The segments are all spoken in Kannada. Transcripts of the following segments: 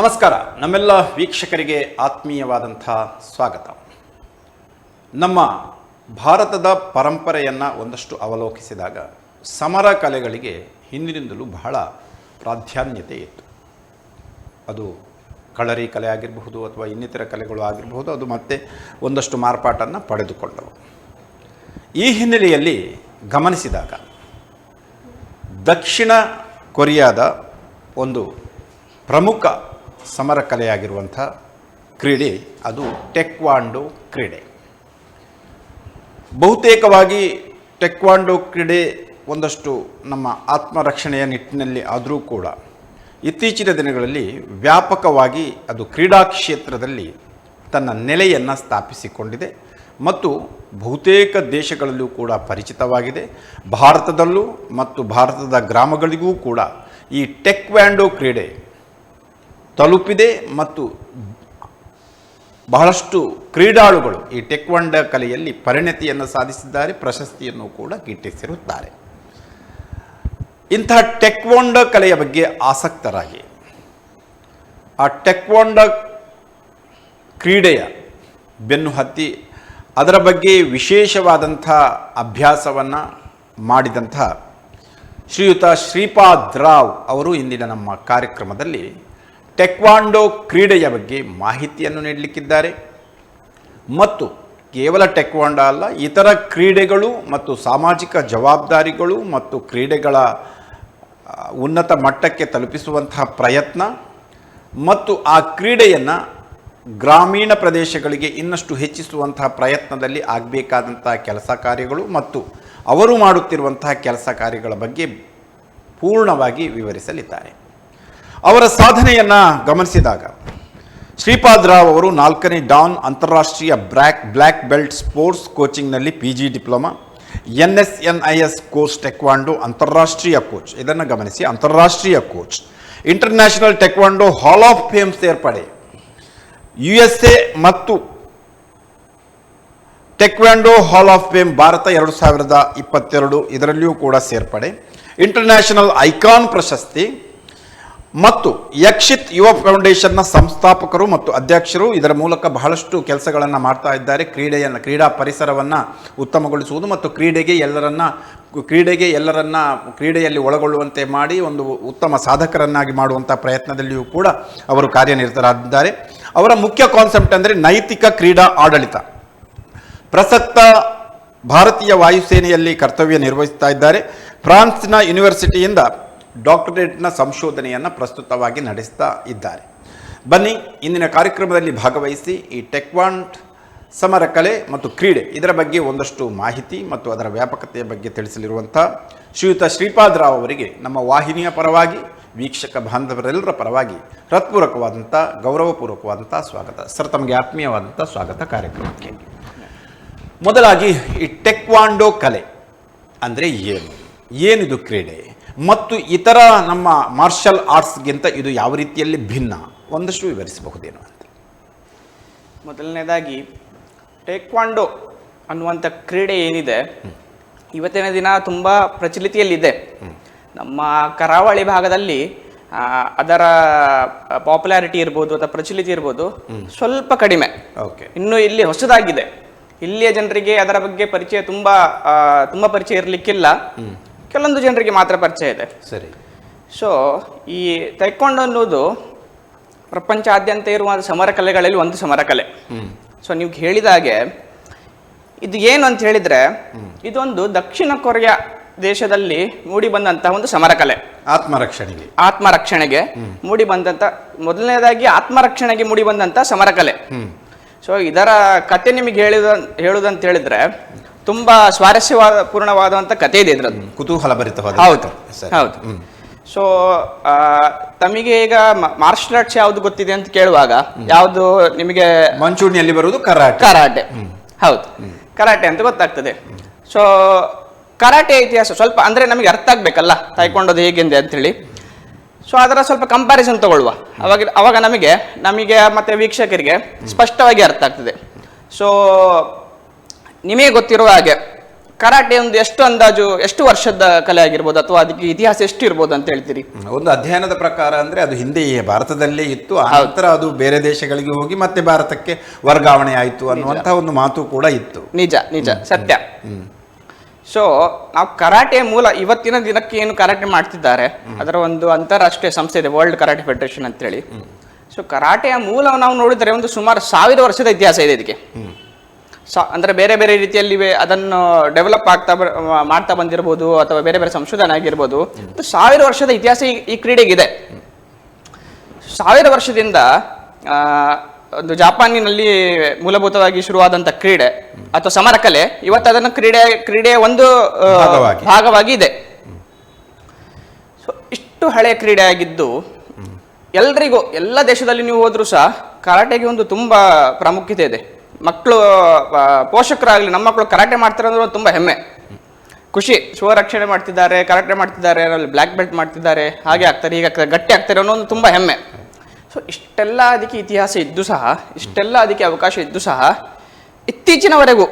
ನಮಸ್ಕಾರ. ನಮ್ಮೆಲ್ಲ ವೀಕ್ಷಕರಿಗೆ ಆತ್ಮೀಯವಾದಂಥ ಸ್ವಾಗತ. ನಮ್ಮ ಭಾರತದ ಪರಂಪರೆಯನ್ನು ಒಂದಷ್ಟು ಅವಲೋಕಿಸಿದಾಗ ಸಮರ ಕಲೆಗಳಿಗೆ ಹಿಂದಿನಿಂದಲೂ ಬಹಳ ಪ್ರಾಧಾನ್ಯತೆ ಇತ್ತು. ಅದು ಕಳರಿ ಕಲೆ ಆಗಿರಬಹುದು ಅಥವಾ ಇನ್ನಿತರ ಕಲೆಗಳು ಆಗಿರಬಹುದು, ಅದು ಮತ್ತೆ ಒಂದಷ್ಟು ಮಾರ್ಪಾಟನ್ನು ಪಡೆದುಕೊಂಡವು. ಈ ಹಿನ್ನೆಲೆಯಲ್ಲಿ ಗಮನಿಸಿದಾಗ ದಕ್ಷಿಣ ಕೊರಿಯಾದ ಒಂದು ಪ್ರಮುಖ ಸಮರ ಕಲೆಯಾಗಿರುವಂಥ ಕ್ರೀಡೆ ಅದು ಟೆಕ್ವಾಂಡೋ ಕ್ರೀಡೆ. ಬಹುತೇಕವಾಗಿ ಟೆಕ್ವಾಂಡೋ ಕ್ರೀಡೆ ಒಂದಷ್ಟು ನಮ್ಮ ಆತ್ಮರಕ್ಷಣೆಯ ನಿಟ್ಟಿನಲ್ಲಿ ಆದರೂ ಕೂಡ ಇತ್ತೀಚಿನ ದಿನಗಳಲ್ಲಿ ವ್ಯಾಪಕವಾಗಿ ಅದು ಕ್ರೀಡಾ ಕ್ಷೇತ್ರದಲ್ಲಿ ತನ್ನ ನೆಲೆಯನ್ನು ಸ್ಥಾಪಿಸಿಕೊಂಡಿದೆ ಮತ್ತು ಬಹುತೇಕ ದೇಶಗಳಲ್ಲೂ ಕೂಡ ಪರಿಚಿತವಾಗಿದೆ. ಭಾರತದಲ್ಲೂ ಮತ್ತು ಭಾರತದ ಗ್ರಾಮಗಳಿಗೂ ಕೂಡ ಈ ಟೆಕ್ವಾಂಡೋ ಕ್ರೀಡೆ ತಲುಪಿದೆ ಮತ್ತು ಬಹಳಷ್ಟು ಕ್ರೀಡಾಳುಗಳು ಈ ಟೆಕ್ವಾಂಡೋ ಕಲೆಯಲ್ಲಿ ಪರಿಣತಿಯನ್ನು ಸಾಧಿಸಿದ್ದಾರೆ, ಪ್ರಶಸ್ತಿಯನ್ನು ಕೂಡ ಗಿಟ್ಟಿಸಿರುತ್ತಾರೆ. ಇಂತಹ ಟೆಕ್ವಾಂಡೋ ಕಲೆಯ ಬಗ್ಗೆ ಆಸಕ್ತರಾಗಿ ಆ ಟೆಕ್ವಾಂಡೋ ಕ್ರೀಡೆಯ ಬೆನ್ನು ಹತ್ತಿ ಅದರ ಬಗ್ಗೆ ವಿಶೇಷವಾದಂಥ ಅಭ್ಯಾಸವನ್ನು ಮಾಡಿದಂಥ ಶ್ರೀಯುತ ಶ್ರೀಪಾದ್ ರಾವ್ ಅವರು ಇಂದಿನ ನಮ್ಮ ಕಾರ್ಯಕ್ರಮದಲ್ಲಿ ಟೆಕ್ವಾಂಡೋ ಕ್ರೀಡೆಯ ಬಗ್ಗೆ ಮಾಹಿತಿಯನ್ನು ನೀಡಲಿಕ್ಕಿದ್ದಾರೆ. ಮತ್ತು ಕೇವಲ ಟೆಕ್ವಾಂಡೋ ಅಲ್ಲ, ಇತರ ಕ್ರೀಡೆಗಳು ಮತ್ತು ಸಾಮಾಜಿಕ ಜವಾಬ್ದಾರಿಗಳು ಮತ್ತು ಕ್ರೀಡೆಗಳ ಉನ್ನತ ಮಟ್ಟಕ್ಕೆ ತಲುಪಿಸುವಂತಹ ಪ್ರಯತ್ನ ಮತ್ತು ಆ ಕ್ರೀಡೆಯನ್ನು ಗ್ರಾಮೀಣ ಪ್ರದೇಶಗಳಿಗೆ ಇನ್ನಷ್ಟು ಹೆಚ್ಚಿಸುವಂತಹ ಪ್ರಯತ್ನದಲ್ಲಿ ಆಗಬೇಕಾದಂಥ ಕೆಲಸ ಕಾರ್ಯಗಳು ಮತ್ತು ಅವರು ಮಾಡುತ್ತಿರುವಂತಹ ಕೆಲಸ ಕಾರ್ಯಗಳ ಬಗ್ಗೆ ಪೂರ್ಣವಾಗಿ ವಿವರಿಸಲಿದ್ದಾರೆ. ಅವರ ಸಾಧನೆಯನ್ನು ಗಮನಿಸಿದಾಗ ಶ್ರೀಪಾದ್ ರಾವ್ ಅವರು 4ನೇ ಡಾನ್ ಅಂತಾರಾಷ್ಟ್ರೀಯ ಬ್ಲ್ಯಾಕ್ ಬೆಲ್ಟ್ ಸ್ಪೋರ್ಟ್ಸ್ ಕೋಚಿಂಗ್ನಲ್ಲಿ PG diploma, NSNIS coach taekwondo ಅಂತಾರಾಷ್ಟ್ರೀಯ ಕೋಚ್, ಇದನ್ನು ಗಮನಿಸಿ, ಅಂತಾರಾಷ್ಟ್ರೀಯ coach, international taekwondo hall of fame ಸೇರ್ಪಡೆ, USA ಮತ್ತು taekwondo hall of fame Bharat 2022 ಇದರಲ್ಲಿಯೂ ಕೂಡ ಸೇರ್ಪಡೆ, ಇಂಟರ್ನ್ಯಾಷನಲ್ ಐಕಾನ್ ಪ್ರಶಸ್ತಿ ಮತ್ತು ಯಕ್ಷಿತ್ ಯುವ ಫೌಂಡೇಶನ್ನ ಸಂಸ್ಥಾಪಕರು ಮತ್ತು ಅಧ್ಯಕ್ಷರು. ಇದರ ಮೂಲಕ ಬಹಳಷ್ಟು ಕೆಲಸಗಳನ್ನು ಮಾಡ್ತಾ ಇದ್ದಾರೆ. ಕ್ರೀಡಾ ಪರಿಸರವನ್ನು ಉತ್ತಮಗೊಳಿಸುವುದು ಮತ್ತು ಕ್ರೀಡೆಯಲ್ಲಿ ಒಳಗೊಳ್ಳುವಂತೆ ಮಾಡಿ ಒಂದು ಉತ್ತಮ ಸಾಧಕರನ್ನಾಗಿ ಮಾಡುವಂಥ ಪ್ರಯತ್ನದಲ್ಲಿಯೂ ಕೂಡ ಅವರು ಕಾರ್ಯನಿರತರಾಗಿದ್ದಾರೆ. ಅವರ ಮುಖ್ಯ ಕಾನ್ಸೆಪ್ಟ್ ಅಂದರೆ ನೈತಿಕ ಕ್ರೀಡಾ ಆಡಳಿತ. ಪ್ರಸಕ್ತ ಭಾರತೀಯ ವಾಯುಸೇನೆಯಲ್ಲಿ ಕರ್ತವ್ಯ ನಿರ್ವಹಿಸ್ತಾ ಇದ್ದಾರೆ. ಫ್ರಾನ್ಸ್ನ ಯೂನಿವರ್ಸಿಟಿಯಿಂದ ಡಾಕ್ಟರೇಟ್ನ ಸಂಶೋಧನೆಯನ್ನು ಪ್ರಸ್ತುತವಾಗಿ ನಡೆಸ್ತಾ ಇದ್ದಾರೆ. ಬನ್ನಿ, ಇಂದಿನ ಕಾರ್ಯಕ್ರಮದಲ್ಲಿ ಭಾಗವಹಿಸಿ ಈ ಟೆಕ್ವಾಂಡೋ ಸಮರ ಕಲೆ ಮತ್ತು ಕ್ರೀಡೆ ಇದರ ಬಗ್ಗೆ ಒಂದಷ್ಟು ಮಾಹಿತಿ ಮತ್ತು ಅದರ ವ್ಯಾಪಕತೆಯ ಬಗ್ಗೆ ತಿಳಿಸಲಿರುವಂಥ ಶ್ರೀಯುತ ಶ್ರೀಪಾದ್ ರಾವ್ ಅವರಿಗೆ ನಮ್ಮ ವಾಹಿನಿಯ ಪರವಾಗಿ, ವೀಕ್ಷಕ ಬಾಂಧವರೆಲ್ಲರ ಪರವಾಗಿ ಹೃತ್ಪೂರ್ವಕವಾದಂಥ ಗೌರವಪೂರ್ವಕವಾದಂಥ ಸ್ವಾಗತ. ಸರ್, ತಮಗೆ ಆತ್ಮೀಯವಾದಂಥ ಸ್ವಾಗತ ಕಾರ್ಯಕ್ರಮಕ್ಕೆ. ಮೊದಲಾಗಿ ಈ ಟೆಕ್ವಾಂಡೋ ಕಲೆ ಅಂದರೆ ಏನಿದು ಕ್ರೀಡೆ ಮತ್ತು ಇತರ ನಮ್ಮ ಮಾರ್ಷಲ್ ಆರ್ಟ್ಸ್ಗಿಂತ ಇದು ಯಾವ ರೀತಿಯಲ್ಲಿ ಭಿನ್ನ, ಒಂದಷ್ಟು ವಿವರಿಸಬಹುದೇನೋ ಅಂತ. ಮೊದಲನೇದಾಗಿ ಟೇಕ್ವಾಂಡೋ ಅನ್ನುವಂಥ ಕ್ರೀಡೆ ಏನಿದೆ ಇವತ್ತಿನ ದಿನ ತುಂಬ ಪ್ರಚಲಿತಿಯಲ್ಲಿದೆ. ನಮ್ಮ ಕರಾವಳಿ ಭಾಗದಲ್ಲಿ ಅದರ ಪಾಪ್ಯುಲಾರಿಟಿ ಇರ್ಬೋದು ಅಥವಾ ಪ್ರಚಲಿತಿ ಇರ್ಬೋದು ಸ್ವಲ್ಪ ಕಡಿಮೆ. ಇನ್ನು ಇಲ್ಲಿ ಹೊಸದಾಗಿದೆ. ಇಲ್ಲಿಯ ಜನರಿಗೆ ಅದರ ಬಗ್ಗೆ ಪರಿಚಯ ತುಂಬ ಪರಿಚಯ ಇರಲಿಕ್ಕಿಲ್ಲ. ಕೆಲವೊಂದು ಜನರಿಗೆ ಮಾತ್ರ ಪರಿಚಯ ಇದೆ. ಸರಿ. ಸೊ ಈ ಟೆಕ್ವಾಂಡೋ ಅನ್ನೋದು ಪ್ರಪಂಚಾದ್ಯಂತ ಇರುವ ಸಮರ ಕಲೆಗಳಲ್ಲಿ ಒಂದು ಸಮರ ಕಲೆ. ಸೊ ನೀವು ಹೇಳಿದ ಹಾಗೆ ಇದು ಏನು ಅಂತ ಹೇಳಿದ್ರೆ, ಇದೊಂದು ದಕ್ಷಿಣ ಕೊರಿಯಾ ದೇಶದಲ್ಲಿ ಮೂಡಿ ಬಂದಂತಹ ಒಂದು ಸಮರ ಕಲೆ. ಆತ್ಮರಕ್ಷಣೆಗೆ ಮೂಡಿ ಬಂದಂತ, ಮೊದಲನೇದಾಗಿ ಆತ್ಮರಕ್ಷಣೆಗೆ ಮೂಡಿ ಬಂದಂತ ಸಮರ ಕಲೆ. ಸೊ ಇದರ ಕತೆ ನಿಮಗೆ ಹೇಳುದಂತ ಹೇಳಿದ್ರೆ ತುಂಬಾ ಸ್ವಾರಸ್ಯಪೂರ್ಣವಾದಂತ ಕತೆ ಇದೆ. ಇದ್ರದ್ದು ಕುತೂಹಲ ಭರಿತವಾದ. ಹೌದು. ಸೊ ತಮಗೆ ಈಗ ಮಾರ್ಷಲ್ ಆರ್ಟ್ಸ್ ಯಾವ್ದು ಗೊತ್ತಿದೆ ಅಂತ ಕೇಳುವಾಗ ಯಾವ್ದು ನಿಮಗೆ ಮಂಚೂಣಿಯಲ್ಲಿ ಬರುವುದು ಕರಾಟೆ. ಹೌದು, ಕರಾಟೆ ಅಂತ ಗೊತ್ತಾಗ್ತದೆ. ಸೊ ಕರಾಟೆ ಇತಿಹಾಸ ಸ್ವಲ್ಪ ಅಂದ್ರೆ ನಮಗೆ ಅರ್ಥ ಆಗ್ಬೇಕಲ್ಲ ಟೈಕ್ವಾಂಡೋದು ಹೇಗೆಂದೆ ಅಂತ ಹೇಳಿ. ಸೊ ಅದರ ಸ್ವಲ್ಪ ಕಂಪ್ಯಾರಿಸನ್ ತಗೊಳ್ಳುವ. ಅವಾಗ ನಮಗೆ ಮತ್ತೆ ವೀಕ್ಷಕರಿಗೆ ಸ್ಪಷ್ಟವಾಗಿ ಅರ್ಥ ಆಗ್ತದೆ. ಸೊ ನಿಮಗೆ ಗೊತ್ತಿರುವ ಹಾಗೆ ಕರಾಟೆ ಒಂದು ಎಷ್ಟು ಅಂದಾಜು ಎಷ್ಟು ವರ್ಷದ ಕಲೆ ಆಗಿರ್ಬೋದು ಅಥವಾ ಅದಕ್ಕೆ ಇತಿಹಾಸ ಎಷ್ಟು ಇರ್ಬೋದು ಅಂತ ಹೇಳ್ತೀರಿ? ಒಂದು ಅಧ್ಯಯನದ ಪ್ರಕಾರ ಅಂದ್ರೆ ಅದು ಹಿಂದೆ ಭಾರತದಲ್ಲೇ ಇತ್ತು, ಆನಂತರ ಅದು ಬೇರೆ ದೇಶಗಳಿಗೆ ಹೋಗಿ ಮತ್ತೆ ಭಾರತಕ್ಕೆ ವರ್ಗಾವಣೆ ಆಯಿತು ಅನ್ನುವಂಥ ಒಂದು ಮಾತು ಕೂಡ ಇತ್ತು. ನಿಜ ನಿಜ ಸತ್ಯ. ಸೊ ನಾವು ಕರಾಟೆ ಮೂಲ ಇವತ್ತಿನ ದಿನಕ್ಕೆ ಏನು ಕರಾಟೆ ಮಾಡ್ತಿದ್ದಾರೆ ಅದರ ಒಂದು ಅಂತಾರಾಷ್ಟ್ರೀಯ ಸಂಸ್ಥೆ ಇದೆ, ವರ್ಲ್ಡ್ ಕರಾಟೆ ಫೆಡರೇಷನ್ ಅಂತೇಳಿ. ಸೊ ಕರಾಟೆಯ ಮೂಲ ನಾವು ನೋಡಿದರೆ ಒಂದು ಸುಮಾರು 1000 ವರ್ಷದ ಇತಿಹಾಸ ಇದೆ ಇದಕ್ಕೆ. ಅಂದ್ರೆ ಬೇರೆ ಬೇರೆ ರೀತಿಯಲ್ಲಿ ಅದನ್ನು ಡೆವಲಪ್ ಮಾಡ್ತಾ ಬಂದಿರಬಹುದು ಅಥವಾ ಬೇರೆ ಬೇರೆ ಸಂಶೋಧನೆ ಆಗಿರ್ಬೋದು. 1000 ವರ್ಷದ ಇತಿಹಾಸ ಈ ಕ್ರೀಡೆಗಿದೆ. 1000 ವರ್ಷದಿಂದ ಒಂದು ಜಪಾನಿನಲ್ಲಿ ಮೂಲಭೂತವಾಗಿ ಶುರುವಾದಂಥ ಕ್ರೀಡೆ ಅಥವಾ ಸಮರ ಕಲೆ ಇವತ್ತು ಅದನ್ನು ಕ್ರೀಡೆಯ ಒಂದು ಭಾಗವಾಗಿ ಇದೆ. ಸೊ ಇಷ್ಟು ಹಳೆಯ ಕ್ರೀಡೆ ಆಗಿದ್ದು ಎಲ್ರಿಗೂ ಎಲ್ಲ ದೇಶದಲ್ಲಿ ನೀವು ಹೋದ್ರೂ ಸಹ ಕರಾಟೆಗೆ ಒಂದು ತುಂಬಾ ಪ್ರಾಮುಖ್ಯತೆ ಇದೆ. ಮಕ್ಕಳು ಪೋಷಕರಾಗಲಿ ನಮ್ಮ ಮಕ್ಕಳು ಕರಾಟೆ ಮಾಡ್ತಾರೆ ಅಂದ್ರೆ ತುಂಬ ಹೆಮ್ಮೆ, ಖುಷಿ. ಸ್ವರಕ್ಷಣೆ ಮಾಡ್ತಿದ್ದಾರೆ, ಕರಾಟೆ ಮಾಡ್ತಿದ್ದಾರೆ, ಬ್ಲ್ಯಾಕ್ ಬೆಲ್ಟ್ ಮಾಡ್ತಿದ್ದಾರೆ, ಹಾಗೆ ಆಗ್ತಾರೆ, ಹೀಗೆ ಆಗ್ತಾರೆ, ಗಟ್ಟಿ ಆಗ್ತಾರೆ ಅನ್ನೋ ಒಂದು ತುಂಬ ಹೆಮ್ಮೆ. ಸೊ ಇಷ್ಟೆಲ್ಲ ಅದಕ್ಕೆ ಇತಿಹಾಸ ಇದ್ದು ಸಹ, ಇಷ್ಟೆಲ್ಲ ಅದಕ್ಕೆ ಅವಕಾಶ ಇದ್ದು ಸಹ ಇತ್ತೀಚಿನವರೆಗೂ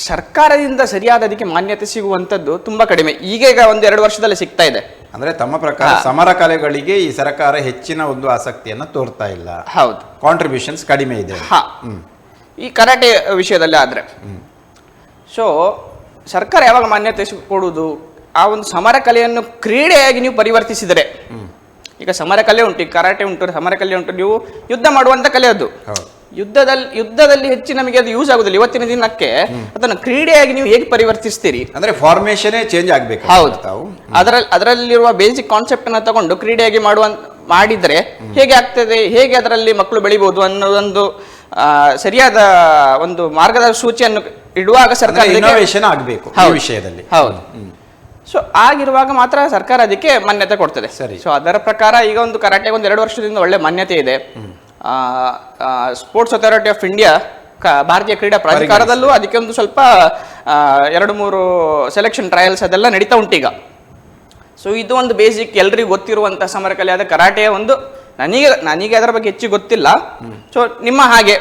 ಸರ್ಕಾರದಿಂದ ಸರಿಯಾದ ಅದಕ್ಕೆ ಮಾನ್ಯತೆ ಸಿಗುವಂಥದ್ದು ತುಂಬ ಕಡಿಮೆ. ಈಗ 1-2 ವರ್ಷದಲ್ಲಿ ಸಿಗ್ತಾ ಇದೆ. ಅಂದ್ರೆ ತಮ್ಮ ಪ್ರಕಾರ ಸಮರ ಕಲೆಗಳಿಗೆ ಈ ಸರ್ಕಾರ ಹೆಚ್ಚಿನ ಒಂದು ಆಸಕ್ತಿಯನ್ನ ತೋರ್ತಾ ಇಲ್ಲ. ಹೌದು, ಕಾಂಟ್ರಿಬ್ಯೂಷನ್ಸ್ ಕಡಿಮೆ ಇದೆ. ಈ ಕರಾಟೆ ವಿಷಯದಲ್ಲಿ ಆದ್ರೆ ಸೊ ಸರ್ಕಾರ ಯಾವಾಗ ಮಾನ್ಯತೆ ಕೊಡುವುದು, ಆ ಒಂದು ಸಮರ ಕಲೆಯನ್ನು ಕ್ರೀಡೆಯಾಗಿ ನೀವು ಪರಿವರ್ತಿಸಿದರೆ, ಈಗ ಸಮರ ಕಲೆ ಉಂಟು, ಈಗ ಕರಾಟೆ ಉಂಟು, ಸಮರ ಕಲೆ ಉಂಟು, ನೀವು ಯುದ್ಧ ಮಾಡುವಂತ ಕಲೆ ಅದು. ಯುದ್ಧದಲ್ಲಿ ಹೆಚ್ಚು ನಮಗೆ ಅದು ಯೂಸ್ ಆಗುದಿಲ್ಲ. ಇವತ್ತಿನ ದಿನಕ್ಕೆ ಅದನ್ನು ಕ್ರೀಡೆಯಾಗಿ ನೀವು ಹೇಗೆ ಪರಿವರ್ತಿಸ್ತೀರಿ ಅಂದ್ರೆ ಫಾರ್ಮೇಶನ್ ಚೇಂಜ್ ಆಗ್ಬೇಕು. ಹೌದು, ಅದರಲ್ಲಿರುವ ಬೇಸಿಕ್ ಕಾನ್ಸೆಪ್ಟ್ ಅನ್ನ ತಗೊಂಡು ಕ್ರೀಡೆಯಾಗಿ ಮಾಡಿದ್ರೆ ಹೇಗೆ ಆಗ್ತದೆ, ಹೇಗೆ ಅದರಲ್ಲಿ ಮಕ್ಕಳು ಬೆಳಿಬಹುದು ಅನ್ನೋದೊಂದು ಸರಿಯಾದ ಒಂದು ಮಾರ್ಗದ ಸೂಚಿಯನ್ನು ಇಡುವಾಗ ಸರ್ಕಾರ ಇನ್ನೋವೇಷನ್ ಆಗಬೇಕು ಈ ವಿಷಯದಲ್ಲಿ. ಹೌದು. ಸೊ ಆಗಿರುವಾಗ ಮಾತ್ರ ಸರ್ಕಾರ ಅದಕ್ಕೆ ಮಾನ್ಯತೆ ಕೊಡ್ತದೆ. ಸರಿ. ಸೊ ಅದರ ಪ್ರಕಾರ ಈಗ ಒಂದು ಕರಾಟೆಗೆ 2 ವರ್ಷದಿಂದ ಒಳ್ಳೆ ಮಾನ್ಯತೆ ಇದೆ. ಸ್ಪೋರ್ಟ್ಸ್ ಅಥಾರಿಟಿ ಆಫ್ ಇಂಡಿಯಾ, ಭಾರತೀಯ ಕ್ರೀಡಾ ಪ್ರಾಧಿಕಾರದಲ್ಲೂ ಅದಕ್ಕೆ ಒಂದು ಸ್ವಲ್ಪ 2-3 ಸೆಲೆಕ್ಷನ್ ಟ್ರಯಲ್ಸ್ ಅದೆಲ್ಲ ನಡೀತಾ ಉಂಟು ಈಗ. ಸೊ ಇದು ಒಂದು ಬೇಸಿಕ್ ಎಲ್ರಿಗೂ ಗೊತ್ತಿರುವಂತ ಸಮರ ಕಲೆ ಆದ ಕರಾಟೆಯ ಒಂದು ನನಗೆ ಅದರ ಬಗ್ಗೆ ಹೆಚ್ಚು ಗೊತ್ತಿಲ್ಲ. ಸೊ ನಿಮ್ಮ ಹಾಗೆ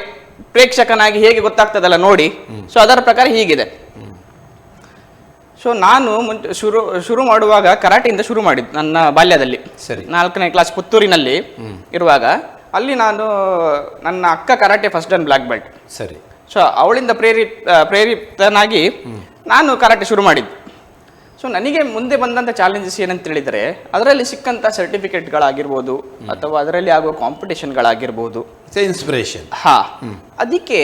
ಪ್ರೇಕ್ಷಕನಾಗಿ ಹೇಗೆ ಗೊತ್ತಾಗ್ತದಲ್ಲ ನೋಡಿ. ಸೊ ಅದರ ಪ್ರಕಾರ ಹೀಗಿದೆ. ಸೊ ನಾನು ಶುರು ಮಾಡುವಾಗ ಕರಾಟೆಯಿಂದ ಶುರು ಮಾಡಿದ್ದು ನನ್ನ ಬಾಲ್ಯದಲ್ಲಿ. ಸರಿ. 4ನೇ ಕ್ಲಾಸ್ ಪುತ್ತೂರಿನಲ್ಲಿ ಇರುವಾಗ ಅಲ್ಲಿ ನಾನು ನನ್ನ ಅಕ್ಕ karate first done black belt. ಸರಿ. ಸೊ ಅವಳಿಂದ ಪ್ರೇರಿತನಾಗಿ ನಾನು ಕರಾಟೆ ಶುರು ಮಾಡಿದ್ದು. ಸೊ ನನಗೆ ಮುಂದೆ ಬಂದಂಥ ಚಾಲೆಂಜಸ್ ಏನಂತ ಹೇಳಿದರೆ, ಅದರಲ್ಲಿ ಸಿಕ್ಕಂಥ ಸರ್ಟಿಫಿಕೇಟ್ಗಳಾಗಿರ್ಬೋದು ಅಥವಾ ಅದರಲ್ಲಿ ಆಗುವ ಕಾಂಪಿಟೇಷನ್ಗಳಾಗಿರ್ಬೋದು, ಇನ್ಸ್ಪಿರೇಷನ್. ಅದಕ್ಕೆ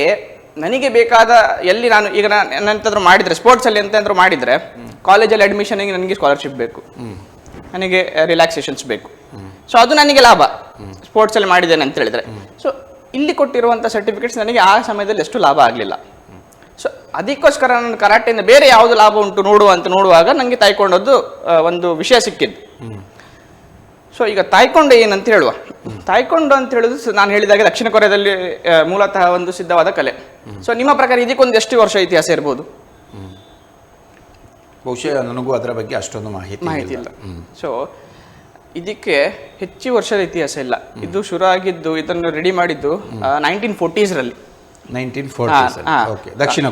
ನನಗೆ ಬೇಕಾದ ಎಲ್ಲಿ ನಾನು ಈಗ ಎಂತಾದ್ರೂ ಮಾಡಿದರೆ, ಸ್ಪೋರ್ಟ್ಸಲ್ಲಿ ಎಂತಾದ್ರೂ ಮಾಡಿದರೆ, ಕಾಲೇಜಲ್ಲಿ ಅಡ್ಮಿಷನ್ಗೆ ನನಗೆ ಸ್ಕಾಲರ್ಶಿಪ್ ಬೇಕು, ನನಗೆ ರಿಲ್ಯಾಕ್ಸೇಷನ್ಸ್ ಬೇಕು. ಸೊ ಅದು ನನಗೆ ಲಾಭ ಸ್ಪೋರ್ಟ್ಸಲ್ಲಿ ಮಾಡಿದ್ದೇನೆ ಅಂತ ಹೇಳಿದರೆ. ಸೊ ಇಲ್ಲಿ ಕೊಟ್ಟಿರುವಂಥ ಸರ್ಟಿಫಿಕೇಟ್ಸ್ ನನಗೆ ಆ ಸಮಯದಲ್ಲಿ ಎಷ್ಟು ಲಾಭ ಆಗಲಿಲ್ಲ. ಸೊ ಅದಕ್ಕೋಸ್ಕರ ನಾನು ಕರಾಟೆಯಿಂದ ಬೇರೆ ಯಾವುದು ಲಾಭ ಉಂಟು ನೋಡುವಾಗ ನನಗೆ ತಾಯ್ಕೊಂಡದ್ದು ಒಂದು ವಿಷಯ ಸಿಕ್ಕಿದ್ದು. ಸೊ ಈಗ ತಾಯ್ಕೊಂಡು ಏನಂತ ಹೇಳುವ, ತಾಯ್ಕೊಂಡು ಅಂತ ಹೇಳುದು ನಾನು ಹೇಳಿದಾಗ ದಕ್ಷಿಣ ಕೊರಿಯಾದಲ್ಲಿ ಮೂಲತಃ ಒಂದು ಸಿದ್ಧವಾದ ಕಲೆ. ಸೊ ನಿಮ್ಮ ಪ್ರಕಾರ ಇದಕ್ಕೊಂದು ಎಷ್ಟು ವರ್ಷ ಇತಿಹಾಸ ಇರ್ಬೋದು? ಬಹುಶಃ ನನಗೂ ಅದರ ಬಗ್ಗೆ ಅಷ್ಟೊಂದು ಮಾಹಿತಿ ಇಲ್ಲ. ಸೊ ಇದಕ್ಕೆ ಹೆಚ್ಚು ವರ್ಷದ ಇತಿಹಾಸ ಇಲ್ಲ. ಇದು ಶುರು ಆಗಿದ್ದು, ಇದನ್ನು ರೆಡಿ ಮಾಡಿದ್ದು 1940s ರಲ್ಲಿ. 1940s ದಕ್ಷಿಣ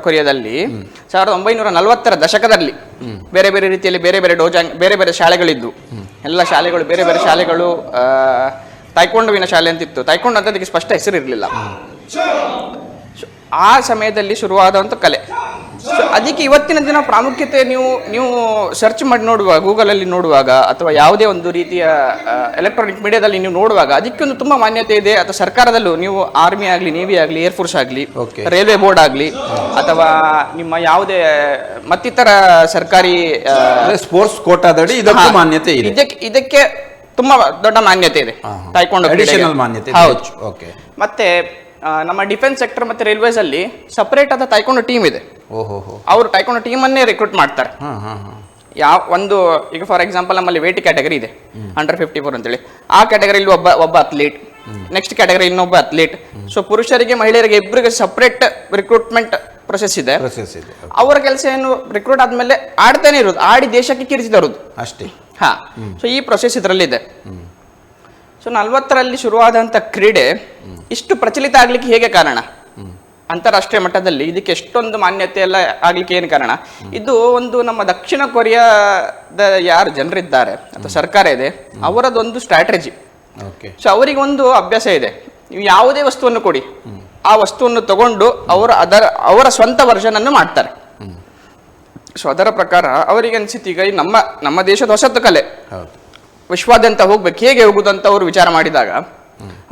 ಕೊರಿಯಾದಲ್ಲಿ 1940ರ ದಶಕದಲ್ಲಿ ಬೇರೆ ಬೇರೆ ರೀತಿಯಲ್ಲಿ ಬೇರೆ ಬೇರೆ ಡೋಜಾಂಗ್, ಬೇರೆ ಬೇರೆ ಶಾಲೆಗಳಿದ್ದು. ಎಲ್ಲ ಶಾಲೆಗಳು ಬೇರೆ ಬೇರೆ ಶಾಲೆಗಳು ತಾಯ್ಕೊಂಡುವಿನ ಶಾಲೆ ಅಂತಿತ್ತು. ತಾಯ್ಕೊಂಡು ಅಂತ ಅದಕ್ಕೆ ಸ್ಪಷ್ಟ ಹೆಸರು ಇರಲಿಲ್ಲ. ಆ ಸಮಯದಲ್ಲಿ ಶುರುವಾದಂಥ ಕಲೆ. ಸೊ ಅದಕ್ಕೆ ಇವತ್ತಿನ ದಿನ ಪ್ರಾಮುಖ್ಯತೆ ನೀವು ಸರ್ಚ್ ಮಾಡಿ ನೋಡುವಾಗ, ಗೂಗಲಲ್ಲಿ ನೋಡುವಾಗ ಅಥವಾ ಯಾವುದೇ ಒಂದು ರೀತಿಯ ಎಲೆಕ್ಟ್ರಾನಿಕ್ ಮೀಡಿಯಾದಲ್ಲಿ ನೀವು ನೋಡುವಾಗ ಅದಕ್ಕೆ ಒಂದು ತುಂಬ ಮಾನ್ಯತೆ ಇದೆ. ಅಥವಾ ಸರ್ಕಾರದಲ್ಲೂ ನೀವು ಆರ್ಮಿ ಆಗಲಿ, ನೇವಿ ಆಗಲಿ, ಏರ್ಫೋರ್ಸ್ ಆಗಲಿ, ರೈಲ್ವೆ ಬೋರ್ಡ್ ಆಗಲಿ ಅಥವಾ ನಿಮ್ಮ ಯಾವುದೇ ಮತ್ತಿತರ ಸರ್ಕಾರಿ ಸ್ಪೋರ್ಟ್ಸ್ ಕೋಟಾದಡಿ ಇದಕ್ಕೆ ಮಾನ್ಯತೆ ಇದೆ. ಇದಕ್ಕೆ ತುಂಬಾ ದೊಡ್ಡ ಮಾನ್ಯತೆ ಇದೆ. ತಾಯ್ಕೊಂಡು ಮಾನ್ಯತೆ. ಹೌದು. ಮತ್ತೆ ನಮ್ಮ ಡಿಫೆನ್ಸ್ ಸೆಕ್ಟರ್ ಮತ್ತೆ ರೈಲ್ವೇಸ್ ಅಲ್ಲಿ ಸಪರೇಟ್ ಆದ ತಾಯ್ಕೊಂಡು ಟೀಮ್ ಇದೆ. ಅವರು ತಾಯ್ಕೊಂಡು ಟೀಮ್ ಅನ್ನೇ ರಿಕ್ರೂಟ್ ಮಾಡ್ತಾರೆ. ಒಂದು ಈಗ ಫಾರ್ ಎಕ್ಸಾಂಪಲ್ ನಮ್ಮಲ್ಲಿ ವೇಟ್ ಕ್ಯಾಟಗರಿ ಇದೆ, ಅಂಡರ್ 54 ಅಂತೇಳಿ. ಆ ಕ್ಯಾಟಗರಿಯಲ್ಲಿ ಒಬ್ಬ ಅಥ್ಲೀಟ್, ನೆಕ್ಸ್ಟ್ ಕ್ಯಾಟಗರಿ ಇನ್ನೊಬ್ಬ ಅಥ್ಲೀಟ್. ಸೊ ಪುರುಷರಿಗೆ ಮಹಿಳೆಯರಿಗೆ ಇಬ್ಬರಿಗೆ ಸಪರೇಟ್ ರಿಕ್ರೂಟ್ಮೆಂಟ್ ಪ್ರೊಸೆಸ್ ಇದೆ. ಅವರ ಕೆಲಸ ಏನು, ರಿಕ್ರೂಟ್ ಆದ್ಮೇಲೆ ಆಡ್ತಾನೆ ಇರೋದು, ಆಡಿ ದೇಶಕ್ಕೆ ಕೀರ್ತಿ ತರೋದು ಅಷ್ಟೇ. ಸೊ ಈ ಪ್ರೊಸೆಸ್ ಇದರಲ್ಲಿದೆ. ಸೊ 40ರಲ್ಲಿ ಶುರುವಾದಂಥ ಕ್ರೀಡೆ ಇಷ್ಟು ಪ್ರಚಲಿತ ಆಗ್ಲಿಕ್ಕೆ ಹೇಗೆ ಕಾರಣ? ಅಂತಾರಾಷ್ಟ್ರೀಯ ಮಟ್ಟದಲ್ಲಿ ಇದಕ್ಕೆ ಎಷ್ಟೊಂದು ಮಾನ್ಯತೆ ಎಲ್ಲ ಆಗ್ಲಿಕ್ಕೆ ಏನು ಕಾರಣ, ಇದು ಒಂದು ನಮ್ಮ ದಕ್ಷಿಣ ಕೊರಿಯಾದ ಯಾರು ಜನರಿದ್ದಾರೆ ಅಥವಾ ಸರ್ಕಾರ ಇದೆ ಅವರದೊಂದು ಸ್ಟ್ರಾಟಜಿ. ಸೊ ಅವರಿಗೆ ಒಂದು ಅಭ್ಯಾಸ ಇದೆ, ನೀವು ಯಾವುದೇ ವಸ್ತುವನ್ನು ಕೊಡಿ ಆ ವಸ್ತುವನ್ನು ತಗೊಂಡು ಅವರ ಸ್ವಂತ ವರ್ಷನ್ ಅನ್ನು ಮಾಡ್ತಾರೆ. ಸೊ ಅದರ ಪ್ರಕಾರ ಅವರಿಗೆ ಅನ್ಸಿತ್ತು ಈಗ ಈ ನಮ್ಮ ದೇಶದ ಹೊಸತು ಕಲೆ ವಿಶ್ವಾದ್ಯಂತ ಹೋಗ್ಬೇಕು, ಹೇಗೆ ಹೋಗುದಂತ ಅವರು ವಿಚಾರ ಮಾಡಿದಾಗ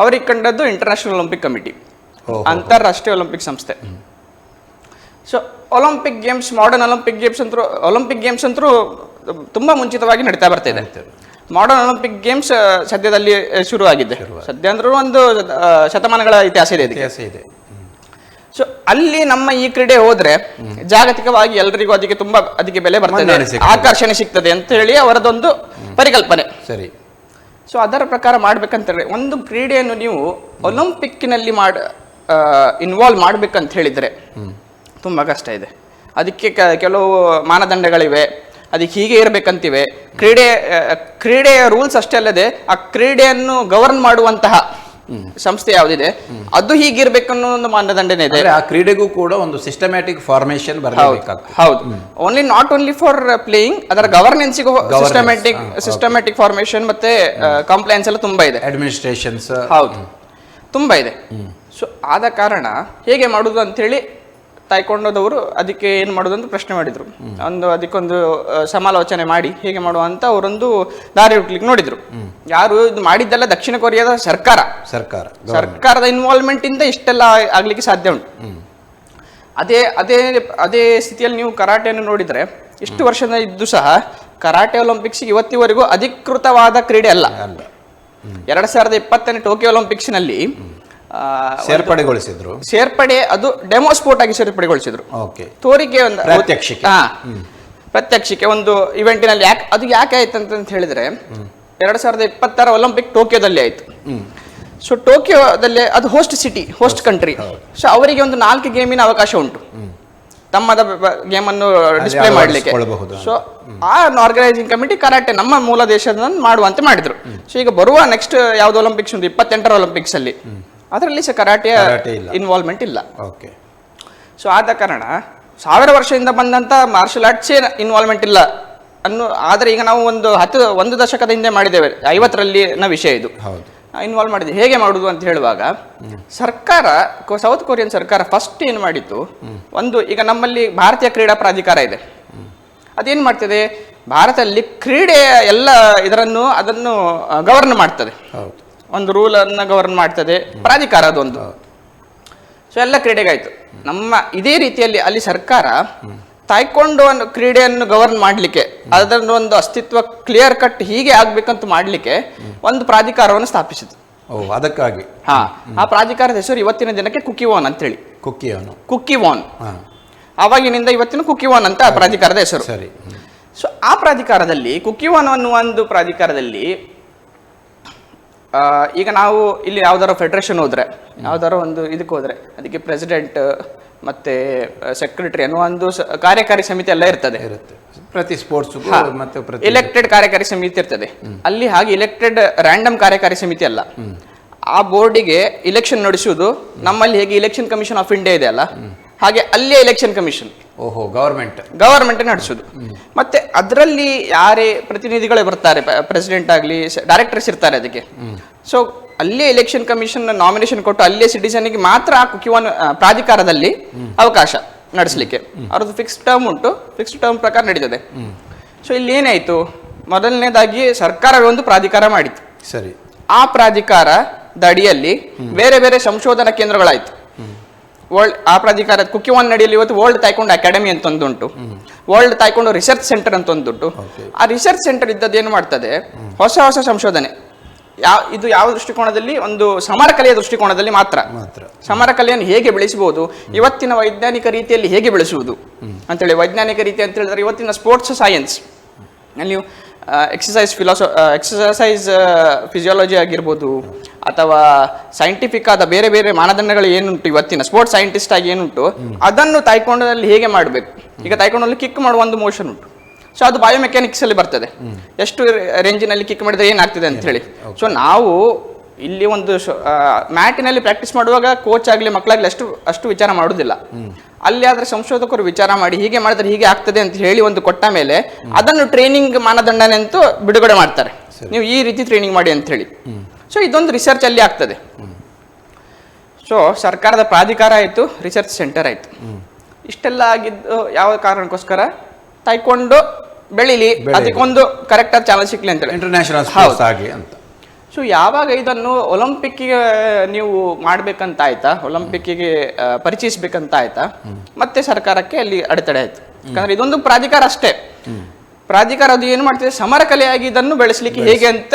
ಅವರಿಗೆ ಕಂಡದ್ದು ಇಂಟರ್ನ್ಯಾಷನಲ್ ಒಲಿಂಪಿಕ್ ಕಮಿಟಿ, ಅಂತಾರಾಷ್ಟ್ರೀಯ ಒಲಿಂಪಿಕ್ ಸಂಸ್ಥೆ. So Olympic games, modern Olympic games ಅಂತೂ ತುಂಬಾ ಮುಂಚಿತವಾಗಿ ನಡೀತಾ ಬರ್ತಿದೆ. ಮಾಡರ್ನ್ ಒಲಿಂಪಿಕ್ ಗೇಮ್ಸ್ ಸದ್ಯದಲ್ಲಿ ಶುರು ಆಗಿದೆ, ಸದ್ಯ ಅಂದ್ರೂ ಒಂದು ಶತಮಾನಗಳ ಇತಿಹಾಸ ಇದೆ. ಸೊ ಅಲ್ಲಿ ನಮ್ಮ ಈ ಕ್ರೀಡೆ ಹೋದ್ರೆ ಜಾಗತಿಕವಾಗಿ ಎಲ್ರಿಗೂ ಅದಕ್ಕೆ ಬೆಲೆ ಬರ್ತದೆ, ಆಕರ್ಷಣೆ ಸಿಗ್ತದೆ ಅಂತ ಹೇಳಿ ಅವರದೊಂದು ಪರಿಕಲ್ಪನೆ. ಸರಿ. ಸೊ ಅದರ ಪ್ರಕಾರ ಮಾಡ್ಬೇಕಂತ ಒಂದು ಕ್ರೀಡೆಯನ್ನು ನೀವು ಒಲಿಂಪಿಕ್ನಲ್ಲಿ ಇನ್ವಾಲ್ವ್ ಮಾಡ್ಬೇಕಂತ ಹೇಳಿದ್ರೆ ತುಂಬಾ ಕಷ್ಟ ಇದೆ. ಅದಕ್ಕೆ ಕೆಲವು ಮಾನದಂಡಗಳಿವೆ, ಅದಕ್ಕೆ ಹೀಗೆ ಇರಬೇಕಂತಿವೆ. ಕ್ರೀಡೆಯ ರೂಲ್ಸ್ ಅಷ್ಟೇ ಅಲ್ಲದೆ ಆ ಕ್ರೀಡೆಯನ್ನು ಗವರ್ನ್ ಮಾಡುವಂತಹ ಸಂಸ್ಥೆ ಯಾವುದಿದೆ ಅದು ಹೀಗಿರ್ಬೇಕು ಅನ್ನೋ ಒಂದು ಮಾನದಂಡನೆ ಇದೆ. ಆ ಕ್ರೀಡೆಗೂ ಕೂಡ ಒಂದು ಸಿಸ್ಟಮ್ಯಾಟಿಕ್ ಫಾರ್ಮೇಶನ್ ಬರಬೇಕಾಗ್ತದೆ. ಹೌದು, ನಾಟ್ ಓನ್ಲಿ ಫಾರ್ ಪ್ಲೇಯಿಂಗ್, ಅದರ ಗವರ್ನೆನ್ಸ್ಗೂ ಸಿಸ್ಟಮ್ಯಾಟಿಕ್ ಫಾರ್ಮೇಶನ್ ಮತ್ತೆ ಕಂಪ್ಲೈನ್ಸ್ ಎಲ್ಲ ತುಂಬಾ ಇದೆ, ಅಡ್ಮಿನಿಸ್ಟ್ರೇಷನ್ಸ್ ಹೌದು ತುಂಬಾ ಇದೆ. ಸೊ ಆದ ಕಾರಣ ಹೇಗೆ ಮಾಡುದು ಅಂತ ಹೇಳಿ ತಾಯ್ಕೊಂಡೋದವರು ಅದಕ್ಕೆ ಏನು ಮಾಡೋದು ಅಂತ ಪ್ರಶ್ನೆ ಮಾಡಿದ್ರು. ಅದಕ್ಕೊಂದು ಸಮಾಲೋಚನೆ ಮಾಡಿ ಹೇಗೆ ಮಾಡುವ ಅಂತ ಅವರೊಂದು ದಾರಿ ಹುಡ್ಲಿಕ್ಕೆ ನೋಡಿದ್ರು. ಯಾರು ಇದು ಮಾಡಿದ್ದೆಲ್ಲ ದಕ್ಷಿಣ ಕೊರಿಯಾದ ಸರ್ಕಾರದ ಇನ್ವಾಲ್ವ್ಮೆಂಟ್ ಇಂದ ಇಷ್ಟೆಲ್ಲ ಆಗ್ಲಿಕ್ಕೆ ಸಾಧ್ಯ ಉಂಟು. ಅದೇ ಸ್ಥಿತಿಯಲ್ಲಿ ನೀವು ಕರಾಟೆಯನ್ನು ನೋಡಿದ್ರೆ ಇಷ್ಟು ವರ್ಷದ ಇದ್ದು ಸಹ ಕರಾಟೆ ಒಲಿಂಪಿಕ್ಸ್ ಇವತ್ತಿವರೆಗೂ ಅಧಿಕೃತವಾದ ಕ್ರೀಡೆ ಅಲ್ಲ. 2020 ಟೋಕಿಯೋ ಒಲಿಂಪಿಕ್ಸ್ ನಲ್ಲಿ ಸೇರ್ಪಡೆ ಅದು ಡೆಮೋ ಸ್ಪೋರ್ಟ್ ಆಗಿ ಸೇರ್ಪಡೆಗೊಳಿಸಿದ್ರು. ತೋರಿಕೆ ಒಂದು ಪ್ರಾತ್ಯಕ್ಷಿಕೆ ಒಂದು ಇವೆಂಟಿನಲ್ಲಿ ಯಾಕೆ ಆಯ್ತು ಅಂತ ಹೇಳಿದ್ರೆ 2020 ಒಲಿಂಪಿಕ್ ಟೋಕಿಯೋದಲ್ಲಿ ಆಯ್ತು. ಸೊ ಟೋಕಿಯೋದಲ್ಲಿ ಅದು ಹೋಸ್ಟ್ ಕಂಟ್ರಿ. ಸೊ ಅವರಿಗೆ ಒಂದು 4 ಗೇಮಿನ ಅವಕಾಶ ಉಂಟು ತಮ್ಮದ ಗೇಮ್ ಅನ್ನು ಡಿಸ್ಪ್ಲೇ ಮಾಡ್ಲಿಕ್ಕೆ. ಸೊ ಆ ಆರ್ಗನೈಸಿಂಗ್ ಕಮಿಟಿ ಕರಾಟೆ ನಮ್ಮ ಮೂಲ ದೇಶದ ಮಾಡುವಂತೆ ಮಾಡಿದ್ರು. ಸೊ ಈಗ ಬರುವ ನೆಕ್ಸ್ಟ್ ಯಾವ್ದು ಒಲಿಂಪಿಕ್ಸ್ ಒಂದು 28 ಒಲಿಂಪಿಕ್ಸ್ ಅಲ್ಲಿ ಅದರಲ್ಲಿ ಸಹ ಕರಾಟೆಯ ಇನ್ವಾಲ್ವ್ಮೆಂಟ್ ಇಲ್ಲ. ಸೊ ಆದ ಕಾರಣ 1000 ವರ್ಷದಿಂದ ಬಂದಂತ ಮಾರ್ಷಲ್ ಆರ್ಟ್ಸ್ ಇನ್ವಾಲ್ವ್ಮೆಂಟ್ ಇಲ್ಲ ಆದ್ರೆ ಈಗ ನಾವು ಒಂದು ದಶಕದ ಹಿಂದೆ ಮಾಡಿದ್ದೇವೆ, 50ರಲ್ಲಿನ ವಿಷಯ ಇದು. ಇನ್ವಾಲ್ವ್ ಮಾಡಿದ್ವಿ. ಹೇಗೆ ಮಾಡುದು ಅಂತ ಹೇಳುವಾಗ ಸರ್ಕಾರ, ಸೌತ್ ಕೊರಿಯನ್ ಸರ್ಕಾರ ಫಸ್ಟ್ ಏನು ಮಾಡಿತ್ತು, ಈಗ ನಮ್ಮಲ್ಲಿ ಭಾರತೀಯ ಕ್ರೀಡಾ ಪ್ರಾಧಿಕಾರ ಇದೆ. ಅದೇನ್ ಮಾಡ್ತದೆ, ಭಾರತದಲ್ಲಿ ಕ್ರೀಡೆಯ ಎಲ್ಲ ಅದನ್ನು ಗವರ್ನ್ ಮಾಡ್ತದೆ, ಒಂದು ರೂಲ್ ಅನ್ನ ಗವರ್ನ್ ಮಾಡ್ತದೆ ಪ್ರಾಧಿಕಾರ ಅದೊಂದು. ಸೊ ಎಲ್ಲ ಕ್ರೀಡೆಗಾಯ್ತು. ನಮ್ಮ ಇದೇ ರೀತಿಯಲ್ಲಿ ಅಲ್ಲಿ ಸರ್ಕಾರ ತಾಯ್ಕೊಂಡು ಒಂದು ಕ್ರೀಡೆಯನ್ನು ಗವರ್ನ್ ಮಾಡ್ಲಿಕ್ಕೆ, ಅದನ್ನು ಒಂದು ಅಸ್ತಿತ್ವ ಕ್ಲಿಯರ್ ಕಟ್ ಹೀಗೆ ಆಗ್ಬೇಕಂತ ಮಾಡ್ಲಿಕ್ಕೆ ಒಂದು ಪ್ರಾಧಿಕಾರವನ್ನು ಸ್ಥಾಪಿಸಿತು. ಅದಕ್ಕಾಗಿ ಆ ಪ್ರಾಧಿಕಾರದ ಹೆಸರು ಇವತ್ತಿನ ದಿನಕ್ಕೆ ಕುಕಿವಾನ್ ಅಂತ ಹೇಳಿ. ಕುಕಿವಾನ್ ಆವಾಗಿನಿಂದ ಇವತ್ತಿನ ಕುಕಿವಾನ್ ಅಂತ ಆ ಪ್ರಾಧಿಕಾರದ ಹೆಸರು. ಸೊ ಆ ಪ್ರಾಧಿಕಾರದಲ್ಲಿ ಕುಕಿವಾನ್ ಅನ್ನುವ ಒಂದು ಪ್ರಾಧಿಕಾರದಲ್ಲಿ ಈಗ ನಾವು ಇಲ್ಲಿ ಯಾವ್ದಾರ ಫೆಡರೇಷನ್ ಹೋದ್ರೆ, ಯಾವ್ದಾರ ಒಂದು ಇದಕ್ಕೆ ಹೋದ್ರೆ ಅದಕ್ಕೆ ಪ್ರೆಸಿಡೆಂಟ್ ಮತ್ತೆ ಸೆಕ್ರೆಟರಿ ಅನ್ನುವ ಒಂದು ಕಾರ್ಯಕಾರಿ ಸಮಿತಿ ಎಲ್ಲ ಇರ್ತದೆ. ಪ್ರತಿ ಸ್ಪೋರ್ಟ್ಸ್ ಎಲೆಕ್ಟೆಡ್ ಕಾರ್ಯಕಾರಿ ಸಮಿತಿ ಇರ್ತದೆ. ಅಲ್ಲಿ ಹಾಗೆ ಎಲೆಕ್ಟೆಡ್ ರ್ಯಾಂಡಮ್ ಕಾರ್ಯಕಾರಿ ಸಮಿತಿ ಅಲ್ಲ. ಆ ಬೋರ್ಡಿಗೆ ಇಲೆಕ್ಷನ್ ನಡೆಸುವುದು ನಮ್ಮಲ್ಲಿ ಹೇಗೆ ಇಲೆಕ್ಷನ್ ಕಮಿಷನ್ ಆಫ್ ಇಂಡಿಯಾ ಇದೆ ಅಲ್ಲ, ಹಾಗೆ ಅಲ್ಲಿಯೇ ಇಲೆಕ್ಷನ್ ಕಮಿಷನ್ ಗವರ್ಮೆಂಟ್ ನಡೆಸುದು. ಮತ್ತೆ ಅದರಲ್ಲಿ ಯಾರೇ ಪ್ರತಿನಿಧಿಗಳೇ ಬರ್ತಾರೆ, ಪ್ರೆಸಿಡೆಂಟ್ ಆಗ್ಲಿ ಡೈರೆಕ್ಟರ್ಸ್ ಇರ್ತಾರೆ ಅದಕ್ಕೆ. ಸೊ ಅಲ್ಲೇ ಎಲೆಕ್ಷನ್ ಕಮಿಷನ್ ನಾಮಿನೇಷನ್ ಕೊಟ್ಟು ಅಲ್ಲೇ ಸಿಟಿಸನ್ಗೆ ಮಾತ್ರ ಆ ಕುಕಿವಾನ್ ಪ್ರಾಧಿಕಾರದಲ್ಲಿ ಅವಕಾಶ ನಡೆಸಲಿಕ್ಕೆ. ಅವ್ರದ್ದು ಫಿಕ್ಸ್ಡ್ ಟರ್ಮ್ ಉಂಟು, ಫಿಕ್ಸ್ಡ್ ಟರ್ಮ್ ಪ್ರಕಾರ ನಡೀತದೆ. ಸೊ ಇಲ್ಲಿ ಏನಾಯ್ತು, ಮೊದಲನೇದಾಗಿ ಸರ್ಕಾರವೇ ಒಂದು ಪ್ರಾಧಿಕಾರ ಮಾಡಿತ್ತು. ಸರಿ. ಆ ಪ್ರಾಧಿಕಾರದ ಅಡಿಯಲ್ಲಿ ಬೇರೆ ಬೇರೆ ಸಂಶೋಧನಾ ಕೇಂದ್ರಗಳಾಯ್ತು. ಆ ಪ್ರಾಧಿಕಾರ ಕುಕಿವಾನ್ ನಡಿಯಲ್ಲಿ ಇವತ್ತು ವರ್ಲ್ಡ್ ತಾಯ್ಕೊಂಡು ಅಕಾಡೆಮಿ ಅಂತ ಒಂದುಂಟು, ವರ್ಲ್ಡ್ ತಾಯ್ಕೊಂಡು ರಿಸರ್ಚ್ ಸೆಂಟರ್ ಅಂತ ಒಂದುಂಟು. ಆ ರಿಸರ್ಚ್ ಸೆಂಟರ್ ಇದ್ದದ್ದು ಏನು ಮಾಡ್ತದೆ, ಹೊಸ ಸಂಶೋಧನೆ. ಇದು ಯಾವ ದೃಷ್ಟಿಕೋನದಲ್ಲಿ, ಒಂದು ಸಮರ ಕಲೆಯ ದೃಷ್ಟಿಕೋನದಲ್ಲಿ ಮಾತ್ರ. ಸಮರ ಕಲೆಯನ್ನು ಹೇಗೆ ಬೆಳೆಸಬಹುದು, ಇವತ್ತಿನ ವೈಜ್ಞಾನಿಕ ರೀತಿಯಲ್ಲಿ ಹೇಗೆ ಬೆಳೆಸುವುದು ಅಂತೇಳಿ. ವೈಜ್ಞಾನಿಕ ರೀತಿ ಅಂತ ಹೇಳಿದ್ರೆ ಇವತ್ತಿನ ಸ್ಪೋರ್ಟ್ಸ್ ಸೈನ್ಸ್ ನೀವು ಎಕ್ಸಸೈಸ್ ಫಿಸಿಯಾಲಜಿ ಆಗಿರ್ಬೋದು, ಅಥವಾ ಸೈಂಟಿಫಿಕ್ ಆದ ಬೇರೆ ಬೇರೆ ಮಾನದಂಡಗಳು ಏನುಂಟು, ಇವತ್ತಿನ ಸ್ಪೋರ್ಟ್ಸ್ ಸೈಂಟಿಸ್ಟ್ ಆಗಿ ಏನುಂಟು ಅದನ್ನು ತಾಯ್ಕೊಂಡಲ್ಲಿ ಹೇಗೆ ಮಾಡಬೇಕು. ಈಗ ತಾಯ್ಕೊಂಡಲ್ಲಿ ಕಿಕ್ ಮಾಡುವ ಒಂದು ಮೋಷನ್ ಉಂಟು. ಸೊ ಅದು ಬಯೋಮೆಕ್ಯಾನಿಕ್ಸ್ ಅಲ್ಲಿ ಬರ್ತದೆ, ಎಷ್ಟು ರೇಂಜಿನಲ್ಲಿ ಕಿಕ್ ಮಾಡಿದ್ರೆ ಏನಾಗ್ತದೆ ಅಂತ ಹೇಳಿ. ಸೊ ನಾವು ಇಲ್ಲಿ ಒಂದು ಮ್ಯಾಟಿನಲ್ಲಿ ಪ್ರಾಕ್ಟೀಸ್ ಮಾಡುವಾಗ ಕೋಚ್ ಆಗಲಿ ಮಕ್ಕಳಾಗಲಿ ಅಷ್ಟು ವಿಚಾರ ಮಾಡೋದಿಲ್ಲ. ಅಲ್ಲಿ ಆದ್ರೆ ಸಂಶೋಧಕರು ವಿಚಾರ ಮಾಡಿ ಹೀಗೆ ಮಾಡಿದ್ರೆ ಹೀಗೆ ಆಗ್ತದೆ ಅಂತ ಹೇಳಿ ಒಂದು ಕೊಟ್ಟ ಮೇಲೆ ಅದನ್ನು ಟ್ರೈನಿಂಗ್ ಮಾನದಂಡನೆಂತೂ ಬಿಡುಗಡೆ ಮಾಡ್ತಾರೆ, ನೀವು ಈ ರೀತಿ ಟ್ರೈನಿಂಗ್ ಮಾಡಿ ಅಂತ ಹೇಳಿ. ಸೊ ಇದೊಂದು ರಿಸರ್ಚ್ ಅಲ್ಲಿ ಆಗ್ತದೆ. ಸೊ ಸರ್ಕಾರದ ಪ್ರಾಧಿಕಾರ ಆಯಿತು, ರಿಸರ್ಚ್ ಸೆಂಟರ್ ಆಯಿತು. ಇಷ್ಟೆಲ್ಲ ಆಗಿದ್ದು ಯಾವ ಕಾರಣಕ್ಕೋಸ್ಕರ? ತಾಯ್ಕೊಂಡು ಬೆಳಿಲಿ, ಅದಕ್ಕೊಂದು ಕರೆಕ್ಟ್ ಆದ ಚಾನಲ್ ಸಿಕ್ಲಿ ಅಂತೇಳಿ, ಇಂಟರ್ನ್ಯಾಷನಲ್ ಸ್ಪೋರ್ಟ್ಸ್ ಆಗಿ ಅಂತ. ಸೊ ಯಾವಾಗ ಇದನ್ನು ಒಲಿಂಪಿಕ್ಕಿಗೆ ನೀವು ಮಾಡ್ಬೇಕಂತ ಆಯ್ತಾ, ಒಲಿಂಪಿಕ್ಕಿಗೆ ಪರಿಚಯಿಸ್ಬೇಕಂತ ಆಯ್ತಾ, ಮತ್ತೆ ಸರ್ಕಾರಕ್ಕೆ ಅಲ್ಲಿ ಅಡೆತಡೆ ಆಯ್ತು. ಯಾಕಂದ್ರೆ ಇದೊಂದು ಪ್ರಾಧಿಕಾರ ಅಷ್ಟೇ. ಪ್ರಾಧಿಕಾರ ಅದು ಏನು ಮಾಡ್ತಿದೆ, ಸಮರ ಕಲೆಯಾಗಿ ಇದನ್ನು ಬೆಳೆಸಲಿಕ್ಕೆ ಹೇಗೆ ಅಂತ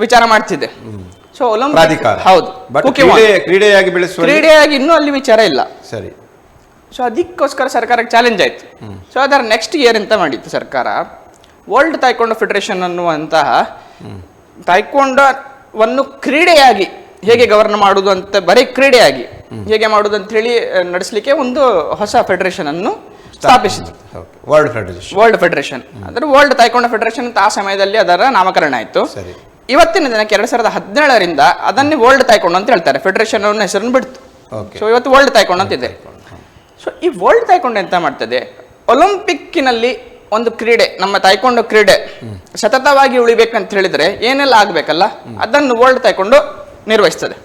ವಿಚಾರ ಮಾಡ್ತಿದೆ. ಸೊ ಒಲಿಂಪಿಕ್ ಹೌದು, ಕ್ರೀಡೆಯಾಗಿ ಬೆಳೆಸುವ ಕ್ರೀಡೆಯಾಗಿ ಇನ್ನೂ ಅಲ್ಲಿ ವಿಚಾರ ಇಲ್ಲ. ಸರಿ. ಸೊ ಅದಕ್ಕೋಸ್ಕರ ಸರ್ಕಾರಕ್ಕೆ ಚಾಲೆಂಜ್ ಆಯ್ತು. ಸೊ ಅದರ ನೆಕ್ಸ್ಟ್ ಇಯರ್ ಎಂತ ಮಾಡಿತ್ತು ಸರ್ಕಾರ, ವರ್ಲ್ಡ್ ತಾಯ್ಕೊಂಡೋ ಫೆಡರೇಷನ್ ಅನ್ನುವಂತಹ ತಾಯ್ಕೊಂಡವನ್ನು ಕ್ರೀಡೆಯಾಗಿ ಹೇಗೆ ಗವರ್ನ್ ಮಾಡುದು ಅಂತ, ಬರೀ ಕ್ರೀಡೆಯಾಗಿ ಹೇಗೆ ಮಾಡುದು ಅಂತ ಹೇಳಿ ನಡೆಸಲಿಕ್ಕೆ ಒಂದು ಹೊಸ ಫೆಡರೇಷನ್ ಅನ್ನು ಸ್ಥಾಪಿಸಿತು. ವರ್ಲ್ಡ್ ಫೆಡರೇಷನ್ ಅಂದ್ರೆ ವರ್ಲ್ಡ್ ತಾಯ್ಕೊಂಡೋ ಫೆಡರೇಷನ್ ಅಂತ ಆ ಸಮಯದಲ್ಲಿ ಅದರ ನಾಮಕರಣ ಆಯ್ತು. ಇವತ್ತಿನ ದಿನಕ್ಕೆ 2017ರಿಂದ ಅದನ್ನೇ ವರ್ಲ್ಡ್ ತಾಯ್ಕೊಂಡು ಅಂತ ಹೇಳ್ತಾರೆ, ಫೆಡರೇಷನ್ ಅನ್ನೋ ಹೆಸರನ್ನು ಬಿಡ್ತು. ಸೊ ಇವತ್ತು ವರ್ಲ್ಡ್ ತಾಯ್ಕೊಂಡು ಅಂತಿದೆ. ಸೊ ಈ ವರ್ಲ್ಡ್ ತಾಯ್ಕೊಂಡು ಎಂತ ಮಾಡ್ತದೆ, ಒಲಿಂಪಿಕ್ಕಿನಲ್ಲಿ ಒಂದು ಕ್ರೀಡೆ, ನಮ್ಮ ತಾಯ್ಕೊಂಡು ಕ್ರೀಡೆ ಸತತವಾಗಿ ಉಳಿಬೇಕಂತ ಹೇಳಿದ್ರೆ ಏನೆಲ್ಲ ಆಗ್ಬೇಕಲ್ಲ, ಅದನ್ನು ವರ್ಲ್ಡ್ ತಾಯ್ಕೊಂಡು ನಿರ್ವಹಿಸ್ತದೆ.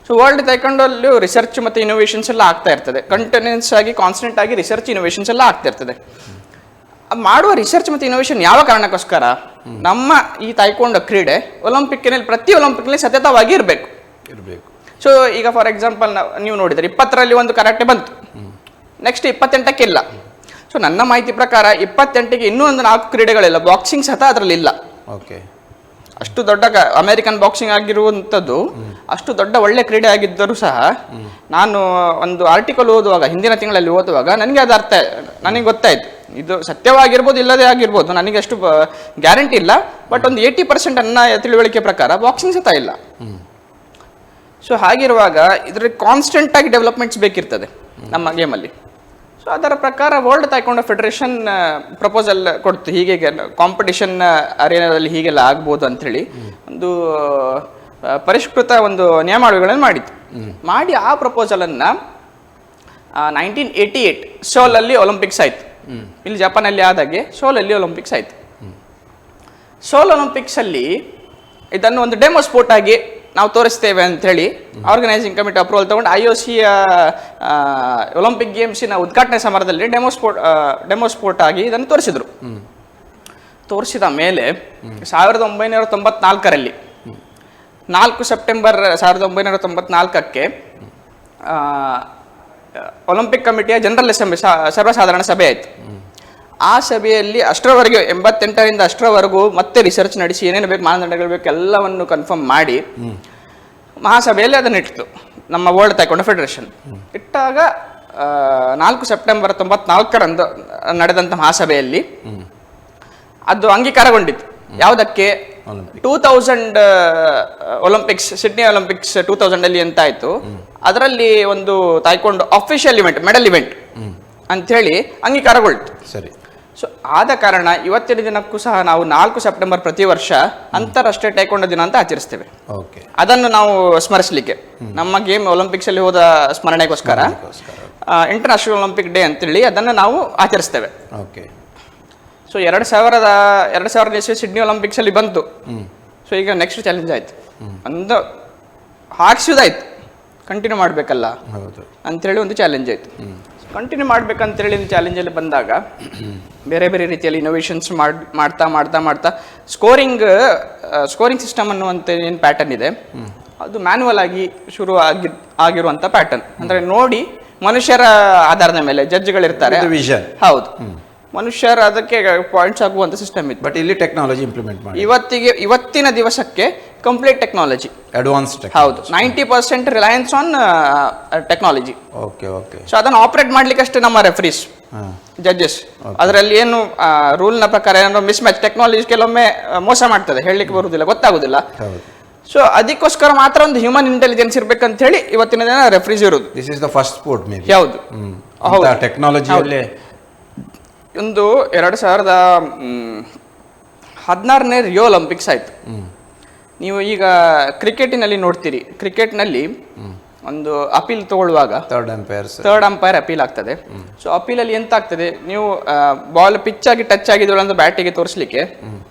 ಸೊ ವರ್ಲ್ಡ್ ತಾಯ್ಕೊಂಡಲ್ಲೂ ರಿಸರ್ಚ್ ಮತ್ತು ಇನೋವೇಷನ್ಸ್ ಎಲ್ಲ ಆಗ್ತಾ ಇರ್ತದೆ, ಕಂಟಿನ್ಯೂಸ್ ಆಗಿ ಕಾನ್ಸ್ಟೆಂಟ್ ಆಗಿ ರಿಸರ್ಚ್ ಇನೋವೇಷನ್ಸ್ ಎಲ್ಲ ಆಗ್ತಾ ಇರ್ತದೆ. ಮಾಡುವ ರಿಸರ್ಚ್ ಮತ್ತು ಇನೋವೇಷನ್ ಯಾವ ಕಾರಣಕ್ಕೋಸ್ಕರ, ನಮ್ಮ ಈ ತಾಯ್ಕೊಂಡು ಕ್ರೀಡೆ ಒಲಿಂಪಿಕ್ಕಿನಲ್ಲಿ ಪ್ರತಿ ಒಲಿಂಪಿಕ್ನಲ್ಲಿ ಸತತವಾಗಿ ಇರಬೇಕು. ಸೊ ಈಗ ಫಾರ್ ಎಕ್ಸಾಂಪಲ್ ನೀವು ನೋಡಿದ್ರೆ 20ರಲ್ಲಿ ಒಂದು ಕರಾಟೆ ಬಂತು, ನೆಕ್ಸ್ಟ್ 28ಕ್ಕೆ ಇಲ್ಲ. ಸೊ ನನ್ನ ಮಾಹಿತಿ ಪ್ರಕಾರ 28ಗೆ ಇನ್ನೂ ಒಂದು 4 ಕ್ರೀಡೆಗಳಿಲ್ಲ, ಬಾಕ್ಸಿಂಗ್ ಸಹ ಅದರಲ್ಲಿ ಇಲ್ಲ. ಅಷ್ಟು ದೊಡ್ಡ ಅಮೆರಿಕನ್ ಬಾಕ್ಸಿಂಗ್ ಆಗಿರುವಂಥದ್ದು ಅಷ್ಟು ದೊಡ್ಡ ಒಳ್ಳೆ ಕ್ರೀಡೆ ಆಗಿದ್ದರೂ ಸಹ, ನಾನು ಒಂದು ಆರ್ಟಿಕಲ್ ಓದುವಾಗ ಹಿಂದಿನ ತಿಂಗಳಲ್ಲಿ ಓದುವಾಗ ನನಗೆ ಅದು ನನಗೆ ಗೊತ್ತಾಯ್ತು, ಇದು ಸತ್ಯವಾಗಿರ್ಬೋದು ಇಲ್ಲದೆ ಆಗಿರ್ಬೋದು, ನನಗೆ ಅಷ್ಟು ಗ್ಯಾರಂಟಿ ಇಲ್ಲ, ಬಟ್ ಒಂದು 80% ನನ್ನ ತಿಳುವಳಿಕೆ ಪ್ರಕಾರ ಬಾಕ್ಸಿಂಗ್ ಸಹ ಇಲ್ಲ. ಸೊ ಹಾಗಿರುವಾಗ ಇದರಲ್ಲಿ ಕಾನ್ಸ್ಟೆಂಟ್ ಆಗಿ ಡೆವಲಪ್ಮೆಂಟ್ಸ್ ಬೇಕಿರ್ತದೆ ನಮ್ಮ ಗೇಮಲ್ಲಿ. ಸೊ ಅದರ ಪ್ರಕಾರ ವರ್ಲ್ಡ್ ತಾಯ್ಕೊಂಡೋ ಫೆಡರೇಷನ್ ಪ್ರಪೋಸಲ್ ಕೊಡ್ತು, ಹೀಗೆ ಕಾಂಪಿಟಿಷನ್ ಅರೇನಾದಲ್ಲಿ ಹೀಗೆಲ್ಲ ಆಗ್ಬೋದು ಅಂಥೇಳಿ ಒಂದು ಪರಿಷ್ಕೃತ ಒಂದು ನಿಯಮಾವಳಿಗಳನ್ನು ಮಾಡಿತ್ತು. ಮಾಡಿ ಆ ಪ್ರಪೋಸಲನ್ನು 1988 ಸೋಲಲ್ಲಿ ಒಲಿಂಪಿಕ್ಸ್ ಆಯಿತು. ಇಲ್ಲಿ ಜಪಾನಲ್ಲಿ ಆದಾಗೆ ಸೋಲಲ್ಲಿ ಒಲಿಂಪಿಕ್ಸ್ ಆಯಿತು. ಸೋಲ್ ಒಲಿಂಪಿಕ್ಸಲ್ಲಿ ಇದನ್ನು ಒಂದು ಡೆಮೋ ಸ್ಪೋರ್ಟ್ ಆಗಿ ನಾವು ತೋರಿಸ್ತೇವೆ ಅಂಥೇಳಿ ಆರ್ಗನೈಸಿಂಗ್ ಕಮಿಟಿ ಅಪ್ರೂವಲ್ ತಗೊಂಡು IOC ಒಲಿಂಪಿಕ್ ಗೇಮ್ಸಿನ ಉದ್ಘಾಟನೆ ಸಮಾರಂಭದಲ್ಲಿ ಡೆಮೋ ಸ್ಪೋರ್ಟ್ ಆಗಿ ಇದನ್ನು ತೋರಿಸಿದ್ರು. ತೋರಿಸಿದ ಮೇಲೆ 1994ರಲ್ಲಿ 4 ಸೆಪ್ಟೆಂಬರ್ 1994ಕ್ಕೆ ಒಲಿಂಪಿಕ್ ಕಮಿಟಿಯ ಜನರಲ್ ಅಸೆಂಬ್ಲಿ ಸರ್ವಸಾಧಾರಣ ಸಭೆ ಆಯಿತು. ಆ ಸಭೆಯಲ್ಲಿ ಅಷ್ಟರವರೆಗೆ 88ರಿಂದ ಅಷ್ಟರವರೆಗೂ ಮತ್ತೆ ರಿಸರ್ಚ್ ನಡೆಸಿ ಏನೇನು ಬೇಕು, ಮಾನದಂಡಗಳು ಬೇಕು, ಎಲ್ಲವನ್ನು ಕನ್ಫರ್ಮ್ ಮಾಡಿ ಮಹಾಸಭೆಯಲ್ಲಿ ಅದನ್ನು ಇಟ್ಟಿತು ನಮ್ಮ ವರ್ಲ್ಡ್ ತಾಯ್ಕೊಂಡೋ ಫೆಡರೇಷನ್. ಇಟ್ಟಾಗ 4 ಸೆಪ್ಟೆಂಬರ್ 1994ರಂದು ನಡೆದಂಥ ಮಹಾಸಭೆಯಲ್ಲಿ ಅದು ಅಂಗೀಕಾರಗೊಂಡಿತ್ತು. ಯಾವುದಕ್ಕೆ? 2000 ಒಲಿಂಪಿಕ್ಸ್, ಸಿಡ್ನಿ ಒಲಿಂಪಿಕ್ಸ್ 2000ಅಲ್ಲಿ ಎಂತ ಆಯಿತು, ಅದರಲ್ಲಿ ಒಂದು ತಾಯ್ಕೊಂಡು ಅಫಿಷಿಯಲ್ ಇವೆಂಟ್, ಮೆಡಲ್ ಇವೆಂಟ್ ಅಂಥೇಳಿ ಅಂಗೀಕಾರಗೊಳ್ತು. ಸರಿ. ಸೊ ಆದ ಕಾರಣ ಇವತ್ತಿನ ದಿನಕ್ಕೂ ಸಹ ನಾವು 4 ಸೆಪ್ಟೆಂಬರ್ ಪ್ರತಿ ವರ್ಷ ಅಂತಾರಾಷ್ಟ್ರೀಯ ತಾಯ್ಕೊಂಡು ದಿನ ಅಂತ ಆಚರಿಸ್ತೇವೆ. ಅದನ್ನು ನಾವು ಸ್ಮರಿಸಲಿಕ್ಕೆ, ನಮ್ಮ ಗೇಮ್ ಒಲಿಂಪಿಕ್ಸ್ ಅಲ್ಲಿ ಹೋದ ಸ್ಮರಣೆಗೋಸ್ಕರ ಇಂಟರ್ನ್ಯಾಷನಲ್ ಒಲಿಂಪಿಕ್ ಡೇ ಅಂತೇಳಿ ಅದನ್ನು ನಾವು ಆಚರಿಸ್ತೇವೆ. ಸೊ 2000 ಸಿಡ್ನಿ ಒಲಿಂಪಿಕ್ಸ್ ಅಲ್ಲಿ ಬಂತು. ಸೊ ಈಗ ನೆಕ್ಸ್ಟ್ ಚಾಲೆಂಜ್ ಆಯ್ತು, ಒಂದು ಹಾಕ್ಸೋದಾಯ್ತು, ಕಂಟಿನ್ಯೂ ಮಾಡಬೇಕಲ್ಲ ಅಂಥೇಳಿ ಒಂದು ಚಾಲೆಂಜ್ ಆಯಿತು. ಕಂಟಿನ್ಯೂ ಮಾಡ್ಬೇಕಂತೇಳಿ ಚಾಲೆಂಜಲ್ಲಿ ಬಂದಾಗ ಬೇರೆ ಬೇರೆ ರೀತಿಯಲ್ಲಿ ಇನೋವೇಷನ್ಸ್ ಮಾಡ್ತಾ ಸ್ಕೋರಿಂಗ್ ಸಿಸ್ಟಮ್ ಅನ್ನುವಂಥ ಏನು ಪ್ಯಾಟರ್ನ್ ಇದೆ, ಅದು ಮ್ಯಾನ್ಯುವಲ್ ಆಗಿ ಶುರು ಆಗಿರುವಂಥ ಪ್ಯಾಟರ್ನ್. ಅಂದರೆ ನೋಡಿ ಮನುಷ್ಯರ ಆಧಾರದ ಮೇಲೆ ಜಡ್ಜ್ಗಳಿರ್ತಾರೆ, ಹೌದು, ಮನುಷ್ಯರ ಅದಕ್ಕೆ ಪಾಯಿಂಟ್ಸ್ ಆಗುವಂಥ ಸಿಸ್ಟಮ್ ಇತ್ತು. ಬಟ್ ಇಲ್ಲಿ ಟೆಕ್ನಾಲಜಿ ಇಂಪ್ಲಿಮೆಂಟ್ ಮಾಡಿ ಇವತ್ತಿನ ದಿವಸಕ್ಕೆ ಕಂಪ್ಲೀಟ್ ಟೆಕ್ನಾಲಜಿ, ಅಡ್ವಾನ್ಸ್, ಹೌದು, 90% ರಿಲಯನ್ಸ್ ಆನ್ ಟೆಕ್ನಾಲಜಿ. ಸೊ ಅದನ್ನು ಆಪರೇಟ್ ಮಾಡ್ಲಿಕ್ಕೆ ಅಷ್ಟೇ ನಮ್ಮ ರೆಫರೀಸ್, ಜಡ್ಜಸ್. ಅದರಲ್ಲಿ ಏನು ರೂಲ್ನ ಪ್ರಕಾರ ಏನೋ ಮಿಸ್ ಮ್ಯಾಚ್, ಟೆಕ್ನಾಲಜಿ ಕೆಲವೊಮ್ಮೆ ಮೋಸ ಮಾಡ್ತದೆ, ಹೇಳಲಿಕ್ಕೆ ಬರುವುದಿಲ್ಲ, ಗೊತ್ತಾಗುದಿಲ್ಲ. ಸೊ ಅದಕ್ಕೋಸ್ಕರ ಮಾತ್ರ ಒಂದು ಹ್ಯೂಮನ್ ಇಂಟೆಲಿಜೆನ್ಸ್ ಇರ್ಬೇಕಂತ ಹೇಳಿ ಇವತ್ತಿನ ದಿನ ರೆಫರೀಸ್ ಇರುವುದು. This is the first sport may be. ಹೌದು, ಟೆಕ್ನಾಲಜಿಯಲ್ಲಿ ಒಂದು 2016ನೇ ರಿಯೋ ಒಲಿಂಪಿಕ್ಸ್ ಆಯಿತು. ನೀವು ಈಗ ಕ್ರಿಕೆಟಿನಲ್ಲಿ ನೋಡ್ತೀರಿ, ಕ್ರಿಕೆಟ್ನಲ್ಲಿ ಒಂದು ಅಪೀಲ್ ತಗೊಳ್ಳುವಾಗ ಥರ್ಡ್ ಅಂಪೈರ್ ಅಪೀಲ್ ಆಗ್ತದೆ. ಸೊ ಅಪೀಲಲ್ಲಿ ಎಂತ ಆಗ್ತದೆ, ನೀವು ಬಾಲ್ ಪಿಚ್ ಆಗಿ ಟಚ್ ಆಗಿದ್ರು ಅಂತ ಬ್ಯಾಟಿಗೆ ತೋರಿಸ್ಲಿಕ್ಕೆ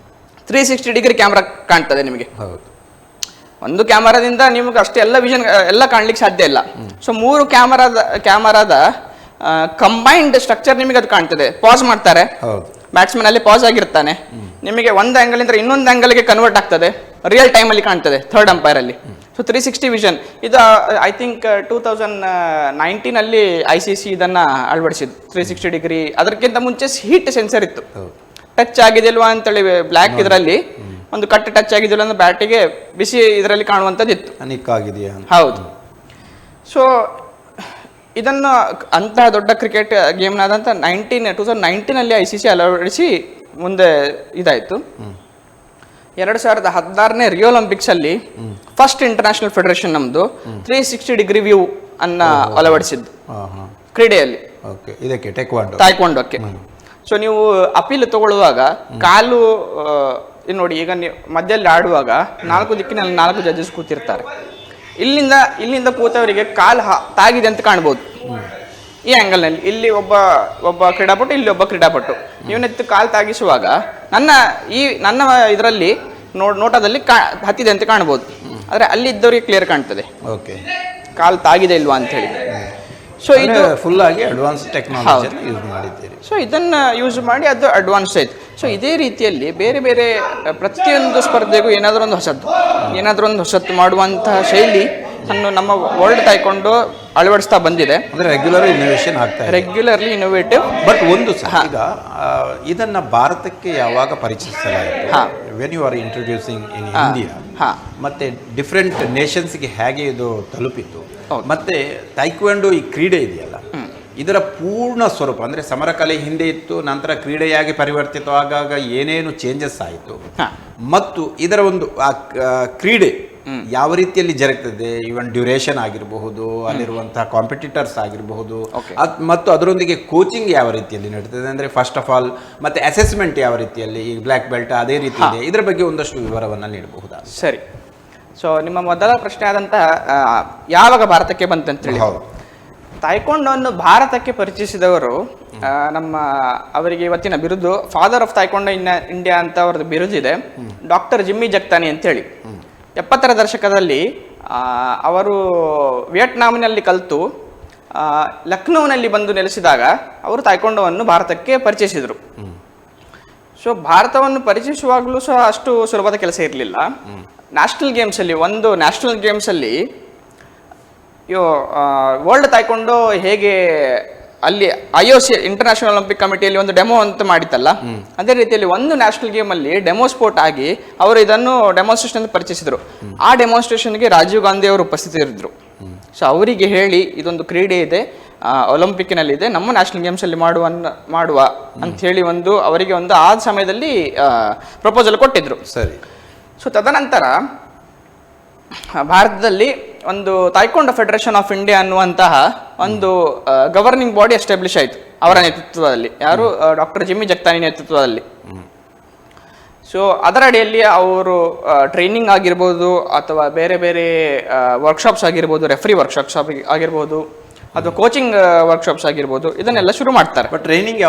360 ಡಿಗ್ರಿ ಕ್ಯಾಮ್ರಾ ಕಾಣ್ತದೆ ನಿಮಗೆ. ಒಂದು ಕ್ಯಾಮರಾದಿಂದ ನಿಮ್ಗೆ ಅಷ್ಟೇ ಎಲ್ಲ ವಿಷನ್ ಎಲ್ಲ ಕಾಣ್ಲಿಕ್ಕೆ ಸಾಧ್ಯ ಇಲ್ಲ. ಸೊ 3 ಕ್ಯಾಮರಾದ ಕಂಬೈನ್ಡ್ ಸ್ಟ್ರಕ್ಚರ್ ನಿಮಗೆ ಅದು ಕಾಣ್ತದೆ. ಪಾಸ್ ಮಾಡ್ತಾರೆ, ಬ್ಯಾಟ್ಸ್ಮನ್ ಅಲ್ಲಿ ಪಾಸ್ ಆಗಿರ್ತಾನೆ, ನಿಮಗೆ ಒಂದು ಆಂಗಲ್ ಇಂದ ಇನ್ನೊಂದು ಆಂಗಲ್ಗೆ ಕನ್ವರ್ಟ್ ಆಗ್ತದೆ, ರಿಯಲ್ ಟೈಮ್ ಅಲ್ಲಿ ಕಾಣ್ತದೆ ಥರ್ಡ್ ಅಂಪೈರ್ ಅಲ್ಲಿ. ಸೊ 360 ವಿಷನ್ ಇದು ಐ ಥಿಂಕ್ 2019 ಅಲ್ಲಿ ICC ಇದನ್ನ ಅಳವಡಿಸಿದ್ದು 360 ಡಿಗ್ರಿ. ಅದಕ್ಕಿಂತ ಮುಂಚೆ ಹೀಟ್ ಸೆನ್ಸರ್ ಇತ್ತು, ಟಚ್ ಆಗಿದಿಲ್ವಾ ಅಂತೇಳಿ ಬ್ಲ್ಯಾಕ್ ಇದರಲ್ಲಿ ಒಂದು ಕಟ್ ಟಚ್ ಆಗಿದಿಲ್ಲ ಅಂದ್ರೆ ಬ್ಯಾಟಿಗೆ ಬಿಸಿ ಇದರಲ್ಲಿ ಕಾಣುವಂಥದ್ದು ಇತ್ತು. ಹೌದು. ಸೊ ಇದನ್ನು ಅಂತಹ ದೊಡ್ಡ ಕ್ರಿಕೆಟ್ ಗೇಮ್ನಾದಂಥ 2019 ಅಲ್ಲಿ ICC ಅಳವಡಿಸಿ ಮುಂದೆ ಇದಾಯಿತು. 2016ನೇ ರಿಯೋ ಒಲಿಂಪಿಕ್ಸ್ ಅಲ್ಲಿ ಫಸ್ಟ್ ಇಂಟರ್ನ್ಯಾಷನಲ್ ಫೆಡರೇಷನ್ ನಮ್ದು 360 ಡಿಗ್ರಿ ವ್ಯೂ ಅನ್ನ ಅಳವಡಿಸಿದ್ದು ಕ್ರೀಡೆಯಲ್ಲಿ, ತಾಯ್ಕೊಂಡೋಕ್ಕೆ. ಸೊ ನೀವು ಅಪೀಲ್ ತಗೊಳ್ಳುವಾಗ ಕಾಲು ನೋಡಿ, ಈಗ ನೀವು ಮಧ್ಯದಲ್ಲಿ ಆಡುವಾಗ 4 ದಿಕ್ಕಿನಲ್ಲಿ 4 ಜಡ್ಜಸ್ ಕೂತಿರ್ತಾರೆ. ಇಲ್ಲಿಂದ ಕೂತವರಿಗೆ ಕಾಲು ತಾಗಿದೆ ಅಂತ ಕಾಣ್ಬೋದು ಈ ಆಂಗಲ್ನಲ್ಲಿ. ಇಲ್ಲಿ ಒಬ್ಬ ಕ್ರೀಡಾಪಟು, ಇಲ್ಲಿ ಒಬ್ಬ ಕ್ರೀಡಾಪಟು. ಇವನೆತ್ತು ಕಾಲು ತಾಗಿಸುವಾಗ ನನ್ನ ಇದರಲ್ಲಿ ನೋಟದಲ್ಲಿ ಹತ್ತಿದೆ ಅಂತ ಕಾಣ್ಬೋದು. ಆದರೆ ಅಲ್ಲಿ ಇದ್ದವರಿಗೆ ಕ್ಲಿಯರ್ ಕಾಣ್ತದೆ ಕಾಲು ತಾಗಿದೆ ಇಲ್ವಾ ಅಂತ ಹೇಳಿ. ಸೊ ಇದು ಫುಲ್ ಆಗಿ ಅಡ್ವಾನ್ಸ್ ಟೆಕ್ನಾಲಜಿ ಯೂಸ್ ಮಾಡಿದ್ದೀರಿ. ಸೊ ಇದನ್ನ ಯೂಸ್ ಮಾಡಿ ಅದು ಅಡ್ವಾನ್ಸ್ ಆಯ್ತು. ಸೊ ಇದೇ ರೀತಿಯಲ್ಲಿ ಬೇರೆ ಬೇರೆ ಪ್ರತಿಯೊಂದು ಸ್ಪರ್ಧೆಗೂ ಏನಾದರೂ ಒಂದು ಹೊಸತ್ತು ಮಾಡುವಂತಹ ಶೈಲಿ ಅನ್ನು ನಮ್ಮ ವರ್ಲ್ಡ್ ತಾಯ್ಕೊಂಡು ಅಳವಡಿಸ್ತಾ ಬಂದಿದೆ. ಅಂದ್ರೆ ರೆಗ್ಯುಲರ್ಲಿ ಇನೋವೇಟಿವ್. ಬಟ್ ಒಂದು ಈಗ ಇದನ್ನ ಭಾರತಕ್ಕೆ ಯಾವಾಗ ಪರಿಚಯಿಸಲಾಯಿತು, when you are introducing in India, ಮತ್ತೆ ಡಿಫ್ರೆಂಟ್ ನೇಷನ್ಸ್ಗೆ ಹೇಗೆ ಇದು ತಲುಪಿತು, ಮತ್ತೆ ತಾಯ್ಕ್ವಾಂಡೋ ಈ ಕ್ರೀಡೆ ಇದೆಯಲ್ಲ ಇದರ ಪೂರ್ಣ ಸ್ವರೂಪ ಅಂದರೆ ಸಮರಕಲೆ ಹಿಂದೆ ಇತ್ತು, ನಂತರ ಕ್ರೀಡೆಯಾಗಿ ಪರಿವರ್ತಿತವಾದಾಗ ಏನೇನು ಚೇಂಜಸ್ ಆಯಿತು, ಮತ್ತು ಇದರ ಒಂದು ಕ್ರೀಡೆ ಯಾವ ರೀತಿಯಲ್ಲಿ ಜರುಗ್ತದೆ, ಇವನ್ ಡ್ಯೂರೇಷನ್ ಆಗಿರಬಹುದು, ಅಲ್ಲಿರುವಂತಹ ಕಾಂಪಿಟಿಟರ್ಸ್ ಆಗಿರಬಹುದು, ಮತ್ತು ಅದರೊಂದಿಗೆ ಕೋಚಿಂಗ್ ಯಾವ ರೀತಿಯಲ್ಲಿ ನಡೀತದೆ, ಅಂದರೆ ಫಸ್ಟ್ ಆಫ್ ಆಲ್ ಮತ್ತೆ ಅಸೆಸ್ಮೆಂಟ್ ಯಾವ ರೀತಿಯಲ್ಲಿ, ಈ ಬ್ಲ್ಯಾಕ್ ಬೆಲ್ಟ್ ಅದೇ ರೀತಿ ಇದೆ, ಇದರ ಬಗ್ಗೆ ಒಂದಷ್ಟು ವಿವರವನ್ನು ನೀಡಬಹುದಾ? ಸರಿ. ಸೊ ನಿಮ್ಮ ಮೊದಲ ಪ್ರಶ್ನೆ ಆದಂತಹ ಯಾವಾಗ ಭಾರತಕ್ಕೆ ಬಂತಂತೇಳಿ, ತಾಯ್ಕೊಂಡೋವನ್ನು ಭಾರತಕ್ಕೆ ಪರಿಚಯಿಸಿದವರು ಅವರಿಗೆ ಇವತ್ತಿನ ಬಿರುದು ಫಾದರ್ ಆಫ್ ತಾಯ್ಕೊಂಡೋ ಇಂಡಿಯಾ ಅಂತ ಅವ್ರದ್ದು ಬಿರುದಿದೆ, ಡಾಕ್ಟರ್ ಜಿಮ್ಮಿ ಜಗ್ತಾನಿ ಅಂತೇಳಿ. 70ರ ದಶಕದಲ್ಲಿ ಅವರು ವಿಯೆಟ್ನಾಂನಲ್ಲಿ ಕಲಿತು ಲಕ್ನೋನಲ್ಲಿ ಬಂದು ನೆಲೆಸಿದಾಗ ಅವರು ತಾಯ್ಕೊಂಡೋವನ್ನು ಭಾರತಕ್ಕೆ ಪರಿಚಯಿಸಿದರು. ಸೊ ಭಾರತವನ್ನು ಪರಿಚಯಿಸುವಾಗಲೂ ಸಹ ಅಷ್ಟು ಸುಲಭದ ಕೆಲಸ ಇರಲಿಲ್ಲ. ನ್ಯಾಷನಲ್ ಗೇಮ್ಸಲ್ಲಿ ವರ್ಲ್ಡ್ ತಾಯ್ಕೊಂಡು ಹೇಗೆ ಅಲ್ಲಿ IOC ಇಂಟರ್ನ್ಯಾಷನಲ್ ಒಲಿಂಪಿಕ್ ಕಮಿಟಿಯಲ್ಲಿ ಒಂದು ಡೆಮೋ ಅಂತ ಮಾಡಿತ್ತಲ್ಲ, ಅದೇ ರೀತಿಯಲ್ಲಿ ಒಂದು ನ್ಯಾಷನಲ್ ಗೇಮ್ ಅಲ್ಲಿ ಡೆಮೋ ಸ್ಪೋರ್ಟ್ ಆಗಿ ಅವರು ಇದನ್ನು ಡೆಮಾನ್ಸ್ಟ್ರೇಷನ್ ಪರಿಚಯಿಸಿದ್ರು. ಆ ಡೆಮಾನ್ಸ್ಟ್ರೇಷನ್ಗೆ ರಾಜೀವ್ ಗಾಂಧಿ ಅವರು ಉಪಸ್ಥಿತರಿದ್ದರು. ಸೊ ಅವರಿಗೆ ಹೇಳಿ ಇದೊಂದು ಕ್ರೀಡೆ ಇದೆ, ಒಲಿಂಪಿಕ್ನಲ್ಲಿದೆ, ನಮ್ಮ ನ್ಯಾಷನಲ್ ಗೇಮ್ಸ್ ಅಲ್ಲಿ ಮಾಡುವ ಅಂತ ಹೇಳಿ ಅವರಿಗೆ ಆ ಸಮಯದಲ್ಲಿ ಪ್ರಪೋಸಲ್ ಕೊಟ್ಟಿದ್ರು. ಸರಿ. ಸೊ ತದನಂತರ ಭಾರತದಲ್ಲಿ ಒಂದು ತಾಯ್ಕೊಂಡೋ ಫೆಡರೇಷನ್ ಆಫ್ ಇಂಡಿಯಾ ಅನ್ನುವಂತಹ ಒಂದು ಗವರ್ನಿಂಗ್ ಬಾಡಿ ಎಸ್ಟಾಬ್ಲಿಷ್ ಆಯಿತು ಅವರ ನೇತೃತ್ವದಲ್ಲಿ, ಯಾರು ಡಾಕ್ಟರ್ ಜಿಮ್ಮಿ ಜಗ್ತಾನಿ ನೇತೃತ್ವದಲ್ಲಿ. ಸೊ ಅದರ ಅಡಿಯಲ್ಲಿ ಅವರು ಟ್ರೈನಿಂಗ್ ಆಗಿರ್ಬೋದು ಅಥವಾ ಬೇರೆ ಬೇರೆ ವರ್ಕ್ಶಾಪ್ಸ್ ಆಗಿರ್ಬೋದು, ರೆಫ್ರಿ ವರ್ಕ್ಶಾಪ್ಸ್ ಆಗಿರ್ಬೋದು ಅಥವಾ ಕೋಚಿಂಗ್ ವರ್ಕ್ಶಾಪ್ಸ್ ಆಗಿರ್ಬೋದು, ಇದನ್ನೆಲ್ಲ ಶುರು ಮಾಡ್ತಾರೆ. ಬಟ್ ಟ್ರೈನಿಂಗ್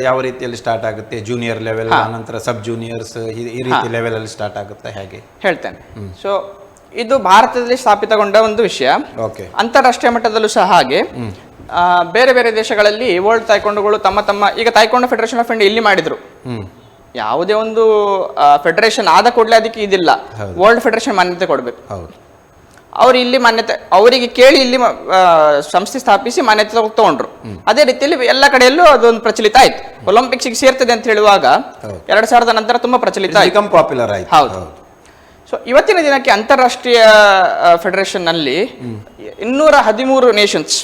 ಯಾವ ರೀತಿಯಲ್ಲಿ ಸ್ಟಾರ್ಟ್ ಆಗುತ್ತೆ? ಜೂನಿಯರ್ ಲೆವೆಲ್, ನಂತರ ಸಬ್ ಜೂನಿಯರ್ಸ್, ಈ ರೀತಿ ಲೆವೆಲ್ ಅಲ್ಲಿ ಸ್ಟಾರ್ಟ್ ಆಗುತ್ತೆ, ಹೇಗೆ ಹೇಳ್ತೇನೆ. ಸೊ ಇದು ಭಾರತದಲ್ಲಿ ಸ್ಥಾಪಿತಗೊಂಡ ಒಂದು ವಿಷಯ. ಅಂತಾರಾಷ್ಟ್ರೀಯ ಮಟ್ಟದಲ್ಲೂ ಸಹ ಹಾಗೆ ಬೇರೆ ಬೇರೆ ದೇಶಗಳಲ್ಲಿ ವರ್ಲ್ಡ್ ತಾಯ್ಕೊಂಡೋಗಳು ತಮ್ಮ ಈಗ ತಾಯ್ಕೊಂಡೋ ಫೆಡರೇಷನ್ ಆಫ್ ಇಂಡಿಯಾ ಇಲ್ಲಿ ಮಾಡಿದ್ರು. ಯಾವುದೇ ಒಂದು ಫೆಡರೇಷನ್ ಆದ ಕೂಡಲೇ ಅದಕ್ಕೆ ಇದಿಲ್ಲ, ವರ್ಲ್ಡ್ ಫೆಡರೇಷನ್ ಮಾನ್ಯತೆ ಕೊಡಬೇಕು. ಅವ್ರು ಇಲ್ಲಿ ಮಾನ್ಯತೆ ಅವರಿಗೆ ಕೇಳಿ ಇಲ್ಲಿ ಸಂಸ್ಥೆ ಸ್ಥಾಪಿಸಿ ಮಾನ್ಯತೆ ತಗೊಂಡ್ರು. ಅದೇ ರೀತಿಯಲ್ಲಿ ಎಲ್ಲ ಕಡೆಯಲ್ಲೂ ಅದೊಂದು ಪ್ರಚಲಿತ ಆಯ್ತು. ಒಲಿಂಪಿಕ್ಸ್ಗೆ ಸೇರ್ತದೆ ಅಂತ ಹೇಳುವಾಗ 2000 ನಂತರ ತುಂಬಾ ಪ್ರಚಲಿತ ಆಯ್ತು, ಪಾಪ್ಯುಲರ್ ಆಯ್ತು. ಹೌದು. ಸೊ ಇವತ್ತಿನ ದಿನಕ್ಕೆ ಅಂತಾರಾಷ್ಟ್ರೀಯ ಫೆಡರೇಷನ್ ನಲ್ಲಿ 213 ನೇಷನ್ಸ್,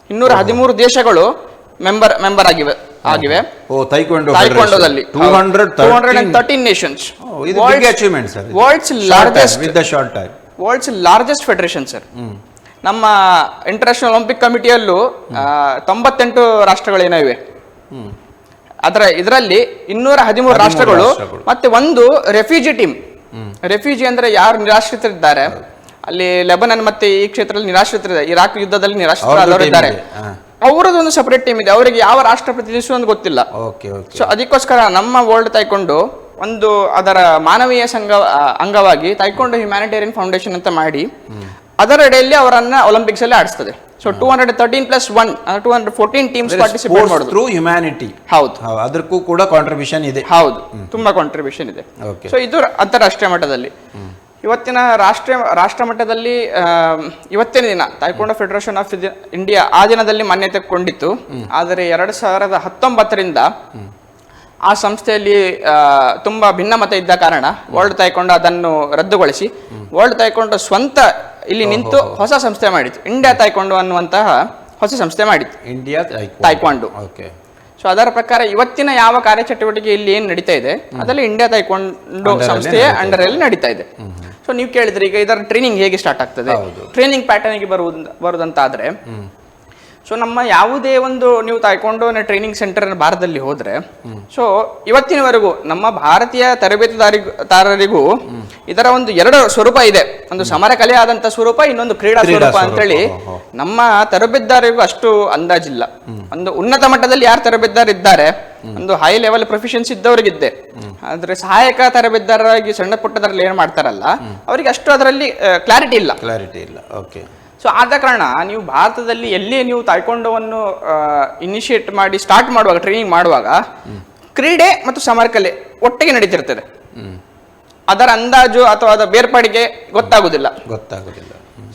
213 ದೇಶಗಳು ಮೆಂಬರ್ ಆಗಿವೆ. ತಾಯ್ಕೊಂಡೋದಲ್ಲಿ 213 nations, world's largest federation sir. ನಮ್ಮ ಇಂಟರ್ನ್ಯಾಷನಲ್ ಒಲಿಂಪಿಕ್ ಕಮಿಟಿಯಲ್ಲೂ 98 ರಾಷ್ಟ್ರಗಳೇನೋ ಇವೆ. ಇದರಲ್ಲಿ 213 ರಾಷ್ಟ್ರಗಳು ಮತ್ತೆ ಒಂದು ರೆಫ್ಯೂಜಿ ಟೀಮ್ ರೆಫ್ಯೂಜಿ ಅಂದ್ರೆ ಯಾರು ನಿರಾಶ್ರಿತರಿದ್ದಾರೆ, ಅಲ್ಲಿ ಲೆಬನನ್ ಮತ್ತೆ ಈ ಕ್ಷೇತ್ರದಲ್ಲಿ ನಿರಾಶ್ರಿತರಿದ್ದಾರೆ, ಇರಾಕ್ ಯುದ್ಧದಲ್ಲಿ ನಿರಾಶ್ರಿತರಾದವರಿದ್ದಾರೆ, ಅವರದೊಂದು ಸಪರೇಟ್ ಟೀಮ್ ಇದೆ. ಅವರಿಗೆ ಯಾವ ರಾಷ್ಟ್ರ ಪ್ರತಿನಿಧಿಸುವ ಅಂತ ಗೊತ್ತಿಲ್ಲ. ಸೊ ಅದಕ್ಕೋಸ್ಕರ ನಮ್ಮ ವರ್ಲ್ಡ್ ತೈಕೊಂಡು ಒಂದು ಅದರ ಮಾನವೀಯ ಅಂಗವಾಗಿ ತೈಕೊಂಡು ಹ್ಯುಮ್ಯಾನಿಟೇರಿಯನ್ ಫೌಂಡೇಶನ್ ಅಂತ ಮಾಡಿ ಅದರ ಅಡಿಯಲ್ಲಿ ಅವರನ್ನ ಒಲಿಂಪಿಕ್ಸ್ ಅಲ್ಲಿ ಆಡಿಸ್ತದೆ. ಸೊ 213+1 214 ಟೀಮ್ಸ್ ಪಾರ್ಟಿಸಿಪೇಟ್ ಮಾಡೋದು ಥ್ರೂ ಹ್ಯುಮ್ಯಾನಿಟಿ. ಹೌದು, ಅದಕ್ಕೂ ಕೂಡ ಕಾಂಟ್ರಿಬ್ಯೂಷನ್ ಇದೆ. ಹೌದು, ತುಂಬಾ ಕಾಂಟ್ರಿಬ್ಯೂಷನ್ ಇದೆ. ಸೊ ಇದು ಅಂತಾರಾಷ್ಟ್ರೀಯ ಮಟ್ಟದಲ್ಲಿ. ಇವತ್ತಿನ ರಾಷ್ಟ್ರ ಮಟ್ಟದಲ್ಲಿ ಇವತ್ತಿನ ದಿನ ತಾಯ್ಕೊಂಡೋ ಫೆಡರೇಷನ್ ಆಫ್ ಇಂಡಿಯಾ ಆ ದಿನದಲ್ಲಿ ಮಾನ್ಯತೆ ಕೊಂಡಿತ್ತು. ಆದರೆ 2019ರಿಂದ ಆ ಸಂಸ್ಥೆಯಲ್ಲಿ ತುಂಬಾ ಭಿನ್ನಮತ ಇದ್ದ ಕಾರಣ ವರ್ಲ್ಡ್ ತಾಯ್ಕೊಂಡೋ ಅದನ್ನು ರದ್ದುಗೊಳಿಸಿ ವರ್ಲ್ಡ್ ತಾಯ್ಕೊಂಡೋ ಸ್ವಂತ ಇಲ್ಲಿ ನಿಂತು ಹೊಸ ಸಂಸ್ಥೆ ಮಾಡಿತ್ತು. ಇಂಡಿಯಾ ತಾಯ್ಕೊಂಡೋ ಅನ್ನುವಂತಹ ಹೊಸ ಸಂಸ್ಥೆ ಮಾಡಿತ್ತು, ಇಂಡಿಯಾ ತಾಯ್ಕೊಂಡೋ. ಸೊ ಅದರ ಪ್ರಕಾರ ಇವತ್ತಿನ ಯಾವ ಕಾರ್ಯಚಟುವಟಿಕೆ ಇಲ್ಲಿ ಏನು ನಡೀತಾ ಇದೆ ಅದರಲ್ಲಿ ಇಂಡಿಯಾ ತಾಯ್ಕೊಂಡೋ ಸಂಸ್ಥೆಯ ಅಂಡರ್ ಅಲ್ಲಿ ನಡೀತಾ ಇದೆ. ಸೊ ನೀವು ಕೇಳಿದ್ರೆ ಈಗ ಇದರ ಟ್ರೈನಿಂಗ್ ಹೇಗೆ ಸ್ಟಾರ್ಟ್ ಆಗ್ತದೆ, ಟ್ರೈನಿಂಗ್ ಪ್ಯಾಟರ್ನ್ಗೆ ಬರುವುದಂತಾದ್ರೆ, ಸೊ ನಮ್ಮ ಯಾವುದೇ ಒಂದು ನೀವು ತಾಯ್ಕೊಂಡೋನ ಟ್ರೈನಿಂಗ್ ಸೆಂಟರ್ ಭಾರತದಲ್ಲಿ ಹೋದ್ರೆ, ಸೊ ಇವತ್ತಿನವರೆಗೂ ನಮ್ಮ ಭಾರತೀಯ ತರಬೇತುದಾರರಿಗೂ ಇದರ ಒಂದು ಎರಡು ಸ್ವರೂಪ ಇದೆ. ಒಂದು ಸಮರ ಕಲೆ ಆದಂತ ಸ್ವರೂಪ, ಇನ್ನೊಂದು ಕ್ರೀಡಾ ಸ್ವರೂಪ ಅಂತೇಳಿ ನಮ್ಮ ತರಬೇತುದಾರರಿಗೂ ಅಷ್ಟು ಅಂದಾಜಿಲ್ಲ. ಒಂದು ಉನ್ನತ ಮಟ್ಟದಲ್ಲಿ ಯಾರು ತರಬೇತುದಾರಿದ್ದಾರೆ, ಒಂದು ಹೈ ಲೆವೆಲ್ ಪ್ರೊಫಿಷನ್ಸ್ ಇದ್ದವರಿಗಿದ್ದೆ, ಆದ್ರೆ ಸಹಾಯಕ ತರಬೇತುದಾರರಾಗಿ ಸಣ್ಣ ಪುಟ್ಟದರಲ್ಲಿ ಏನ್ ಮಾಡ್ತಾರಲ್ಲ ಅವರಿಗೆ ಅಷ್ಟು ಅದರಲ್ಲಿ ಕ್ಲಾರಿಟಿ ಇಲ್ಲ. ಓಕೆ. ಸೊ ಆದ ಕಾರಣ ನೀವು ಭಾರತದಲ್ಲಿ ಎಲ್ಲಿ ನೀವು ತಾಯ್ಕೊಂಡೋವನ್ನು ಇನಿಷಿಯೇಟ್ ಮಾಡಿ ಸ್ಟಾರ್ಟ್ ಮಾಡುವಾಗ, ಟ್ರೈನಿಂಗ್ ಮಾಡುವಾಗ ಕ್ರೀಡೆ ಮತ್ತು ಸಮರಕಲೆ ಒಟ್ಟಿಗೆ ನಡೀತಿರ್ತದೆ. ಅದರ ಅಂದಾಜು ಅಥವಾ ಅದರ ಬೇರ್ಪಡಿಗೆ ಗೊತ್ತಾಗುದಿಲ್ಲ.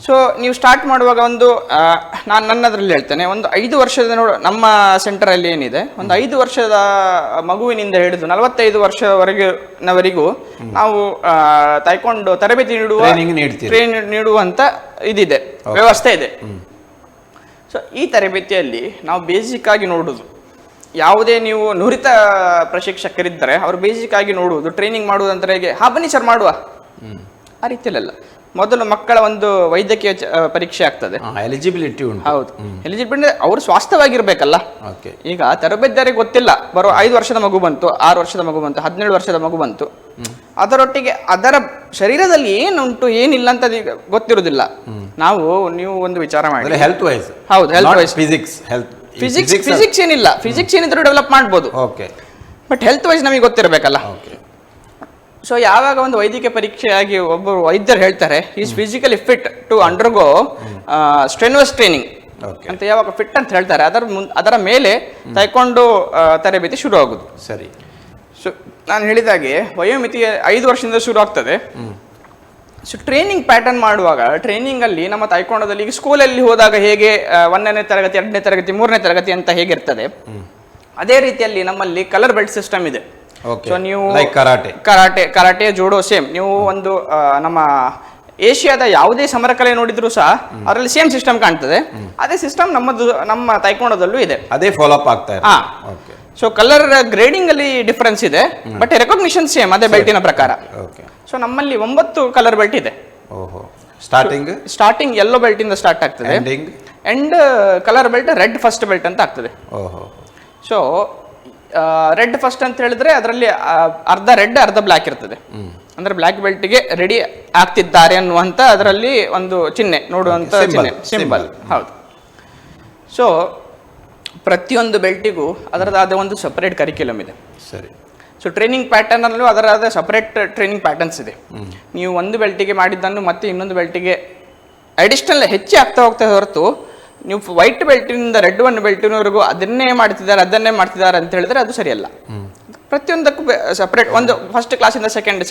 ಸೊ ನೀವು ಸ್ಟಾರ್ಟ್ ಮಾಡುವಾಗ ಒಂದು ನಾನು ನನ್ನದ್ರಲ್ಲಿ ಹೇಳ್ತೇನೆ, ಒಂದು 5 ವರ್ಷದ ನಮ್ಮ ಸೆಂಟರ್ ಅಲ್ಲಿ ಏನಿದೆ, ಒಂದು 5 ವರ್ಷದ ಮಗುವಿನಿಂದ ಹಿಡಿದು 45 ವರ್ಷವರೆಗಿನವರಿಗೂ ನಾವು ತಾಯ್ಕೊಂಡು ತರಬೇತಿ ನೀಡುವಂತ ಇದಿದೆ, ವ್ಯವಸ್ಥೆ ಇದೆ. ಸೊ ಈ ತರಬೇತಿಯಲ್ಲಿ ನಾವು ಬೇಸಿಕ್ ಆಗಿ ನೋಡುದು, ಯಾವುದೇ ನೀವು ನುರಿತ ಪ್ರಶಿಕ್ಷಕರಿದ್ದರೆ ಅವರು ಬೇಸಿಕ್ ಆಗಿ ನೋಡುವುದು, ಟ್ರೈನಿಂಗ್ ಮಾಡುವುದಂದ್ರೆ ಹೇಗೆ, ಬನ್ನಿ ಸರ್ ಮಾಡುವ, ಆ ರೀತಿಯಲ್ಲ. ಮೊದಲು ಮಕ್ಕಳ ಒಂದು ವೈದ್ಯಕೀಯ ಪರೀಕ್ಷೆ ಆಗ್ತದೆ, ಎಲಿಜಿಬಿಲಿಟಿ ಉಂಟು. ಹೌದು, ಎಲಿಜಿಬಿಲಿಟಿ ಅವರು ಸ್ವಾಸ್ಥ್ಯವಾಗಿರ್ಬೇಕಲ್ಲ. ಈಗ ತರಬೇತಿದಾರಿಗೆ ಗೊತ್ತಿಲ್ಲ, ಬರೋ 5 ವರ್ಷದ ಮಗು ಬಂತು, 6 ವರ್ಷದ ಮಗು ಬಂತು, 17 ವರ್ಷದ ಮಗು ಬಂತು, ಅದರೊಟ್ಟಿಗೆ ಅದರ ಶರೀರದಲ್ಲಿ ಏನುಂಟು ಏನಿಲ್ಲ ಅಂತ ಗೊತ್ತಿರುವುದಿಲ್ಲ. ನೀವು ಒಂದು ವಿಚಾರ ಮಾಡಿ, ಹೆಲ್ತ್ ವೈಸ್, ಹೌದು, ಹೆಲ್ತ್ ವೈಸ್, ಫಿಸಿಕ್ಸ್ ಏನಿಲ್ಲ, ಫಿಸಿಕ್ಸ್ ಏನಿದ್ರು ಡೆವಲಪ್ ಮಾಡ್ಬೋದು, ಬಟ್ ಹೆಲ್ತ್ ವೈಸ್ ನಮಗೆ ಗೊತ್ತಿರಬೇಕಲ್ಲ. ಸೊ ಯಾವಾಗ ಒಂದು ವೈದ್ಯಕೀಯ ಪರೀಕ್ಷೆಯಾಗಿ ಒಬ್ಬರು ವೈದ್ಯರು ಹೇಳ್ತಾರೆ is physically fit to undergo strenuous training ಅಂತ ಯಾವಾಗ ಫಿಟ್ ಅಂತ ಹೇಳ್ತಾರೆ, ಅದರ ಮೇಲೆ ತಾಯ್ಕೊಂಡು ತರಬೇತಿ ಶುರು ಆಗುದು. ಸರಿ. ಸೊ ನಾನು ಹೇಳಿದಾಗೆ ವಯೋಮಿತಿ 5 ವರ್ಷದಿಂದ ಶುರು ಆಗ್ತದೆ. ಸೊ ಟ್ರೈನಿಂಗ್ ಪ್ಯಾಟರ್ನ್ ಮಾಡುವಾಗ, ಟ್ರೈನಿಂಗ್ ಅಲ್ಲಿ ನಮ್ಮ ತಾಯ್ಕೊಂಡೋದಲ್ಲಿ ಈಗ ಸ್ಕೂಲಲ್ಲಿ ಹೋದಾಗ ಹೇಗೆ 1ನೇ ತರಗತಿ, 2ನೇ ತರಗತಿ, 3ನೇ ತರಗತಿ ಅಂತ ಹೇಗಿರ್ತದೆ, ಅದೇ ರೀತಿಯಲ್ಲಿ ನಮ್ಮಲ್ಲಿ ಕಲರ್ ಬೆಲ್ಟ್ ಸಿಸ್ಟಮ್ ಇದೆ. ಸೊ ನೀವು ಕರಾಟೆ ಜೂಡೋ ಸೇಮ್, ನೀವು ಒಂದು ನಮ್ಮ ಏಷ್ಯಾದ ಯಾವುದೇ ಸಮರಕಲೆ ನೋಡಿದ್ರು ಸಹ ಅದರಲ್ಲಿ ಸೇಮ್ ಸಿಸ್ಟಮ್ ಕಾಣ್ತದೆ. ಅದೇ ಸಿಸ್ಟಮ್ ನಮ್ಮ ತಾಯ್ಕೊಂಡೋದಲ್ಲೂ ಇದೆ, ಅದೇ ಫಾಲೋ ಅಪ್ ಆಗ್ತಾ ಇದೆ. ಸೊ ಕಲರ್ ಗ್ರೇಡಿಂಗ್ ಅಲ್ಲಿ ಡಿಫರೆನ್ಸ್ ಇದೆ, ಬಟ್ ರೆಕಾಗ್ನಿಷನ್ ಸೇಮ್ ಅದೇ ಬೆಲ್ಟಿನ ಪ್ರಕಾರ. ಸೊ ನಮ್ಮಲ್ಲಿ 9 ಕಲರ್ ಬೆಲ್ಟ್ ಇದೆ. ಸ್ಟಾರ್ಟಿಂಗ್ ಯೆಲ್ಲೋ ಬೆಲ್ಟ್ ಇಂದ ಸ್ಟಾರ್ಟ್ ಆಗ್ತದೆ, end colour belt red first belt ಅಂತ ಆಗ್ತದೆ. ಸೊ ರೆಡ್ ಫಸ್ಟ್ ಅಂತ ಹೇಳಿದ್ರೆ ಅದರಲ್ಲಿ ಅರ್ಧ ರೆಡ್ ಅರ್ಧ ಬ್ಲ್ಯಾಕ್ ಇರ್ತದೆ. ಅಂದ್ರೆ ಬ್ಲ್ಯಾಕ್ ಬೆಲ್ಟ್ಗೆ ರೆಡಿ ಆಗ್ತಿದ್ದಾರೆ ಅನ್ನುವಂತ ಅದರಲ್ಲಿ ಒಂದು ಚಿಹ್ನೆ ನೋಡುವಂತ ಸಿಂಬಲ್. ಹೌದು. ಸೊ ಪ್ರತಿಯೊಂದು ಬೆಲ್ಟಿಗೂ ಅದರದಾದ ಒಂದು ಸಪರೇಟ್ ಕರಿಕ್ಯುಲಮ್ ಇದೆ. ಸರಿ. ಸೊ ಟ್ರೈನಿಂಗ್ ಪ್ಯಾಟರ್ನ್ ಅಲ್ಲೂ ಅದರಾದ ಸಪರೇಟ್ ಟ್ರೈನಿಂಗ್ ಪ್ಯಾಟರ್ನ್ಸ್ ಇದೆ. ನೀವು ಒಂದು ಬೆಲ್ಟಿಗೆ ಮಾಡಿದ್ದನ್ನು ಮತ್ತೆ ಇನ್ನೊಂದು ಬೆಲ್ಟಿಗೆ ಅಡಿಷನಲ್ ಹೆಚ್ಚೇ ಆಗ್ತಾ ಹೋಗ್ತಾ ಹೊರತು ನೀವು ವೈಟ್ ಬೆಲ್ಟಿನಿಂದ ರೆಡ್ 1 ಬೆಲ್ಟಿನವರೆಗೂ ಅದನ್ನೇ ಮಾಡ್ತಿದ್ದಾರೆ ಅಂತ ಹೇಳಿದ್ರೆ ಅದು ಸರಿಯಲ್ಲ. ಪ್ರತಿಯೊಂದಕ್ಕೂ ಸಪರೇಟ್ ಒಂದು ಫಸ್ಟ್ ಕ್ಲಾಸಿಂದ ಸೆಕೆಂಡ್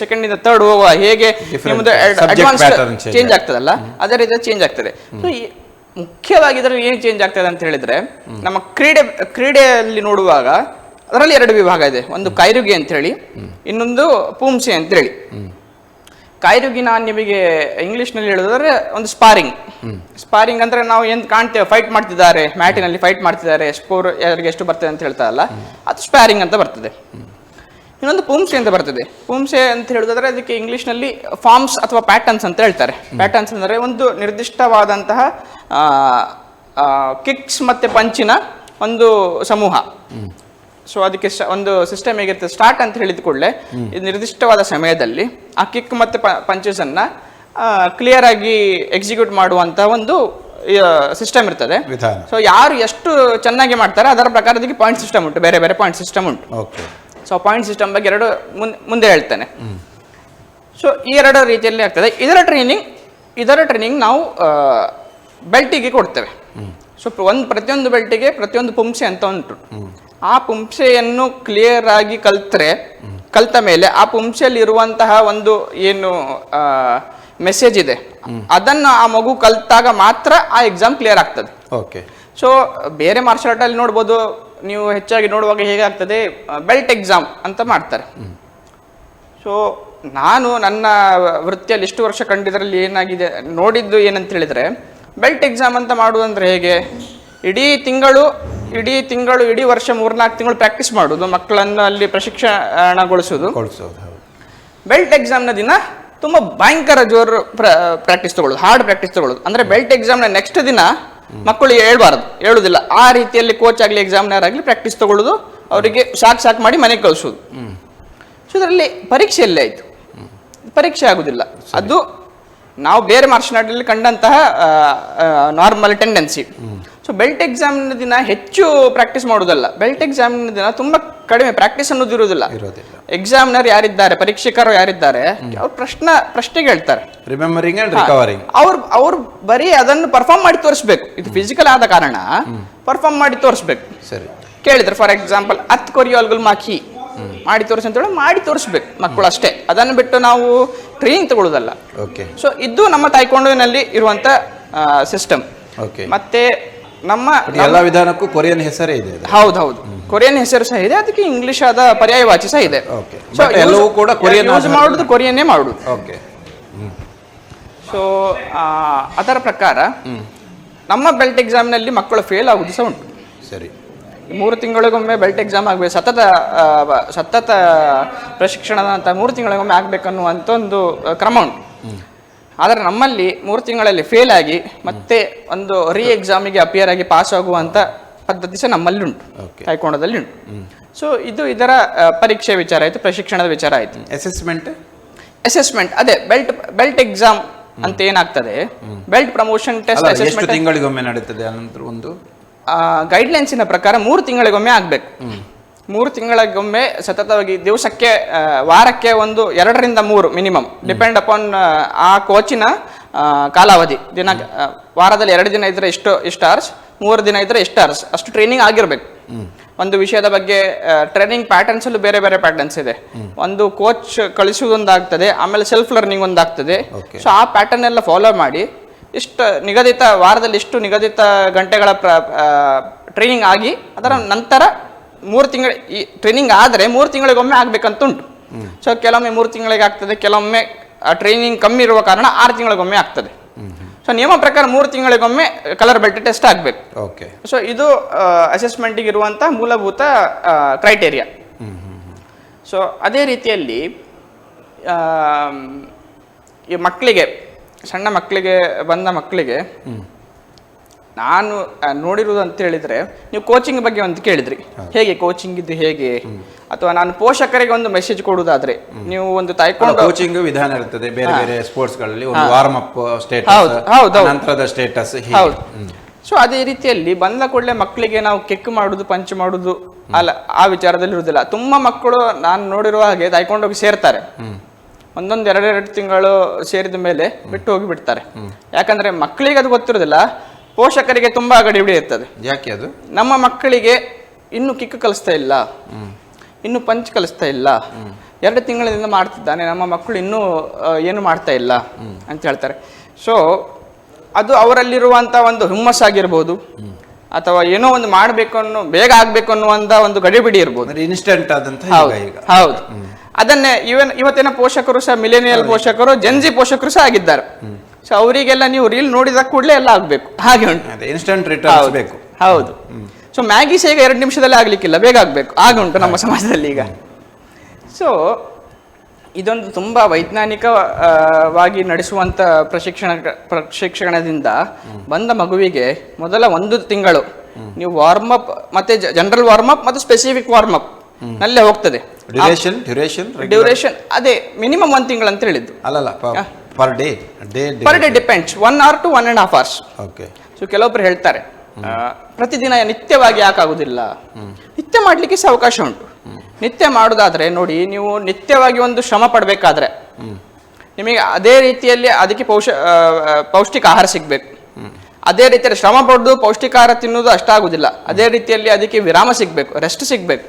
ಥರ್ಡ್ ಹೋಗುವ ಹೇಗೆ ನಿಮ್ಮದು ಅಡ್ವಾನ್ಸ್ ಚೇಂಜ್ ಆಗ್ತದಲ್ಲ, ಅದೇ ರೀತಿ ಚೇಂಜ್ ಆಗ್ತದೆ. ಸೊ ಮುಖ್ಯವಾಗಿ ಇದರಲ್ಲಿ ಏನು ಚೇಂಜ್ ಆಗ್ತದೆ ಅಂತ ಹೇಳಿದ್ರೆ, ನಮ್ಮ ಕ್ರೀಡೆಯಲ್ಲಿ ನೋಡುವಾಗ ಅದರಲ್ಲಿ 2 ವಿಭಾಗ ಇದೆ. ಒಂದು ಕೈರುಗಿ ಅಂತ ಹೇಳಿ, ಇನ್ನೊಂದು ಪೂಮ್ಸೆ ಅಂತ ಹೇಳಿ. ಕೈರುಗಿ ನಾನು ನಿಮಗೆ ಇಂಗ್ಲಿಷ್ ನಲ್ಲಿ ಹೇಳೋದಾದ್ರೆ ಒಂದು ಸ್ಪಾರಿಂಗ್ ಅಂದ್ರೆ ನಾವು ಏನ್ ಕಾಣ್ತೇವೆ, ಫೈಟ್ ಮಾಡ್ತಿದ್ದಾರೆ, ಮ್ಯಾಟಿನಲ್ಲಿ ಫೈಟ್ ಮಾಡ್ತಿದ್ದಾರೆ, ಸ್ಕೋರ್ ಯಾರಿಗೆ ಎಷ್ಟು ಬರ್ತದೆ ಅಂತ ಹೇಳ್ತಾರಲ್ಲ, ಅದು ಸ್ಪಾರಿಂಗ್ ಅಂತ ಬರ್ತದೆ. ಇನ್ನೊಂದು ಪೂಮ್ಸೆ ಅಂತ ಬರ್ತದೆ. ಪೂಮ್ಸೆ ಅಂತ ಹೇಳೋದಾದ್ರೆ ಅದಕ್ಕೆ ಇಂಗ್ಲಿಷ್ ನಲ್ಲಿ ಫಾರ್ಮ್ಸ್ ಅಥವಾ ಪ್ಯಾಟರ್ನ್ಸ್ ಅಂತ ಹೇಳ್ತಾರೆ. ಪ್ಯಾಟರ್ನ್ಸ್ ಅಂದ್ರೆ ಒಂದು ನಿರ್ದಿಷ್ಟವಾದಂತಹ ಕಿಕ್ಸ್ ಮತ್ತೆ ಪಂಚಿನ ಒಂದು ಸಮೂಹ. ಸೊ ಅದಕ್ಕೆ ಒಂದು ಸಿಸ್ಟಮ್ ಹೇಗಿರ್ತದೆ, ಸ್ಟಾರ್ಟ್ ಅಂತ ಹೇಳಿದ ಕೂಡಲೇ ನಿರ್ದಿಷ್ಟವಾದ ಸಮಯದಲ್ಲಿ ಆ ಕಿಕ್ ಮತ್ತು ಪಂಚಸ್ ಅನ್ನ ಕ್ಲಿಯರ್ ಆಗಿ ಎಕ್ಸಿಕ್ಯೂಟ್ ಮಾಡುವಂತ ಒಂದು ಸಿಸ್ಟಮ್ ಇರ್ತದೆ. ಸೊ ಯಾರು ಎಷ್ಟು ಚೆನ್ನಾಗಿ ಮಾಡ್ತಾರೆ ಅದರ ಪ್ರಕಾರ ಅದಕ್ಕೆ ಪಾಯಿಂಟ್ ಸಿಸ್ಟಮ್ ಉಂಟು, ಬೇರೆ ಬೇರೆ ಪಾಯಿಂಟ್ ಸಿಸ್ಟಮ್ ಉಂಟು. ಸೊ ಪಾಯಿಂಟ್ ಸಿಸ್ಟಮ್ ಬಗ್ಗೆ ಎರಡು ಮುಂದೆ ಹೇಳ್ತೇನೆ. ಸೊ ಈ ಎರಡು ರೀತಿಯಲ್ಲಿ ಆಗ್ತದೆ. ಇದರ ಟ್ರೈನಿಂಗ್ ನಾವು ಬೆಲ್ಟಿಗೆ ಕೊಡ್ತೇವೆ. ಸೊ ಪ್ರತಿಯೊಂದು ಬೆಲ್ಟಿಗೆ ಪ್ರತಿಯೊಂದು ಪುಂಸೆ ಅಂತ ಉಂಟು. ಆ ಪುಂಸೆಯನ್ನು ಕ್ಲಿಯರ್ ಆಗಿ ಕಲ್ತ ಮೇಲೆ ಆ ಪುಂಸೆಯಲ್ಲಿ ಇರುವಂತಹ ಒಂದು ಏನು ಮೆಸೇಜ್ ಇದೆ ಅದನ್ನು ಆ ಮಗು ಕಲ್ತಾಗ ಮಾತ್ರ ಆ ಎಕ್ಸಾಮ್ ಕ್ಲಿಯರ್ ಆಗ್ತದೆ. ಸೊ ಬೇರೆ ಮಾರ್ಷಲ್ ಆರ್ಟ್ ಅಲ್ಲಿ ನೋಡ್ಬೋದು, ನೀವು ಹೆಚ್ಚಾಗಿ ನೋಡುವಾಗ ಹೇಗೆ ಆಗ್ತದೆ, ಬೆಲ್ಟ್ ಎಕ್ಸಾಮ್ ಅಂತ ಮಾಡ್ತಾರೆ. ಸೊ ನಾನು ನನ್ನ ವೃತ್ತಿಯಲ್ಲಿ ಇಷ್ಟು ವರ್ಷ ಕಂಡಿದ್ರಲ್ಲಿ ಏನಾಗಿದೆ ನೋಡಿದ್ದು ಏನಂತ ಹೇಳಿದ್ರೆ, ಬೆಲ್ಟ್ ಎಕ್ಸಾಮ್ ಅಂತ ಮಾಡುವುದಂದ್ರೆ ಹೇಗೆ, ಇಡೀ ವರ್ಷ 3-4 ತಿಂಗಳು ಪ್ರಾಕ್ಟೀಸ್ ಮಾಡುದು, ಮಕ್ಕಳನ್ನು ಅಲ್ಲಿ ಪ್ರಶಿಕ್ಷಣಗೊಳಿಸುವುದು. ಬೆಲ್ಟ್ ಎಕ್ಸಾಮ್ನ ದಿನ ತುಂಬಾ ಭಯಂಕರ ಜೋರು ಪ್ರಾಕ್ಟೀಸ್ ತಗೊಳ್ಳೋದು, ಹಾರ್ಡ್ ಪ್ರಾಕ್ಟೀಸ್ ತಗೊಳ್ಳೋದು. ಅಂದ್ರೆ ಬೆಲ್ಟ್ ಎಕ್ಸಾಮ್ನ ನೆಕ್ಸ್ಟ್ ದಿನ ಮಕ್ಕಳು ಹೇಳುದಿಲ್ಲ. ಆ ರೀತಿಯಲ್ಲಿ ಕೋಚ್ ಆಗಲಿ ಎಕ್ಸಾಮ್ನರ್ ಆಗಲಿ ಪ್ರಾಕ್ಟೀಸ್ ತಗೊಳ್ಳೋದು, ಅವರಿಗೆ ಸಾಕು ಮಾಡಿ ಮನೆಗೆ ಕಳಿಸೋದು. ಸೊ ಇದರಲ್ಲಿ ಪರೀಕ್ಷೆ ಎಲ್ಲೇ ಆಯ್ತು, ಪರೀಕ್ಷೆ ಆಗುದಿಲ್ಲ. ಅದು ನಾವು ಬೇರೆ ಮಾರ್ಷಲ್ ಆರ್ಟ್ ಅಲ್ಲಿ ಕಂಡಂತಹ normal tendency. So belt exam ದಿನ ಹೆಚ್ಚು ಪ್ರಾಕ್ಟೀಸ್ ಮಾಡುವುದಲ್ಲ, ಬೆಲ್ಟ್ ಎಕ್ಸಾಮ್ ದಿನ ತುಂಬಾ ಕಡಿಮೆ ಪ್ರಾಕ್ಟೀಸ್ ಅನ್ನೋದು ಇರುವುದಿಲ್ಲ. ಎಕ್ಸಾಮಿನರ್ ಯಾರಿದ್ದಾರೆ, ಪರೀಕ್ಷಕರು ಯಾರಿದ್ದಾರೆ, ಅವ್ರು ಪ್ರಶ್ನೆ ಕೇಳ್ತಾರೆ, ರಿಮೆಂಬರಿಂಗ್ ಅಂಡ್ ರಿಕವರಿಂಗ್. ಅವ್ರು ಬರೀ ಅದನ್ನು ಪರ್ಫಾರ್ಮ್ ಮಾಡಿ ತೋರಿಸ್ಬೇಕು. ಇದು ಫಿಸಿಕಲ್ ಆದ ಕಾರಣ ಪರ್ಫಾರ್ಮ್ ಮಾಡಿ ತೋರಿಸ್ಬೇಕು. ಸರಿ, ಕೇಳಿದ್ರೆ ಫಾರ್ ಎಕ್ಸಾಂಪಲ್ 10 ಕೊರಿಯೋಲ್ಗಳು ಮಾಕಿ ಮಾಡಿ ತೋರಿಸಿ ಅಂತ ಹೇಳಿ ಮಾಡಿ ತೋರಿಸ್ಬೇಕು ಮಕ್ಕಳು ಅಷ್ಟೇ. ಅದನ್ನು ಬಿಟ್ಟು ನಾವು ಟ್ರೈನಿಂಗ್ ತಗೊಳ್ಳೋದಲ್ಲ. ಸೊ ಇದು ನಮ್ಮ ತಾಯ್ಕೊಂಡೋನಲ್ಲಿ ಇರುವಂತ ಸಿಸ್ಟಮ್. ಮತ್ತೆ ನಮ್ಮ ಎಲ್ಲ ವಿಧಾನಕ್ಕೂ ಕೊರಿಯನ್ ಹೆಸರೇ ಇದೆ. ಹೌದು, ಕೊರಿಯನ್ ಹೆಸರು ಸಹ ಇದೆ, ಅದಕ್ಕೆ ಇಂಗ್ಲಿಷ್ ಆದ ಪರ್ಯಾಯವಾಚಿ ಸಹ ಇದೆ. ಸೊ ಎಲ್ಲವೂ ಕೂಡ ಕೊರಿಯನ್ ಮಾಡುದು, ಕೊರಿಯನ್ನೇ ಮಾಡುದು. ಸೊ ಅದರ ಪ್ರಕಾರ ನಮ್ಮ ಬೆಲ್ಟ್ ಎಕ್ಸಾಮ್ನಲ್ಲಿ ಮಕ್ಕಳು ಫೇಲ್ ಆಗುದು ಸಹ ಉಂಟು. ಸರಿ, 3 ತಿಂಗಳಿಗೊಮ್ಮೆ ಬೆಲ್ಟ್ ಎಕ್ಸಾಮ್ ಆಗಬೇಕು, ಸತತ ಪ್ರಶಿಕ್ಷಣದ ಅಂತ 3 ತಿಂಗಳಿಗೊಮ್ಮೆ ಆಗ್ಬೇಕನ್ನುವಂತ ಒಂದು ಕ್ರಮ ಉಂಟು. ಆದರೆ ನಮ್ಮಲ್ಲಿ 3 ತಿಂಗಳಲ್ಲಿ ಫೇಲ್ ಆಗಿ ಮತ್ತೆ ಒಂದು ಎಕ್ಸಾಮಿಗೆ ಅಪಿಯರ್ ಆಗಿ ಪಾಸ್ ಆಗುವಂತ ಪದ್ಧತಿ ಸಹ ನಮ್ಮಲ್ಲಿ ಉಂಟು, ತಾಯ್ಕೊಂಡದಲ್ಲಿ ಉಂಟು. ಸೊ ಇದು ಇದರ ಪರೀಕ್ಷೆ ವಿಚಾರ ಆಯ್ತು, ಪ್ರಶಿಕ್ಷಣದ ವಿಚಾರ ಆಯ್ತು. ಅಸೆಸ್ಮೆಂಟ್ ಅದೇ ಬೆಲ್ಟ್ ಎಕ್ಸಾಮ್ ಅಂತ ಏನಾಗ್ತದೆ, ಬೆಲ್ಟ್ ಪ್ರಮೋಷನ್ ಟೆಸ್ಟ್ ಅಸೆಸ್ಮೆಂಟ್ ತಿಂಗಳಿಗೊಮ್ಮೆ ನಡೀತದೆ. ಅನಂತರ ಒಂದು ಗೈಡ್ಲೈನ್ಸಿನ ಪ್ರಕಾರ 3 ತಿಂಗಳಿಗೊಮ್ಮೆ ಆಗ್ಬೇಕು. 3 ತಿಂಗಳಿಗೊಮ್ಮೆ ಸತತವಾಗಿ ದಿವಸಕ್ಕೆ ವಾರಕ್ಕೆ ಒಂದು 2ರಿಂದ 3 ಮಿನಿಮಮ್, ಡಿಪೆಂಡ್ ಅಪಾನ್ ಆ ಕೋಚಿನ ಕಾಲಾವಧಿ. ವಾರದಲ್ಲಿ 2 ದಿನ ಇದ್ರೆ ಇಷ್ಟು ಅವರ್ಸ್, 3 ದಿನ ಇದ್ರೆ ಎಷ್ಟು ಅವರ್ಸ್, ಅಷ್ಟು ಟ್ರೈನಿಂಗ್ ಆಗಿರ್ಬೇಕು. ಒಂದು ವಿಷಯದ ಬಗ್ಗೆ ಟ್ರೈನಿಂಗ್ ಪ್ಯಾಟರ್ನ್ಸ್ ಅಲ್ಲೂ ಬೇರೆ ಬೇರೆ ಪ್ಯಾಟರ್ನ್ಸ್ ಇದೆ. ಒಂದು ಕೋಚ್ ಕಳಿಸುವುದೊಂದಾಗ್ತದೆ, ಆಮೇಲೆ ಸೆಲ್ಫ್ ಲರ್ನಿಂಗ್ ಒಂದಾಗ್ತದೆ. ಸೊ ಆ ಪ್ಯಾಟರ್ನ್ ಎಲ್ಲ ಫಾಲೋ ಮಾಡಿ ವಾರದಲ್ಲಿ ಇಷ್ಟು ನಿಗದಿತ ಗಂಟೆಗಳ ಟ್ರೈನಿಂಗ್ ಆಗಿ ಅದರ ನಂತರ 3 ತಿಂಗಳು ಈ ಟ್ರೈನಿಂಗ್ ಆದರೆ 3 ತಿಂಗಳಿಗೊಮ್ಮೆ ಆಗ್ಬೇಕಂತ ಉಂಟು. ಸೊ ಕೆಲವೊಮ್ಮೆ 3 ತಿಂಗಳಿಗೆ ಆಗ್ತದೆ, ಕೆಲವೊಮ್ಮೆ ಟ್ರೈನಿಂಗ್ ಕಮ್ಮಿ ಇರುವ ಕಾರಣ 6 ತಿಂಗಳಿಗೊಮ್ಮೆ ಆಗ್ತದೆ. ಸೊ ನಿಯಮ ಪ್ರಕಾರ 3 ತಿಂಗಳಿಗೊಮ್ಮೆ ಕಲರ್ ಬೆಲ್ಟ್ ಟೆಸ್ಟ್ ಆಗಬೇಕು. ಸೊ ಇದು ಅಸೆಸ್ಮೆಂಟಿಗೆ ಇರುವಂತಹ ಮೂಲಭೂತ ಕ್ರೈಟೇರಿಯಾ. ಸೊ ಅದೇ ರೀತಿಯಲ್ಲಿ ಈ ಮಕ್ಕಳಿಗೆ, ಸಣ್ಣ ಮಕ್ಕಳಿಗೆ ಬಂದ ಮಕ್ಕಳಿಗೆ ನಾನು ನೋಡಿರುವುದು ಅಂತ ಹೇಳಿದ್ರೆ, ನೀವು ಕೋಚಿಂಗ್ ಬಗ್ಗೆ ಒಂದು ಕೇಳಿದ್ರಿ, ಹೇಗೆ ಕೋಚಿಂಗ್ ಇದು ಹೇಗೆ, ಅಥವಾ ನಾನು ಪೋಷಕರಿಗೆ ಒಂದು ಮೆಸೇಜ್ ಕೊಡುವುದಾದ್ರೆ, ನೀವು ಒಂದು ತಾಯ್ಕೊಂಡು ಕೋಚಿಂಗ್ ವಿಧಾನ ಇರ್ತದೆ ಬೇರೆ ಬೇರೆ ಸ್ಪೋರ್ಟ್ಸ್ ಗಳಲ್ಲಿ, ಒಂದು ವಾರ್ಮ್ ಅಪ್ ಸ್ಟೇಟಸ್, ನಂತರದ ಸ್ಟೇಟಸ್. ಹೌದು. ಸೊ ಅದೇ ರೀತಿಯಲ್ಲಿ ಬಂದ ಕೂಡಲೇ ಮಕ್ಕಳಿಗೆ ನಾವು ಕಿಕ್ ಮಾಡುದು, ಪಂಚ್ ಮಾಡುದು ಅಲ್ಲ, ಆ ವಿಚಾರದಲ್ಲಿ ಇರುವುದಿಲ್ಲ. ತುಂಬಾ ಮಕ್ಕಳು ನಾನು ನೋಡಿರುವ ಹಾಗೆ ತಾಯ್ಕೊಂಡೋಗಿ ಸೇರ್ತಾರೆ, 1-2 ತಿಂಗಳು ಸೇರಿದ ಮೇಲೆ ಬಿಟ್ಟು ಹೋಗಿ ಬಿಡ್ತಾರೆ. ಯಾಕಂದ್ರೆ ಮಕ್ಕಳಿಗೆ ಅದು ಗೊತ್ತಿರೋದಿಲ್ಲ, ಪೋಷಕರಿಗೆ ತುಂಬಾ ಗಡಿಬಿಡಿ ಇರ್ತದೆ. ಯಾಕೆ ಅದು, ನಮ್ಮ ಮಕ್ಕಳಿಗೆ ಇನ್ನು ಕಿಕ್ ಕಲಿಸ್ತಾ ಇಲ್ಲ, ಇನ್ನು ಪಂಚ್ ಕಲಿಸ್ತಾ ಇಲ್ಲ, 2 ತಿಂಗಳಿಂದ ಮಾಡ್ತಿದ್ದಾನೆ, ನಮ್ಮ ಮಕ್ಕಳು ಇನ್ನೂ ಏನು ಮಾಡ್ತಾ ಇಲ್ಲ ಅಂತ ಹೇಳ್ತಾರೆ. ಸೊ ಅದು ಅವರಲ್ಲಿರುವಂತ ಒಂದು ಹುಮ್ಮಸ್ಸಾಗಿರ್ಬೋದು, ಅಥವಾ ಏನೋ ಒಂದು ಮಾಡಬೇಕು ಅನ್ನೋ, ಬೇಗ ಆಗ್ಬೇಕು ಅನ್ನುವಂತ ಒಂದು ಗಡಿಬಿಡಿ ಇರ್ಬೋದು, ಇನ್ಸ್ಟೆಂಟ್ ಆದಂತ. ಹೌದು. ಅದನ್ನೇ ಇವತ್ತಿನ ಪೋಷಕರು ಸಹ, ಮಿಲೇನಿಯಲ್ ಪೋಷಕರು, ಜೆನ್ಜಿ ಪೋಷಕರು ಸಹ ಆಗಿದ್ದಾರೆ. ಸೊ ಅವರಿಗೆಲ್ಲ ನೀವು ರೀಲ್ ನೋಡಿದ ಕೂಡಲೇ ಎಲ್ಲ ಆಗ್ಬೇಕು, ಹಾಗೆ ಉಂಟು, ಇನ್ಸ್ಟೆಂಟ್ ರಿಟರ್ನ್ಸ್ ಬೇಕು. ಹೌದು. ಸೊ ಮ್ಯಾಗಿ ಸಹ ಈಗ 2 ನಿಮಿಷದಲ್ಲಿ ಆಗ್ಲಿಕ್ಕಿಲ್ಲ, ಬೇಗ ಆಗ್ಬೇಕು, ಹಾಗೆ ಉಂಟು ನಮ್ಮ ಸಮಾಜದಲ್ಲಿ ಈಗ. ಸೊ ಇದೊಂದು ತುಂಬ ವೈಜ್ಞಾನಿಕವಾಗಿ ನಡೆಸುವಂಥ ಪ್ರಶಿಕ್ಷಣದಿಂದ ಬಂದ ಮಗುವಿಗೆ ಮೊದಲ 1 ತಿಂಗಳು ನೀವು ವಾರ್ಮಪ್ ಮತ್ತೆ ಜನರಲ್ ವಾರ್ಮಪ್ ಮತ್ತು ಸ್ಪೆಸಿಫಿಕ್ ವಾರ್ಮಪ್ ನಲ್ಲೇ ಹೋಗ್ತದೆ. ಡ್ಯೂರೇಷನ್ ಅದೇ ಮಿನಿಮಮ್ 1 ತಿಂಗಳು ಅಂತ ಹೇಳಿದ್ದು. ಅಲ್ಲಲ್ಲ per day depends 1 hour to 1.5 hours. Okay. So ಕೆಲವೊಬ್ರು ಹೇಳ್ತಾರೆ ಪ್ರತಿದಿನ ನಿತ್ಯವಾಗಿ ಯಾಕಾಗುದಿಲ್ಲ, ನಿತ್ಯ ಮಾಡ್ಲಿಕ್ಕೆ ಸಹ ಅವಕಾಶ ಉಂಟು. ನಿತ್ಯ ಮಾಡುದಾದ್ರೆ ನೋಡಿ, ನೀವು ನಿತ್ಯವಾಗಿ ಒಂದು ಶ್ರಮ ಪಡಬೇಕಾದ್ರೆ ನಿಮಗೆ ಅದೇ ರೀತಿಯಲ್ಲಿ ಅದಕ್ಕೆ ಪೌಷ್ಟಿಕ ಆಹಾರ ಸಿಗ್ಬೇಕು. ಅದೇ ರೀತಿಯಲ್ಲಿ ಶ್ರಮ ಪಡೆದು ಪೌಷ್ಟಿಕ ಆಹಾರ ತಿನ್ನುವುದು ಅಷ್ಟಾಗುದಿಲ್ಲ. ಅದೇ ರೀತಿಯಲ್ಲಿ ಅದಕ್ಕೆ ವಿರಾಮ ಸಿಗ್ಬೇಕು, ರೆಸ್ಟ್ ಸಿಗ್ಬೇಕು.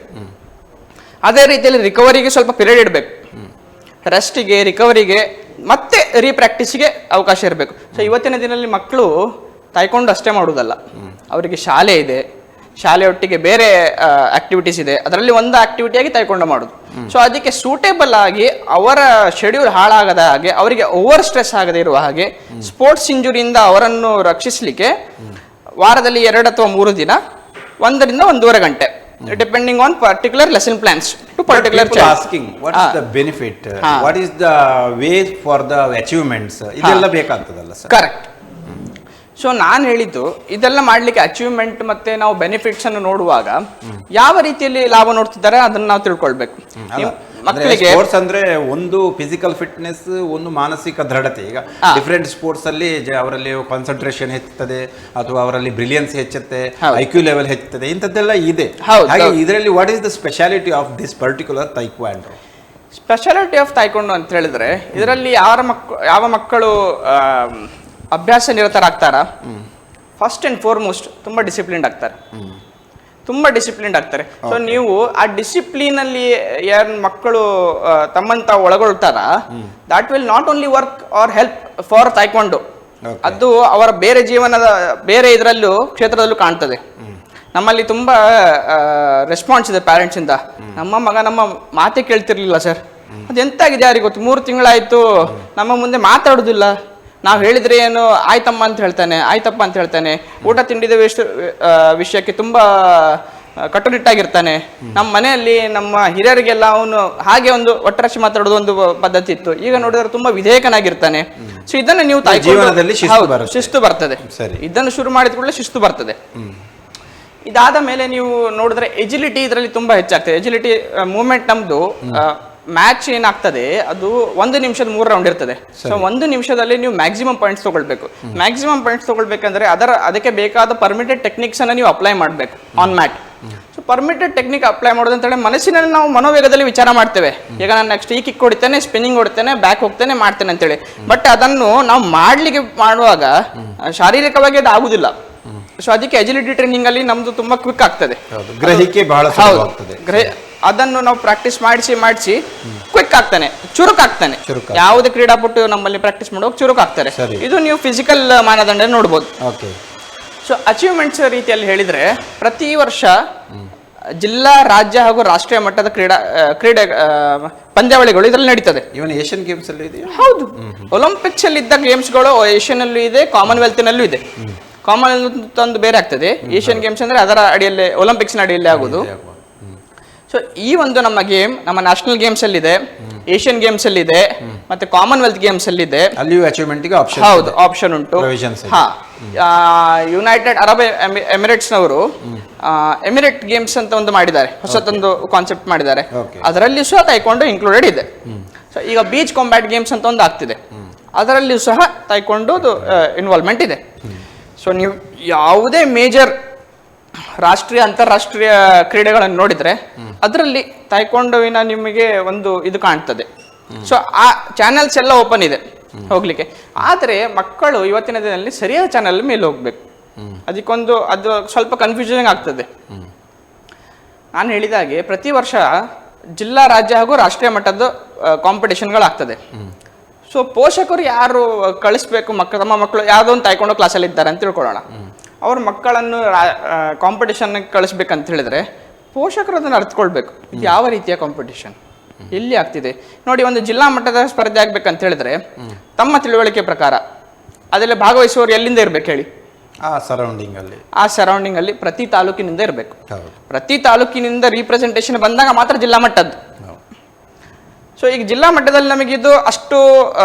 ಅದೇ ರೀತಿಯಲ್ಲಿ ರಿಕವರಿಗೆ ಸ್ವಲ್ಪ ಪೀರಿಯಡ್ ಇಡಬೇಕು. ರೆಸ್ಟಿಗೆ, ರಿಕವರಿಗೆ ಮತ್ತೆ ರೀಪ್ರಾಕ್ಟೀಸ್ಗೆ ಅವಕಾಶ ಇರಬೇಕು. ಸೊ ಇವತ್ತಿನ ದಿನದಲ್ಲಿ ಮಕ್ಕಳು ತಾಯ್ಕೊಂಡು ಅಷ್ಟೇ ಮಾಡುವುದಲ್ಲ, ಅವರಿಗೆ ಶಾಲೆ ಇದೆ, ಶಾಲೆಯೊಟ್ಟಿಗೆ ಬೇರೆ ಆಕ್ಟಿವಿಟೀಸ್ ಇದೆ, ಅದರಲ್ಲಿ ಒಂದು ಆಕ್ಟಿವಿಟಿಯಾಗಿ ತಾಯ್ಕೊಂಡು ಮಾಡೋದು. ಸೊ ಅದಕ್ಕೆ ಸೂಟೇಬಲ್ ಆಗಿ ಅವರ ಶೆಡ್ಯೂಲ್ ಹಾಳಾಗದ ಹಾಗೆ, ಅವರಿಗೆ ಓವರ್ ಸ್ಟ್ರೆಸ್ ಆಗದೆ ಇರುವ ಹಾಗೆ, ಸ್ಪೋರ್ಟ್ಸ್ ಇಂಜುರಿಯಿಂದ ಅವರನ್ನು ರಕ್ಷಿಸಲಿಕ್ಕೆ ವಾರದಲ್ಲಿ 2 ಅಥವಾ 3 ದಿನ 1 ರಿಂದ 1.5 ಗಂಟೆ depending on particular lesson plans to particular asking what is the benefit, what is the way for the achievements, ಇದೆಲ್ಲ ಬೇಕಾಗ್ತದಲ್ಲ ಸರ್? ಕರೆಕ್ಟ್. ಸೊ ನಾನು ಹೇಳಿದ್ದು ಇದೆಲ್ಲ ಮಾಡ್ಲಿಕ್ಕೆ ಅಚೀವ್ಮೆಂಟ್ ಮತ್ತೆ ನಾವು ಬೆನಿಫಿಟ್ಸ್ ಅನ್ನು ನೋಡುವಾಗ ಯಾವ ರೀತಿಯಲ್ಲಿ ಲಾಭ ನೋಡ್ತಿದ್ದಾರೆ ಅದನ್ನ ನಾವು ತಿಳ್ಕೊಳ್ಬೇಕು. ಮಕ್ಕಳಿಗೆ ಸ್ಪೋರ್ಟ್ಸ್ ಅಂದ್ರೆ ಒಂದು ಫಿಸಿಕಲ್ ಫಿಟ್ನೆಸ್, ಒಂದು ಮಾನಸಿಕ ದೃಢತೆ. ಈಗ ಡಿಫರೆಂಟ್ ಸ್ಪೋರ್ಟ್ಸ್ ಅಲ್ಲಿ ಅವರಲ್ಲಿ ಕಾನ್ಸಂಟ್ರೇಷನ್ ಹೆಚ್ಚುತ್ತದೆ, ಅಥವಾ ಅವರಲ್ಲಿ ಬ್ರಿಲಿಯನ್ಸ್ ಹೆಚ್ಚುತ್ತೆ, ಐಕ್ಯೂ ಲೆವೆಲ್ ಹೆಚ್ಚುತ್ತದೆ, ಇಂಥದ್ದೆಲ್ಲ ಇದೆ. ಹಾಗೆ ಇದರಲ್ಲಿ what is the speciality of this particular taekwondo? Speciality of taekwondo ಅಂತ ಹೇಳಿದ್ರೆ, ಇದರಲ್ಲಿ ಯಾವ ಮಕ್ಕಳು ಅಭ್ಯಾಸ ನಿರತರಾಗ್ತಾರ, ಫಸ್ಟ್ ಅಂಡ್ ಫಾರ್ಮೋಸ್ಟ್ ತುಂಬಾ ಡಿಸಿಪ್ಲಿನ್ಡ್ ಆಗ್ತಾರೆ. ಸೊ ನೀವು ಆ ಡಿಸಿಪ್ಲಿನ್ ಅಲ್ಲಿ ಯಾರು ಮಕ್ಕಳು ತಮ್ಮಂತ ಒಳಗೊಳ್ತಾರ, that will not only work or help for taekwondo, ಅದು ಅವರ ಬೇರೆ ಜೀವನದ ಬೇರೆ ಇದರಲ್ಲೂ ಕ್ಷೇತ್ರದಲ್ಲೂ ಕಾಣ್ತದೆ. ನಮ್ಮಲ್ಲಿ ತುಂಬಾ ರೆಸ್ಪಾನ್ಸ್ ಇದೆ ಪ್ಯಾರೆಂಟ್ಸ್ ಇಂದ, ನಮ್ಮ ಮಗ ನಮ್ಮ ಮಾತೇ ಕೇಳ್ತಿರ್ಲಿಲ್ಲ ಸರ್, ಅದೆಂತಾಗಿದೆ ಯಾರಿಗೆ ಗೊತ್ತು, 3 ತಿಂಗಳಾಯ್ತು ನಮ್ಮ ಮುಂದೆ ಮಾತಾಡುದಿಲ್ಲ, ನಾವು ಹೇಳಿದ್ರೆ ಏನು ಆಯ್ತಮ್ಮ ಅಂತ ಹೇಳ್ತಾನೆ, ಆಯ್ತಪ್ಪ ಅಂತ ಹೇಳ್ತಾನೆ, ಊಟ ತಿಂಡಿದ ವಿಷಯಕ್ಕೆ ತುಂಬಾ ಕಟ್ಟುನಿಟ್ಟಾಗಿರ್ತಾನೆ. ನಮ್ಮ ಮನೆಯಲ್ಲಿ ನಮ್ಮ ಹಿರಿಯರಿಗೆಲ್ಲ ಅವನು ಹಾಗೆ ಒಂದು ಒಟ್ಟರಾಶಿ ಮಾತಾಡೋದು ಒಂದು ಪದ್ಧತಿ ಇತ್ತು, ಈಗ ನೋಡಿದ್ರೆ ತುಂಬಾ ವಿಧೇಯಕನಾಗಿರ್ತಾನೆ. ಸೊ ಇದನ್ನ ನೀವು ಶಿಸ್ತು ಬರ್ತದೆ, ಇದನ್ನು ಶುರು ಮಾಡಿದ ಕೂಡಲೇ ಶಿಸ್ತು ಬರ್ತದೆ. ಇದಾದ ಮೇಲೆ ನೀವು ನೋಡಿದ್ರೆ ಎಜಿಲಿಟಿ ಇದರಲ್ಲಿ ತುಂಬಾ ಹೆಚ್ಚಾಗ್ತದೆ. ಎಜಿಲಿಟಿ ಮೂವ್ಮೆಂಟ್ ನಮ್ದು ಮ್ಯಾಚ್ ಏನಾಗ್ತದೆ ಅದು 1 ನಿಮಿಷದ 3 ರೌಂಡ್ ಇರ್ತದೆ. ಸೊ 1 ನಿಮಿಷದಲ್ಲಿ ನೀವು ಮ್ಯಾಕ್ಸಿಮಮ್ ಪಾಯಿಂಟ್ಸ್ ತಗೊಳ್ಬೇಕು. ಮ್ಯಾಕ್ಸಿಮಮ್ ಪಾಯಿಂಟ್ಸ್ ತಗೊಳ್ಬೇಕಂದ್ರೆ ಅದಕ್ಕೆ ಬೇಕಾದ ಪರ್ಮಿಟೆಡ್ ಟೆಕ್ನಿಕ್ಸ್ ಅನ್ನ ನೀವು ಅಪ್ಲೈ ಮಾಡಬೇಕು on mat. So permitted technique apply ಮಾಡೋದು ಅಂತ ಹೇಳಿ ಮನಸ್ಸಿನಲ್ಲಿ ನಾವು ಮನೋವೇಗದಲ್ಲಿ ವಿಚಾರ ಮಾಡ್ತೇವೆ, ಈಗ ನಾನು ನೆಕ್ಸ್ಟ್ ಈ ಕಿಕ್ ಹೊಡಿತೇನೆ, ಸ್ಪಿನ್ನಿಂಗ್ ಹೊಡಿತೇನೆ, ಬ್ಯಾಕ್ ಹೋಗ್ತೇನೆ, ಮಾಡ್ತೇನೆ ಅಂತೇಳಿ. ಬಟ್ ಅದನ್ನು ನಾವು ಮಾಡುವಾಗ ಶಾರೀರಿಕವಾಗಿ ಅದು ಆಗುದಿಲ್ಲ. ಸೊ ಅದಕ್ಕೆ ಅಜಿಲಿಟಿ ಟ್ರೈನಿಂಗ್ ಅಲ್ಲಿ ನಮ್ದು ತುಂಬಾ ಕ್ವಿಕ್ ಆಗ್ತದೆ, ಗ್ರಹಿಕೆ ಬಹಳ ಅದನ್ನು ನಾವು ಪ್ರಾಕ್ಟೀಸ್ ಮಾಡಿಸಿ ಕ್ವಿಕ್ ಆಗ್ತಾನೆ, ಚುರುಕಾಗ್ತಾನೆ. ಯಾವುದೇ ಕ್ರೀಡಾಪಟು ನಮ್ಮಲ್ಲಿ ಪ್ರಾಕ್ಟೀಸ್ ಮಾಡುವಾಗ ಚುರುಕಾಗ್ತಾರೆ. ಇದು ನೀವು ಫಿಸಿಕಲ್ ಮಾನದಂಡ ನೋಡ್ಬೋದು. ಸೊ ಅಚೀವ್ಮೆಂಟ್ಸ್ ರೀತಿಯಲ್ಲಿ ಹೇಳಿದ್ರೆ, ಪ್ರತಿ ವರ್ಷ ಜಿಲ್ಲಾ, ರಾಜ್ಯ ಹಾಗೂ ರಾಷ್ಟ್ರೀಯ ಮಟ್ಟದ ಪಂದ್ಯಾವಳಿಗಳು ಇದರಲ್ಲಿ ನಡೀತದೆ. ಇವನ್ ಏಷ್ಯನ್ ಗೇಮ್ಸ್ ಅಲ್ಲಿ ಇದೆ. ಹೌದು, ಒಲಿಂಪಿಕ್ಸ್ ಅಲ್ಲಿ ಇದ್ದ ಗೇಮ್ಸ್ಗಳು ಏಷ್ಯನ್ ಅಲ್ಲೂ ಇದೆ, ಕಾಮನ್ವೆಲ್ತ್ ನಲ್ಲೂ ಇದೆ. ಕಾಮನ್ವೆಲ್ತ್ ಒಂದು ಬೇರೆ ಆಗ್ತದೆ, ಏಷ್ಯನ್ ಗೇಮ್ಸ್ ಅಂದ್ರೆ ಅದರ ಅಡಿಯಲ್ಲೇ, ಒಲಿಂಪಿಕ್ಸ್ ನ ಅಡಿಯಲ್ಲೇ ಆಗುದು. ಸೊ ಈ ಒಂದು ನಮ್ಮ ಗೇಮ್ ನಮ್ಮ ನ್ಯಾಷನಲ್ ಗೇಮ್ಸ್ ಅಲ್ಲಿ ಇದೆ, ಏಷ್ಯನ್ ಗೇಮ್ಸ್ ಅಲ್ಲಿ ಇದೆ, ಮತ್ತೆ ಕಾಮನ್ವೆಲ್ತ್ ಗೇಮ್ಸ್ ಅಲ್ಲಿ ಇದೆ. ಅಲ್ಲಿಯೂ ಅಚೀವ್ಮೆಂಟ್ ಗೆ ಆಪ್ಷನ್, ಹೌದು ಆಪ್ಷನ್ ಉಂಟು. ಯುನೈಟೆಡ್ ಅರಬ್ ಎಮಿರೇಟ್ಸ್ ನವರು ಎಮಿರೇಟ್ ಗೇಮ್ಸ್ ಅಂತ ಒಂದು ಮಾಡಿದ್ದಾರೆ, ಹೊಸತೊಂದು ಕಾನ್ಸೆಪ್ಟ್ ಮಾಡಿದ್ದಾರೆ, ಅದರಲ್ಲಿ ಸಹ ತೈಕ್ವಾಂಡೋ ಇನ್ಕ್ಲೂಡೆಡ್ ಇದೆ. ಸೊ ಈಗ ಬೀಚ್ ಕಾಂಬ್ಯಾಟ್ ಗೇಮ್ಸ್ ಅಂತ ಒಂದು ಆಗ್ತಿದೆ, ಅದರಲ್ಲಿಯೂ ಸಹ ತೈಕ್ವಾಂಡೋದು ಇನ್ವಾಲ್ವ್ಮೆಂಟ್ ಇದೆ. ಸೊ ನೀವು ಯಾವುದೇ ಮೇಜರ್ ರಾಷ್ಟ್ರೀಯ ಅಂತಾರಾಷ್ಟ್ರೀಯ ಕ್ರೀಡೆಗಳನ್ನು ನೋಡಿದ್ರೆ ಅದರಲ್ಲಿ ತೈಕ್ವಾಂಡೋವಿನ ನಿಮಗೆ ಒಂದು ಇದು ಕಾಣ್ತದೆ. ಸೊ ಆ ಚಾನೆಲ್ಸ್ ಎಲ್ಲ ಓಪನ್ ಇದೆ ಹೋಗ್ಲಿಕ್ಕೆ. ಆದರೆ ಮಕ್ಕಳು ಇವತ್ತಿನ ದಿನದಲ್ಲಿ ಸರಿಯಾದ ಚಾನೆಲ್ ಮೇಲೆ ಹೋಗ್ಬೇಕು, ಅದು ಸ್ವಲ್ಪ ಕನ್ಫ್ಯೂಷನ್ ಆಗ್ತದೆ. ನಾನು ಹೇಳಿದ ಹಾಗೆ ಪ್ರತಿ ವರ್ಷ ಜಿಲ್ಲಾ, ರಾಜ್ಯ ಹಾಗೂ ರಾಷ್ಟ್ರೀಯ ಮಟ್ಟದ ಕಾಂಪಿಟೇಷನ್ಗಳಾಗ್ತದೆ. ಸೊ ಪೋಷಕರು ಯಾರು ಕಳಿಸ್ಬೇಕು, ತಮ್ಮ ಮಕ್ಕಳು ಯಾವುದೋ ಒಂದು ತೈಕ್ವಾಂಡೋ ಕ್ಲಾಸಲ್ಲಿ ಇದ್ದಾರೆ ಅಂತ ತಿಳ್ಕೊಳ್ಳೋಣ, ಅವ್ರ ಮಕ್ಕಳನ್ನು ಕಾಂಪಿಟೇಷನ್ ಕಳಿಸ್ಬೇಕಂತ ಹೇಳಿದ್ರೆ ಪೋಷಕರು ಅದನ್ನು ಅರ್ಥಕೊಳ್ಬೇಕು, ಇದು ಯಾವ ರೀತಿಯ ಕಾಂಪಿಟೇಷನ್, ಎಲ್ಲಿ ಆಗ್ತಿದೆ ನೋಡಿ. ಒಂದು ಜಿಲ್ಲಾ ಮಟ್ಟದ ಸ್ಪರ್ಧೆ ಆಗ್ಬೇಕಂತ ಹೇಳಿದ್ರೆ ತಮ್ಮ ತಿಳುವಳಿಕೆ ಪ್ರಕಾರ ಅದರಲ್ಲಿ ಭಾಗವಹಿಸುವವರು ಎಲ್ಲಿಂದ ಇರ್ಬೇಕು ಹೇಳಿ? ಆ ಸರೌಂಡಿಂಗ್ ಅಲ್ಲಿ ಪ್ರತಿ ತಾಲೂಕಿನಿಂದ ಇರಬೇಕು. ಪ್ರತಿ ತಾಲೂಕಿನಿಂದ ರೀಪ್ರೆಸೆಂಟೇಷನ್ ಬಂದಾಗ ಮಾತ್ರ ಜಿಲ್ಲಾ ಮಟ್ಟದ್ದು. ಸೊ ಸೊ ಈಗ ಜಿಲ್ಲಾ ಮಟ್ಟದಲ್ಲಿ ನಮಗಿದು ಅಷ್ಟು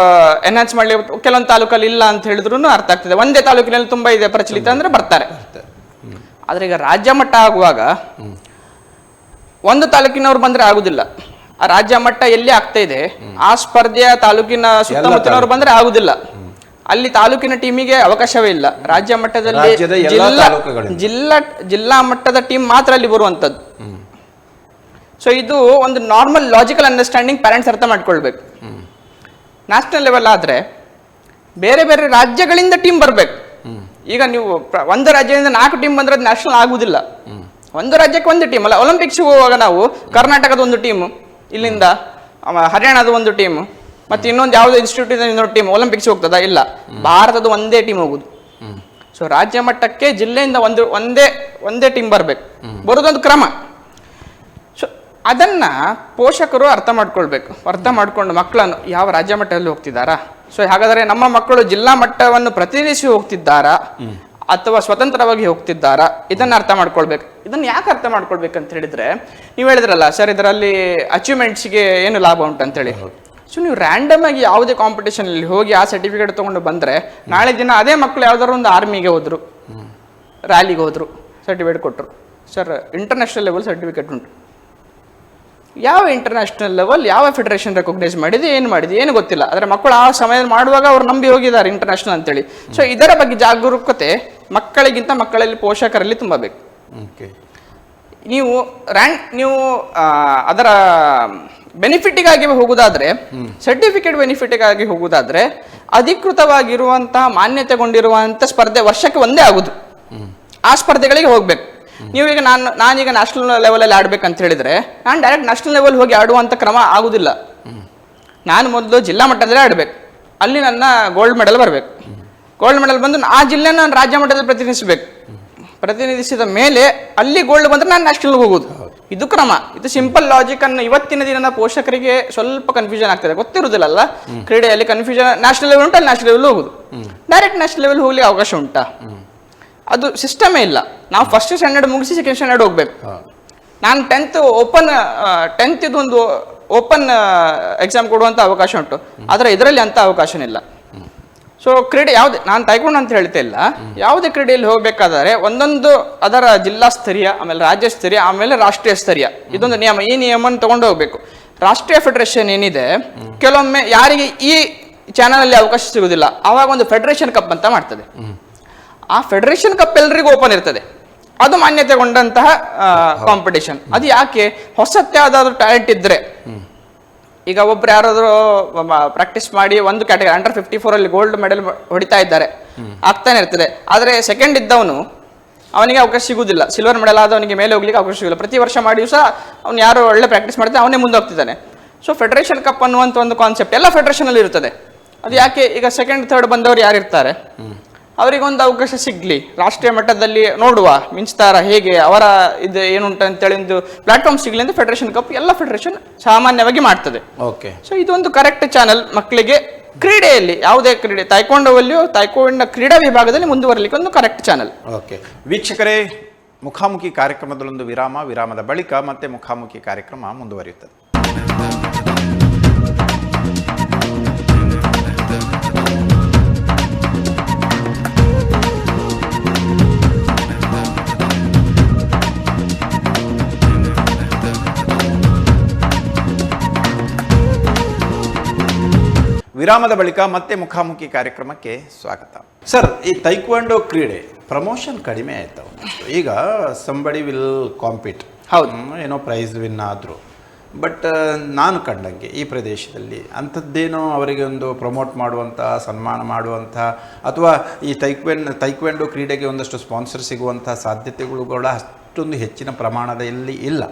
ಎನ್ಹಾನ್ಸ್ ಮಾಡಲಿ ಕೆಲವೊಂದು ತಾಲೂಕಲ್ಲಿ ಇಲ್ಲ ಅಂತ ಹೇಳಿದ್ರು ಅರ್ಥ ಆಗ್ತದೆ. ಒಂದೇ ತಾಲೂಕಿನಲ್ಲಿ ತುಂಬಾ ಇದೆ ಪ್ರಚಲಿತ ಅಂದ್ರೆ ಬರ್ತಾರೆ. ಆದ್ರೆ ಈಗ ರಾಜ್ಯ ಮಟ್ಟ ಆಗುವಾಗ ಒಂದು ತಾಲೂಕಿನವ್ರು ಬಂದ್ರೆ ಆಗುದಿಲ್ಲ. ಆ ರಾಜ್ಯ ಮಟ್ಟ ಎಲ್ಲಿ ಆಗ್ತಾ ಇದೆ ಆ ಸ್ಪರ್ಧೆಯ ತಾಲೂಕಿನ ಸುತ್ತಮುತ್ತಲವ್ರು ಬಂದ್ರೆ ಆಗುದಿಲ್ಲ. ಅಲ್ಲಿ ತಾಲೂಕಿನ ಟೀಮಿಗೆ ಅವಕಾಶವೇ ಇಲ್ಲ. ರಾಜ್ಯ ಮಟ್ಟದಲ್ಲಿ ಜಿಲ್ಲಾ ಮಟ್ಟದ ಟೀಮ್ ಮಾತ್ರ ಅಲ್ಲಿ ಬರುವಂತದ್ದು. ಸೊ ಇದು ಒಂದು ನಾರ್ಮಲ್ ಲಾಜಿಕಲ್ ಅಂಡರ್ಸ್ಟ್ಯಾಂಡಿಂಗ್ ಪ್ಯಾರೆಂಟ್ಸ್ ಅರ್ಥ ಮಾಡ್ಕೊಳ್ಬೇಕು. ನ್ಯಾಷನಲ್ ಲೆವೆಲ್ ಆದ್ರೆ ಬೇರೆ ಬೇರೆ ರಾಜ್ಯಗಳಿಂದ ಟೀಮ್ ಬರ್ಬೇಕು. ಈಗ ನೀವು ಒಂದು ರಾಜ್ಯದಿಂದ 4 ಟೀಮ್ ಬಂದ್ರೆ ಅದು ನ್ಯಾಷನಲ್ ಆಗುದಿಲ್ಲ. ಒಂದು ರಾಜ್ಯಕ್ಕೆ ಒಂದು ಟೀಮ್ ಅಲ್ಲ. ಒಲಿಂಪಿಕ್ಸ್ ಹೋಗುವಾಗ ನಾವು ಕರ್ನಾಟಕದ ಒಂದು ಟೀಮ್, ಇಲ್ಲಿಂದ ಹರಿಯಾಣದ ಒಂದು ಟೀಮ್, ಮತ್ತೆ ಇನ್ನೊಂದು ಯಾವುದೋ ಇನ್ಸ್ಟಿಟ್ಯೂಟ್ ಇನ್ನೊಂದು ಟೀಮ್ ಒಲಿಂಪಿಕ್ಸ್ ಹೋಗ್ತದ? ಇಲ್ಲ, ಭಾರತದ ಒಂದೇ ಟೀಮ್ ಹೋಗುದು. ಸೊ ರಾಜ್ಯ ಮಟ್ಟಕ್ಕೆ ಜಿಲ್ಲೆಯಿಂದ ಒಂದೇ ಟೀಮ್ ಬರ್ಬೇಕು, ಬರೋದೊಂದು ಕ್ರಮ. ಸೊ ಅದನ್ನ ಪೋಷಕರು ಅರ್ಥ ಮಾಡ್ಕೊಳ್ಬೇಕು. ಅರ್ಥ ಮಾಡ್ಕೊಂಡು ಮಕ್ಕಳನ್ನು ಯಾವ ರಾಜ್ಯ ಮಟ್ಟದಲ್ಲಿ ಹೋಗ್ತಿದ್ದಾರಾ, ಸೊ ಹಾಗಾದ್ರೆ ನಮ್ಮ ಮಕ್ಕಳು ಜಿಲ್ಲಾ ಮಟ್ಟವನ್ನು ಪ್ರತಿನಿಧಿಸಿ ಹೋಗ್ತಿದ್ದಾರಾ ಅಥವಾ ಸ್ವತಂತ್ರವಾಗಿ ಹೋಗ್ತಿದ್ದಾರಾ, ಇದನ್ನ ಅರ್ಥ ಮಾಡ್ಕೊಳ್ಬೇಕು. ಇದನ್ನ ಯಾಕೆ ಅರ್ಥ ಮಾಡ್ಕೊಳ್ಬೇಕಂತ ಹೇಳಿದ್ರೆ, ನೀವು ಹೇಳಿದ್ರಲ್ಲ ಸರ್ ಇದರಲ್ಲಿ ಅಚೀವ್ಮೆಂಟ್ಸ್ಗೆ ಏನು ಲಾಭ ಉಂಟು ಅಂತೇಳಿ. ಸೊ ನೀವು ರ್ಯಾಂಡಮ್ ಆಗಿ ಯಾವುದೇ ಕಾಂಪಿಟೇಷನ್ ಅಲ್ಲಿ ಹೋಗಿ ಆ ಸರ್ಟಿಫಿಕೇಟ್ ತಗೊಂಡು ಬಂದ್ರೆ ನಾಳೆ ದಿನ ಅದೇ ಮಕ್ಕಳು ಯಾವ್ದಾದ್ರು ಒಂದು ಆರ್ಮಿಗೆ ಹೋದ್ರು, ರ್ಯಾಲಿಗೆ ಹೋದ್ರು, ಸರ್ಟಿಫಿಕೇಟ್ ಕೊಟ್ಟರು, ಸರ್ ಇಂಟರ್ನ್ಯಾಷನಲ್ ಲೆವೆಲ್ ಸರ್ಟಿಫಿಕೇಟ್ ಉಂಟು. ಯಾವ ಇಂಟರ್ನ್ಯಾಷನಲ್ ಲೆವೆಲ್, ಯಾವ ಫೆಡರೇಷನ್ ರೆಕಗ್ನೈಸ್ ಮಾಡಿದೆ, ಏನು ಗೊತ್ತಿಲ್ಲ. ಆದರೆ ಮಕ್ಕಳು ಆ ಸಮಯದಲ್ಲಿ ಮಾಡುವಾಗ ಅವ್ರು ನಂಬಿ ಹೋಗಿದ್ದಾರೆ ಇಂಟರ್ನ್ಯಾಷನಲ್ ಅಂತೇಳಿ. ಸೊ ಇದರ ಬಗ್ಗೆ ಜಾಗರೂಕತೆ ಮಕ್ಕಳಿಗಿಂತ ಮಕ್ಕಳಲ್ಲಿ ಪೋಷಕರಲ್ಲಿ ತುಂಬ ಬೇಕು. ನೀವು ಅದರ ಬೆನಿಫಿಟ್ಗಾಗಿ ಹೋಗುದಾದ್ರೆ, ಸರ್ಟಿಫಿಕೇಟ್ ಬೆನಿಫಿಟ್ಗಾಗಿ ಹೋಗುದಾದ್ರೆ ಅಧಿಕೃತವಾಗಿರುವಂತಹ ಮಾನ್ಯತೆಗೊಂಡಿರುವಂತಹ ಸ್ಪರ್ಧೆ ವರ್ಷಕ್ಕೆ ಒಂದೇ ಆಗುದು. ಆ ಸ್ಪರ್ಧೆಗಳಿಗೆ ಹೋಗ್ಬೇಕು. ನೀವೀಗ ನಾನೀಗ ನ್ಯಾಷನಲ್ ಲೆವೆಲಲ್ಲಿ ಆಡ್ಬೇಕಂತ ಹೇಳಿದ್ರೆ ನಾನು ಡೈರೆಕ್ಟ್ ನ್ಯಾಷನಲ್ ಲೆವೆಲ್ ಹೋಗಿ ಆಡುವಂಥ ಕ್ರಮ ಆಗುದಿಲ್ಲ. ನಾನು ಮೊದಲು ಜಿಲ್ಲಾ ಮಟ್ಟದಲ್ಲೇ ಆಡ್ಬೇಕು, ಅಲ್ಲಿ ನನ್ನ ಗೋಲ್ಡ್ ಮೆಡಲ್ ಬರಬೇಕು. ಗೋಲ್ಡ್ ಮೆಡಲ್ ಬಂದು ಆ ಜಿಲ್ಲೆನ ನಾನು ರಾಜ್ಯ ಮಟ್ಟದಲ್ಲಿ ಪ್ರತಿನಿಧಿಸಬೇಕು. ಪ್ರತಿನಿಧಿಸಿದ ಮೇಲೆ ಅಲ್ಲಿ ಗೋಲ್ಡ್ ಬಂದ್ರೆ ನಾನು ನ್ಯಾಷನಲ್ ಹೋಗುದು. ಇದು ಕ್ರಮ. ಇದು ಸಿಂಪಲ್ ಲಾಜಿಕ್ ಅನ್ನು ಇವತ್ತಿನ ದಿನದ ಪೋಷಕರಿಗೆ ಸ್ವಲ್ಪ ಕನ್ಫ್ಯೂಷನ್ ಆಗ್ತದೆ, ಗೊತ್ತಿರುವುದಿಲ್ಲ. ಕ್ರೀಡೆಯಲ್ಲಿ ಕನ್ಫ್ಯೂಷನ್, ನ್ಯಾಷನಲ್ ಲೆವೆಲ್ ಉಂಟು ಅಲ್ಲಿ ನ್ಯಾಷನಲ್ ಲೆವೆಲ್ ಹೋಗುದು, ಡೈರೆಕ್ಟ್ ನ್ಯಾಷನಲ್ ಲೆವೆಲ್ ಹೋಗ್ಲಿಕ್ಕೆ ಅವಕಾಶ ಉಂಟಾ? ಅದು ಸಿಸ್ಟಮೇ ಇಲ್ಲ. ನಾವು ಫಸ್ಟ್ ಸ್ಟ್ಯಾಂಡರ್ಡ್ ಮುಗಿಸಿ ಸೆಕೆಂಡ್ ಸ್ಟ್ಯಾಂಡರ್ಡ್ ಹೋಗ್ಬೇಕು. ನಾನು 10th ಇದೊಂದು ಓಪನ್ ಎಕ್ಸಾಮ್ ಕೊಡುವಂಥ ಅವಕಾಶ ಉಂಟು, ಆದರೆ ಇದರಲ್ಲಿ ಅಂಥ ಅವಕಾಶನೇ ಇಲ್ಲ. ಸೊ ಕ್ರೀಡೆ ಯಾವುದೇ, ನಾನು ತೈಕೊಂಡು ಅಂತ ಹೇಳ್ತಾ ಇಲ್ಲ, ಯಾವುದೇ ಕ್ರೀಡೆಯಲ್ಲಿ ಹೋಗಬೇಕಾದ್ರೆ ಒಂದೊಂದು ಅದರ ಜಿಲ್ಲಾ ಸ್ತರೀಯ, ಆಮೇಲೆ ರಾಜ್ಯ ಸ್ತರೀಯ, ಆಮೇಲೆ ರಾಷ್ಟ್ರೀಯ ಸ್ತರೀಯ, ಇದೊಂದು ನಿಯಮ. ಈ ನಿಯಮವನ್ನು ತಗೊಂಡು ಹೋಗ್ಬೇಕು. ರಾಷ್ಟ್ರೀಯ ಫೆಡರೇಷನ್ ಏನಿದೆ, ಕೆಲವೊಮ್ಮೆ ಯಾರಿಗೆ ಈ ಚಾನಲ್ ಅಲ್ಲಿ ಅವಕಾಶ ಸಿಗುದಿಲ್ಲ, ಆವಾಗ ಒಂದು ಫೆಡರೇಷನ್ ಕಪ್ ಅಂತ ಮಾಡ್ತದೆ. ಆ ಫೆಡರೇಷನ್ ಕಪ್ ಎಲ್ರಿಗೂ ಓಪನ್ ಇರ್ತದೆ. ಅದು ಮಾನ್ಯತೆಗೊಂಡಂತಹ ಕಾಂಪಿಟೇಷನ್. ಅದು ಯಾಕೆ? ಹೊಸತ್ತೆ ಯಾವ್ದಾದ್ರು ಟ್ಯಾಲೆಂಟ್ ಇದ್ರೆ, ಈಗ ಒಬ್ರು ಯಾರಾದ್ರೂ ಪ್ರಾಕ್ಟೀಸ್ ಮಾಡಿ ಒಂದು ಕ್ಯಾಟಗರಿ ಅಂಡರ್ 54 ಅಲ್ಲಿ ಗೋಲ್ಡ್ ಮೆಡಲ್ ಹೊಡಿತಾ ಇದ್ದಾರೆ, ಆಗ್ತಾನೆ ಇರ್ತದೆ. ಆದ್ರೆ ಸೆಕೆಂಡ್ ಇದ್ದವನು ಅವನಿಗೆ ಅವಕಾಶ ಸಿಗುದಿಲ್ಲ, ಸಿಲ್ವರ್ ಮೆಡಲ್ ಆದವನಿಗೆ ಮೇಲೆ ಹೋಗ್ಲಿಕ್ಕೆ ಅವಕಾಶ ಸಿಗುದಿಲ್ಲ. ಪ್ರತಿ ವರ್ಷ ಮಾಡಿಯೂ ಸಹ ಅವ್ನು ಯಾರು ಒಳ್ಳೆ ಪ್ರಾಕ್ಟೀಸ್ ಮಾಡ್ತಾನೆ ಅವನೇ ಮುಂದೆ ಹೋಗ್ತಿದ್ದಾನೆ. ಸೊ ಫೆಡರೇಷನ್ ಕಪ್ ಅನ್ನುವಂಥ ಒಂದು ಕಾನ್ಸೆಪ್ಟ್ ಎಲ್ಲ ಫೆಡರೇಷನ್ ಅಲ್ಲಿ ಇರ್ತದೆ. ಅದು ಯಾಕೆ? ಈಗ ಸೆಕೆಂಡ್ ಥರ್ಡ್ ಬಂದವರು ಯಾರು ಇರ್ತಾರೆ ಅವರಿಗೊಂದು ಅವಕಾಶ ಸಿಗ್ಲಿ, ರಾಷ್ಟ್ರೀಯ ಮಟ್ಟದಲ್ಲಿ ನೋಡುವ ಮಿಂಚ್ತಾರ ಹೇಗೆ, ಅವರ ಇದು ಏನುಂಟು ಅಂತೇಳಿ ಒಂದು ಪ್ಲಾಟ್ಫಾರ್ಮ್ ಸಿಗ್ಲಿ ಅಂತ ಫೆಡರೇಷನ್ ಕಪ್ ಎಲ್ಲ ಫೆಡರೇಷನ್ ಸಾಮಾನ್ಯವಾಗಿ ಮಾಡ್ತದೆ. ಓಕೆ. ಸೊ ಇದೊಂದು ಕರೆಕ್ಟ್ ಚಾನಲ್ ಮಕ್ಕಳಿಗೆ ಕ್ರೀಡೆಯಲ್ಲಿ, ಯಾವುದೇ ಕ್ರೀಡೆ, ತಾಯ್ಕೊಂಡವಲ್ಲಿಯೂ ತಾಯ್ಕೊಂಡ ಕ್ರೀಡಾ ವಿಭಾಗದಲ್ಲಿ ಮುಂದುವರಲಿಕ್ಕೆ ಒಂದು ಕರೆಕ್ಟ್ ಚಾನಲ್. ಓಕೆ ವೀಕ್ಷಕರೇ, ಮುಖಾಮುಖಿ ಕಾರ್ಯಕ್ರಮದಲ್ಲೊಂದು ವಿರಾಮದ ಬಳಿಕ ಮತ್ತೆ ಮುಖಾಮುಖಿ ಕಾರ್ಯಕ್ರಮ ಮುಂದುವರಿಯುತ್ತದೆ. ವಿರಾಮದ ಬಳಿಕ ಮತ್ತೆ ಮುಖಾಮುಖಿ ಕಾರ್ಯಕ್ರಮಕ್ಕೆ ಸ್ವಾಗತ. ಸರ್, ಈ ತೈಕ್ವಾಂಡೋ ಕ್ರೀಡೆ ಪ್ರಮೋಷನ್ ಕಡಿಮೆ ಆಯ್ತು. ಈಗ ಸಂಬಡಿ ವಿಲ್ ಕಾಂಪೀಟ್, ಹೌದು, ಏನೋ ಪ್ರೈಸ್ ವಿನ್ ಆದರು, ಬಟ್ ನಾನು ಕಂಡಂಗೆ ಈ ಪ್ರದೇಶದಲ್ಲಿ ಅಂಥದ್ದೇನೋ ಅವರಿಗೆ ಒಂದು ಪ್ರಮೋಟ್ ಮಾಡುವಂಥ, ಸನ್ಮಾನ ಮಾಡುವಂಥ, ಅಥವಾ ಈ ತೈಕ್ವಾಂಡೋ ಕ್ರೀಡೆಗೆ ಒಂದಷ್ಟು ಸ್ಪಾನ್ಸರ್ ಸಿಗುವಂಥ ಸಾಧ್ಯತೆಗಳು ಕೂಡ ಅಷ್ಟೊಂದು ಹೆಚ್ಚಿನ ಪ್ರಮಾಣದಲ್ಲಿ ಇಲ್ಲ.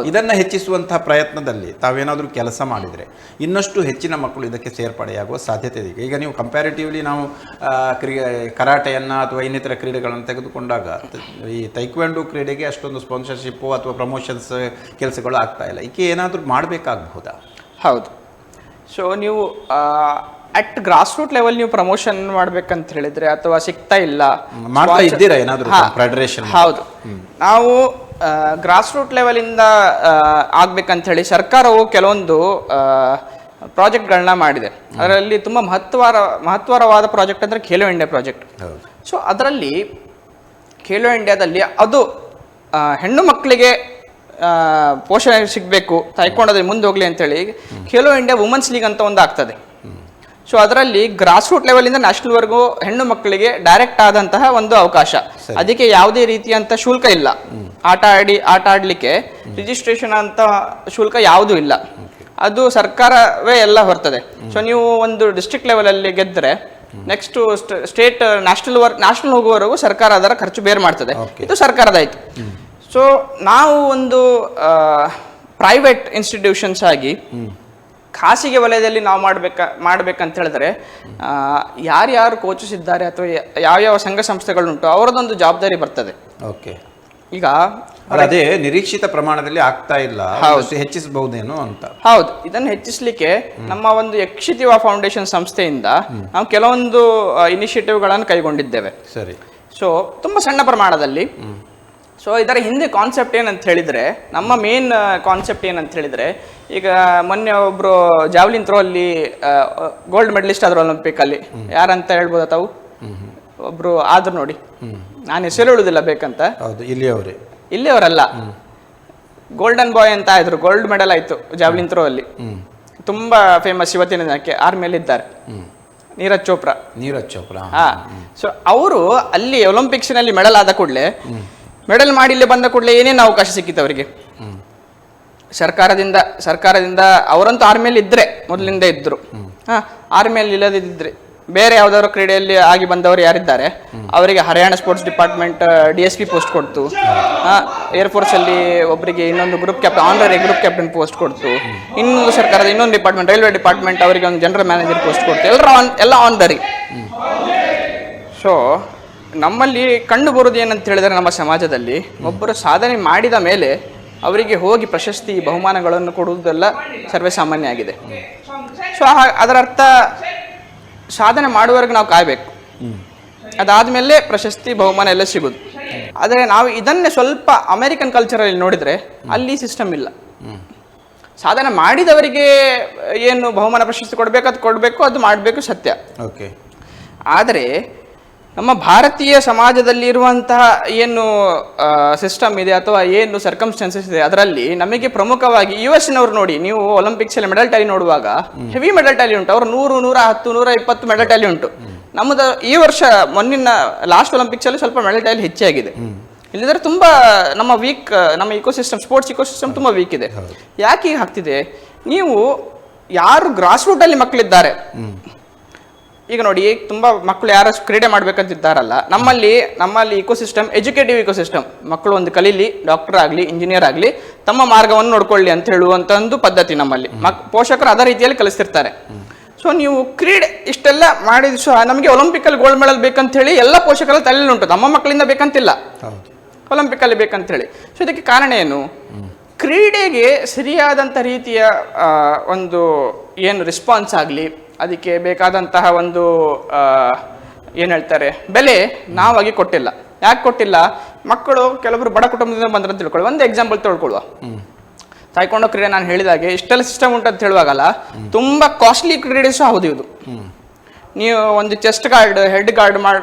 ಇದನ್ನು ಹೆಚ್ಚಿಸುವಂತಹ ಪ್ರಯತ್ನದಲ್ಲಿ ತಾವೇನಾದರೂ ಕೆಲಸ ಮಾಡಿದರೆ ಇನ್ನಷ್ಟು ಹೆಚ್ಚಿನ ಮಕ್ಕಳು ಇದಕ್ಕೆ ಸೇರ್ಪಡೆಯಾಗುವ ಸಾಧ್ಯತೆ ಇದೆ. ಈಗ ನೀವು ಕಂಪ್ಯಾರಿಟಿವ್ಲಿ ನಾವು ಕರಾಟೆಯನ್ನು ಅಥವಾ ಇನ್ನಿತರ ಕ್ರೀಡೆಗಳನ್ನು ತೆಗೆದುಕೊಂಡಾಗ ಈ ತೈಕ್ವಾಂಡೋ ಕ್ರೀಡೆಗೆ ಅಷ್ಟೊಂದು ಸ್ಪಾನ್ಸರ್ಶಿಪ್ಪು ಅಥವಾ ಪ್ರಮೋಷನ್ಸ್ ಕೆಲಸಗಳು ಆಗ್ತಾ ಇಲ್ಲ. ಈಕೆ ಏನಾದರೂ ಮಾಡಬೇಕಾಗಬಹುದಾ? ಹೌದು. ಸೊ ನೀವು ಅಟ್ ಗ್ರಾಸ್ ರೂಟ್ ಲೆವೆಲ್ ನೀವು ಪ್ರಮೋಷನ್ ಮಾಡ್ಬೇಕಂತ ಹೇಳಿದ್ರೆ, ಅಥವಾ ಸಿಗ್ತಾ ಇಲ್ಲ, ಮಾಡ್ತಾ ಇದ್ದೀರಾ ಏನಾದರೂ ಫೆಡರೇಷನ್? ಹೌದು, ನಾವು ಗ್ರಾಸ್ ರೂಟ್ ಲೆವೆಲ್ ಇಂದ ಆಗ್ಬೇಕಂತ ಹೇಳಿ ಸರ್ಕಾರವು ಕೆಲವೊಂದು ಪ್ರಾಜೆಕ್ಟ್ಗಳನ್ನ ಮಾಡಿದೆ. ಅದರಲ್ಲಿ ತುಂಬ ಮಹತ್ವರವಾದ ಪ್ರಾಜೆಕ್ಟ್ ಅಂದರೆ ಖೇಲೋ ಇಂಡಿಯಾ ಪ್ರಾಜೆಕ್ಟ್. ಸೊ ಅದರಲ್ಲಿ ಖೇಲೋ ಇಂಡಿಯಾದಲ್ಲಿ ಅದು ಹೆಣ್ಣು ಮಕ್ಕಳಿಗೆ ಪೋಷಣೆ ಸಿಗಬೇಕು, ತಾಯ್ಕೊಂಡೋದ್ರಲ್ಲಿ ಮುಂದೆ ಹೋಗಲಿ ಅಂತೇಳಿ ಖೇಲೋ ಇಂಡಿಯಾ ವುಮೆನ್ಸ್ ಲೀಗ್ ಅಂತ ಒಂದು ಆಗ್ತದೆ. ಸೊ ಅದರಲ್ಲಿ ಗ್ರಾಸ್ ರೂಟ್ ಲೆವೆಲಿಂದ ನ್ಯಾಷನಲ್ವರೆಗೂ ಹೆಣ್ಣು ಮಕ್ಕಳಿಗೆ ಡೈರೆಕ್ಟ್ ಆದಂತಹ ಒಂದು ಅವಕಾಶ. ಅದಕ್ಕೆ ಯಾವುದೇ ರೀತಿಯಂತ ಶುಲ್ಕ ಇಲ್ಲ. ಆಟ ಆಡಲಿಕ್ಕೆ ರಿಜಿಸ್ಟ್ರೇಷನ್ ಅಂತ ಶುಲ್ಕ ಯಾವುದೂ ಇಲ್ಲ. ಅದು ಸರ್ಕಾರವೇ ಎಲ್ಲ ಹೊರ್ತದೆ. ಸೊ ನೀವು ಒಂದು ಡಿಸ್ಟ್ರಿಕ್ಟ್ ಲೆವೆಲಲ್ಲಿ ಗೆದ್ದರೆ ನೆಕ್ಸ್ಟ್ ಸ್ಟೇಟ್ ನ್ಯಾಷನಲ್ ಹೋಗುವವರೆಗೂ ಸರ್ಕಾರ ಅದರ ಖರ್ಚು ಬೇರೆ ಮಾಡ್ತದೆ. ಇದು ಸರ್ಕಾರದಾಯಿತು. ಸೊ ನಾವು ಒಂದು ಪ್ರೈವೇಟ್ ಇನ್ಸ್ಟಿಟ್ಯೂಷನ್ಸ್ ಆಗಿ ಖಾಸಗಿ ವಲಯದಲ್ಲಿ ನಾವು ಮಾಡ್ಬೇಕಂತ ಹೇಳಿದ್ರೆ ಯಾರ್ಯಾರು ಕೋಚಸ್ ಇದ್ದಾರೆ ಅಥವಾ ಯಾವ್ಯಾವ ಸಂಘ ಸಂಸ್ಥೆಗಳುಂಟು ಅವರದೊಂದು ಜವಾಬ್ದಾರಿ ಬರ್ತದೆ. ಓಕೆ, ಈಗ ಅದೇ ನಿರೀಕ್ಷಿತ ಪ್ರಮಾಣದಲ್ಲಿ ಆಗ್ತಾ ಇಲ್ಲ, ಹೆಚ್ಚಿಸಬಹುದೇನೋ ಅಂತ. ಹೌದು, ಇದನ್ನು ಹೆಚ್ಚಿಸಲಿಕ್ಕೆ ನಮ್ಮ ಒಂದು ಯಕ್ಷಿತಿವ ಫೌಂಡೇಶನ್ ಸಂಸ್ಥೆಯಿಂದ ನಾವು ಕೆಲವೊಂದು ಇನಿಷಿಯೇಟಿವ್ಗಳನ್ನು ಕೈಗೊಂಡಿದ್ದೇವೆ. ಸರಿ. ಸೊ ತುಂಬ ಸಣ್ಣ ಪ್ರಮಾಣದಲ್ಲಿ. ಸೊ ಇದರ ಹಿಂದೆ ಕಾನ್ಸೆಪ್ಟ್ ಏನಂತ ಹೇಳಿದರೆ, ನಮ್ಮ ಮೇನ್ ಕಾನ್ಸೆಪ್ಟ್ ಏನಂತ ಹೇಳಿದರೆ, ಈಗ ಮೊನ್ನೆ ಒಬ್ಬರು ಜಾವ್ಲಿನ್ ಥ್ರೋ ಅಲ್ಲಿ ಗೋಲ್ಡ್ ಮೆಡಲಿಸ್ಟ್ ಆದರು ಒಲಿಂಪಿಕಲ್ಲಿ. ಯಾರಂತ ಹೇಳ್ಬೋದ ತಾವು? ಒಬ್ಬರು ಆದ್ರು ನೋಡಿ, ನಾನು ಹೆಸರು ಹೇಳುವುದಿಲ್ಲ ಬೇಕಂತ. ಇಲ್ಲಿಯವರಲ್ಲ, ಗೋಲ್ಡನ್ ಬಾಯ್ ಅಂತ ಆದ್ರು, ಗೋಲ್ಡ್ ಮೆಡಲ್ ಆಯಿತು ಜಾವ್ಲಿನ್ ಥ್ರೋ ಅಲ್ಲಿ. ತುಂಬ ಫೇಮಸ್ ಇವತ್ತಿನ ದಿನಕ್ಕೆ, ಆರ್ಮಿಯಲ್ಲಿ ಇದ್ದಾರೆ. ನೀರಜ್ ಚೋಪ್ರಾ. ಹಾ. ಸೊ ಅವರು ಅಲ್ಲಿ ಒಲಿಂಪಿಕ್ಸ್ನಲ್ಲಿ ಮೆಡಲ್ ಆದ ಕೂಡಲೇ, ಮೆಡಲ್ ಮಾಡಿ ಇಲ್ಲಿ ಬಂದ ಕೂಡಲೇ ಏನೇನು ಅವಕಾಶ ಸಿಕ್ಕಿತ್ತು ಅವರಿಗೆ ಸರ್ಕಾರದಿಂದ. ಅವರಂತೂ ಆರ್ಮಿಯಲ್ಲಿ ಇದ್ರೆ ಮೊದಲಿಂದ ಇದ್ರು. ಆರ್ಮಿಯಲ್ಲಿ ಇಲ್ಲದಿದ್ರೆ ಬೇರೆ ಯಾವ್ದಾದ್ರು ಕ್ರೀಡೆಯಲ್ಲಿ ಆಗಿ ಬಂದವರು ಯಾರಿದ್ದಾರೆ ಅವರಿಗೆ Haryana sports department DSP post ಕೊಡ್ತು. ಏರ್ಫೋರ್ಸ್ ಅಲ್ಲಿ ಒಬ್ಬರಿಗೆ ಇನ್ನೊಂದು ಆನರರಿ ಗ್ರೂಪ್ ಕ್ಯಾಪ್ಟನ್ ಪೋಸ್ಟ್ ಕೊಡ್ತು. ಇನ್ನೊಂದು ಸರ್ಕಾರದ ಇನ್ನೊಂದು ಡಿಪಾರ್ಟ್ಮೆಂಟ್, ರೈಲ್ವೆ ಡಿಪಾರ್ಟ್ಮೆಂಟ್, ಅವರಿಗೆ ಒಂದು ಜನರಲ್ ಮ್ಯಾನೇಜರ್ ಪೋಸ್ಟ್ ಕೊಡ್ತು. ಎಲ್ಲ ಆನರರಿ. ಸೊ ನಮ್ಮಲ್ಲಿ ಕಂಡು ಬರುವುದು ಏನಂತ ಹೇಳಿದರೆ, ನಮ್ಮ ಸಮಾಜದಲ್ಲಿ ಒಬ್ಬರು ಸಾಧನೆ ಮಾಡಿದ ಮೇಲೆ ಅವರಿಗೆ ಹೋಗಿ ಪ್ರಶಸ್ತಿ ಬಹುಮಾನಗಳನ್ನು ಕೊಡುವುದೆಲ್ಲ ಸರ್ವೇ ಸಾಮಾನ್ಯ ಆಗಿದೆ. ಸೊ ಅದರ ಅರ್ಥ ಸಾಧನೆ ಮಾಡುವವರೆಗೆ ನಾವು ಕಾಯಬೇಕು, ಅದಾದಮೇಲೆ ಪ್ರಶಸ್ತಿ ಬಹುಮಾನ ಎಲ್ಲ ಸಿಗೋದು. ಆದರೆ ನಾವು ಇದನ್ನೇ ಸ್ವಲ್ಪ ಅಮೆರಿಕನ್ ಕಲ್ಚರಲ್ಲಿ ನೋಡಿದರೆ ಅಲ್ಲಿ ಸಿಸ್ಟಮ್ ಇಲ್ಲ. ಸಾಧನೆ ಮಾಡಿದವರಿಗೆ ಏನು ಬಹುಮಾನ ಪ್ರಶಸ್ತಿ ಕೊಡಬೇಕು, ಅದು ಮಾಡಬೇಕು, ಸತ್ಯ. ಓಕೆ. ಆದರೆ ನಮ್ಮ ಭಾರತೀಯ ಸಮಾಜದಲ್ಲಿ ಇರುವಂತಹ ಏನು ಸಿಸ್ಟಮ್ ಇದೆ ಅಥವಾ ಏನು ಸರ್ಕಮ್ಸ್ಟೆನ್ಸಸ್ ಇದೆ, ಅದರಲ್ಲಿ ನಮಗೆ ಪ್ರಮುಖವಾಗಿ US ನವರು ನೋಡಿ, ನೀವು ಒಲಿಂಪಿಕ್ಸಲ್ಲಿ ಮೆಡಲ್ ಟ್ಯಾಲಿ ನೋಡುವಾಗ ಹೆವಿ ಮೆಡಲ್ ಟ್ಯಾಲಿ ಉಂಟು. ಅವರು 100, 110, 120 ಮೆಡಲ್ ಟ್ಯಾಲಿ ಉಂಟು. ನಮ್ಮದು ಈ ವರ್ಷ ಮೊನ್ನಿನ ಲಾಸ್ಟ್ ಒಲಿಂಪಿಕ್ಸಲ್ಲಿ ಸ್ವಲ್ಪ ಮೆಡಲ್ ಟ್ಯಾಲಿ ಹೆಚ್ಚಾಗಿದೆ. ಇಲ್ಲಿದ್ರೆ ತುಂಬ ನಮ್ಮ ಇಕೋಸಿಸ್ಟಮ್, ಸ್ಪೋರ್ಟ್ಸ್ ಇಕೋಸಿಸ್ಟಮ್ ತುಂಬ ವೀಕ್ ಇದೆ. ಯಾಕೆ ಹೀಗೆ ಆಗ್ತಿದೆ? ನೀವು ಯಾರು ಗ್ರಾಸ್ ರೂಟಲ್ಲಿ ಮಕ್ಕಳಿದ್ದಾರೆ, ಈಗ ನೋಡಿ, ತುಂಬ ಮಕ್ಕಳು ಯಾರು ಕ್ರೀಡೆ ಮಾಡ್ಬೇಕಂತಿದ್ದಾರಲ್ಲ, ನಮ್ಮಲ್ಲಿ ಇಕೋಸಿಸ್ಟಮ್ ಎಜುಕೇಟಿವ್ ಇಕೋಸಿಸ್ಟಮ್. ಮಕ್ಕಳು ಒಂದು ಕಲೀಲಿ, ಡಾಕ್ಟರ್ ಆಗಲಿ, ಇಂಜಿನಿಯರ್ ಆಗಲಿ, ತಮ್ಮ ಮಾರ್ಗವನ್ನು ನೋಡ್ಕೊಳ್ಳಿ ಅಂತ ಹೇಳುವಂಥ ಒಂದು ಪದ್ಧತಿ ನಮ್ಮಲ್ಲಿ. ಪೋಷಕರು ಅದೇ ರೀತಿಯಲ್ಲಿ ಕಲಿಸ್ತಿರ್ತಾರೆ. ಸೊ ನೀವು ಕ್ರೀಡೆ ಇಷ್ಟೆಲ್ಲ ಮಾಡಿದ ಸಹ ನಮಗೆ ಒಲಿಂಪಿಕಲ್ಲಿ ಗೋಲ್ಡ್ ಮೆಡಲ್ ಬೇಕಂತ ಹೇಳಿ ಎಲ್ಲ ಪೋಷಕರ ತಲೆಯಲ್ಲಿ ಉಂಟು. ನಮ್ಮ ಮಕ್ಕಳಿಂದ ಬೇಕಂತಿಲ್ಲ, ಒಲಿಂಪಿಕಲ್ಲಿ ಬೇಕಂತ ಹೇಳಿ. ಸೊ ಇದಕ್ಕೆ ಕಾರಣ ಏನು? ಕ್ರೀಡೆಗೆ ಸರಿಯಾದಂಥ ರೀತಿಯ ಒಂದು ಏನು ರೆಸ್ಪಾನ್ಸ್ ಆಗಲಿ, ಅದಕ್ಕೆ ಬೇಕಾದಂತಹ ಒಂದು ಏನು ಹೇಳ್ತಾರೆ ಬೆಲೆ ನಾವಾಗಿ ಕೊಟ್ಟಿಲ್ಲ. ಯಾಕೆ ಕೊಟ್ಟಿಲ್ಲ? ಮಕ್ಕಳು ಕೆಲವರು ಬಡ ಕುಟುಂಬದಿಂದ ಬಂದ್ರಂತ ತಿಳ್ಕೊಳ್ಳಿ. ಒಂದು ಎಕ್ಸಾಂಪಲ್ ತಿಳ್ಕೊಳ್ಳುವ. ತಾಯ್ಕೊಂಡೋ ಕ್ರೀಡೆ ನಾನು ಹೇಳಿದಾಗೆ ಇಷ್ಟೆಲ್ಲ ಸಿಸ್ಟಮ್ ಉಂಟಂತ ಹೇಳುವಾಗಲ್ಲ, ತುಂಬ ಕಾಸ್ಟ್ಲಿ ಕ್ರೀಡೆ ಸಹ ಹೌದು ಇದು. ನೀವು ಒಂದು ಚೆಸ್ಟ್ ಗಾರ್ಡ್, ಹೆಡ್ ಗಾರ್ಡ್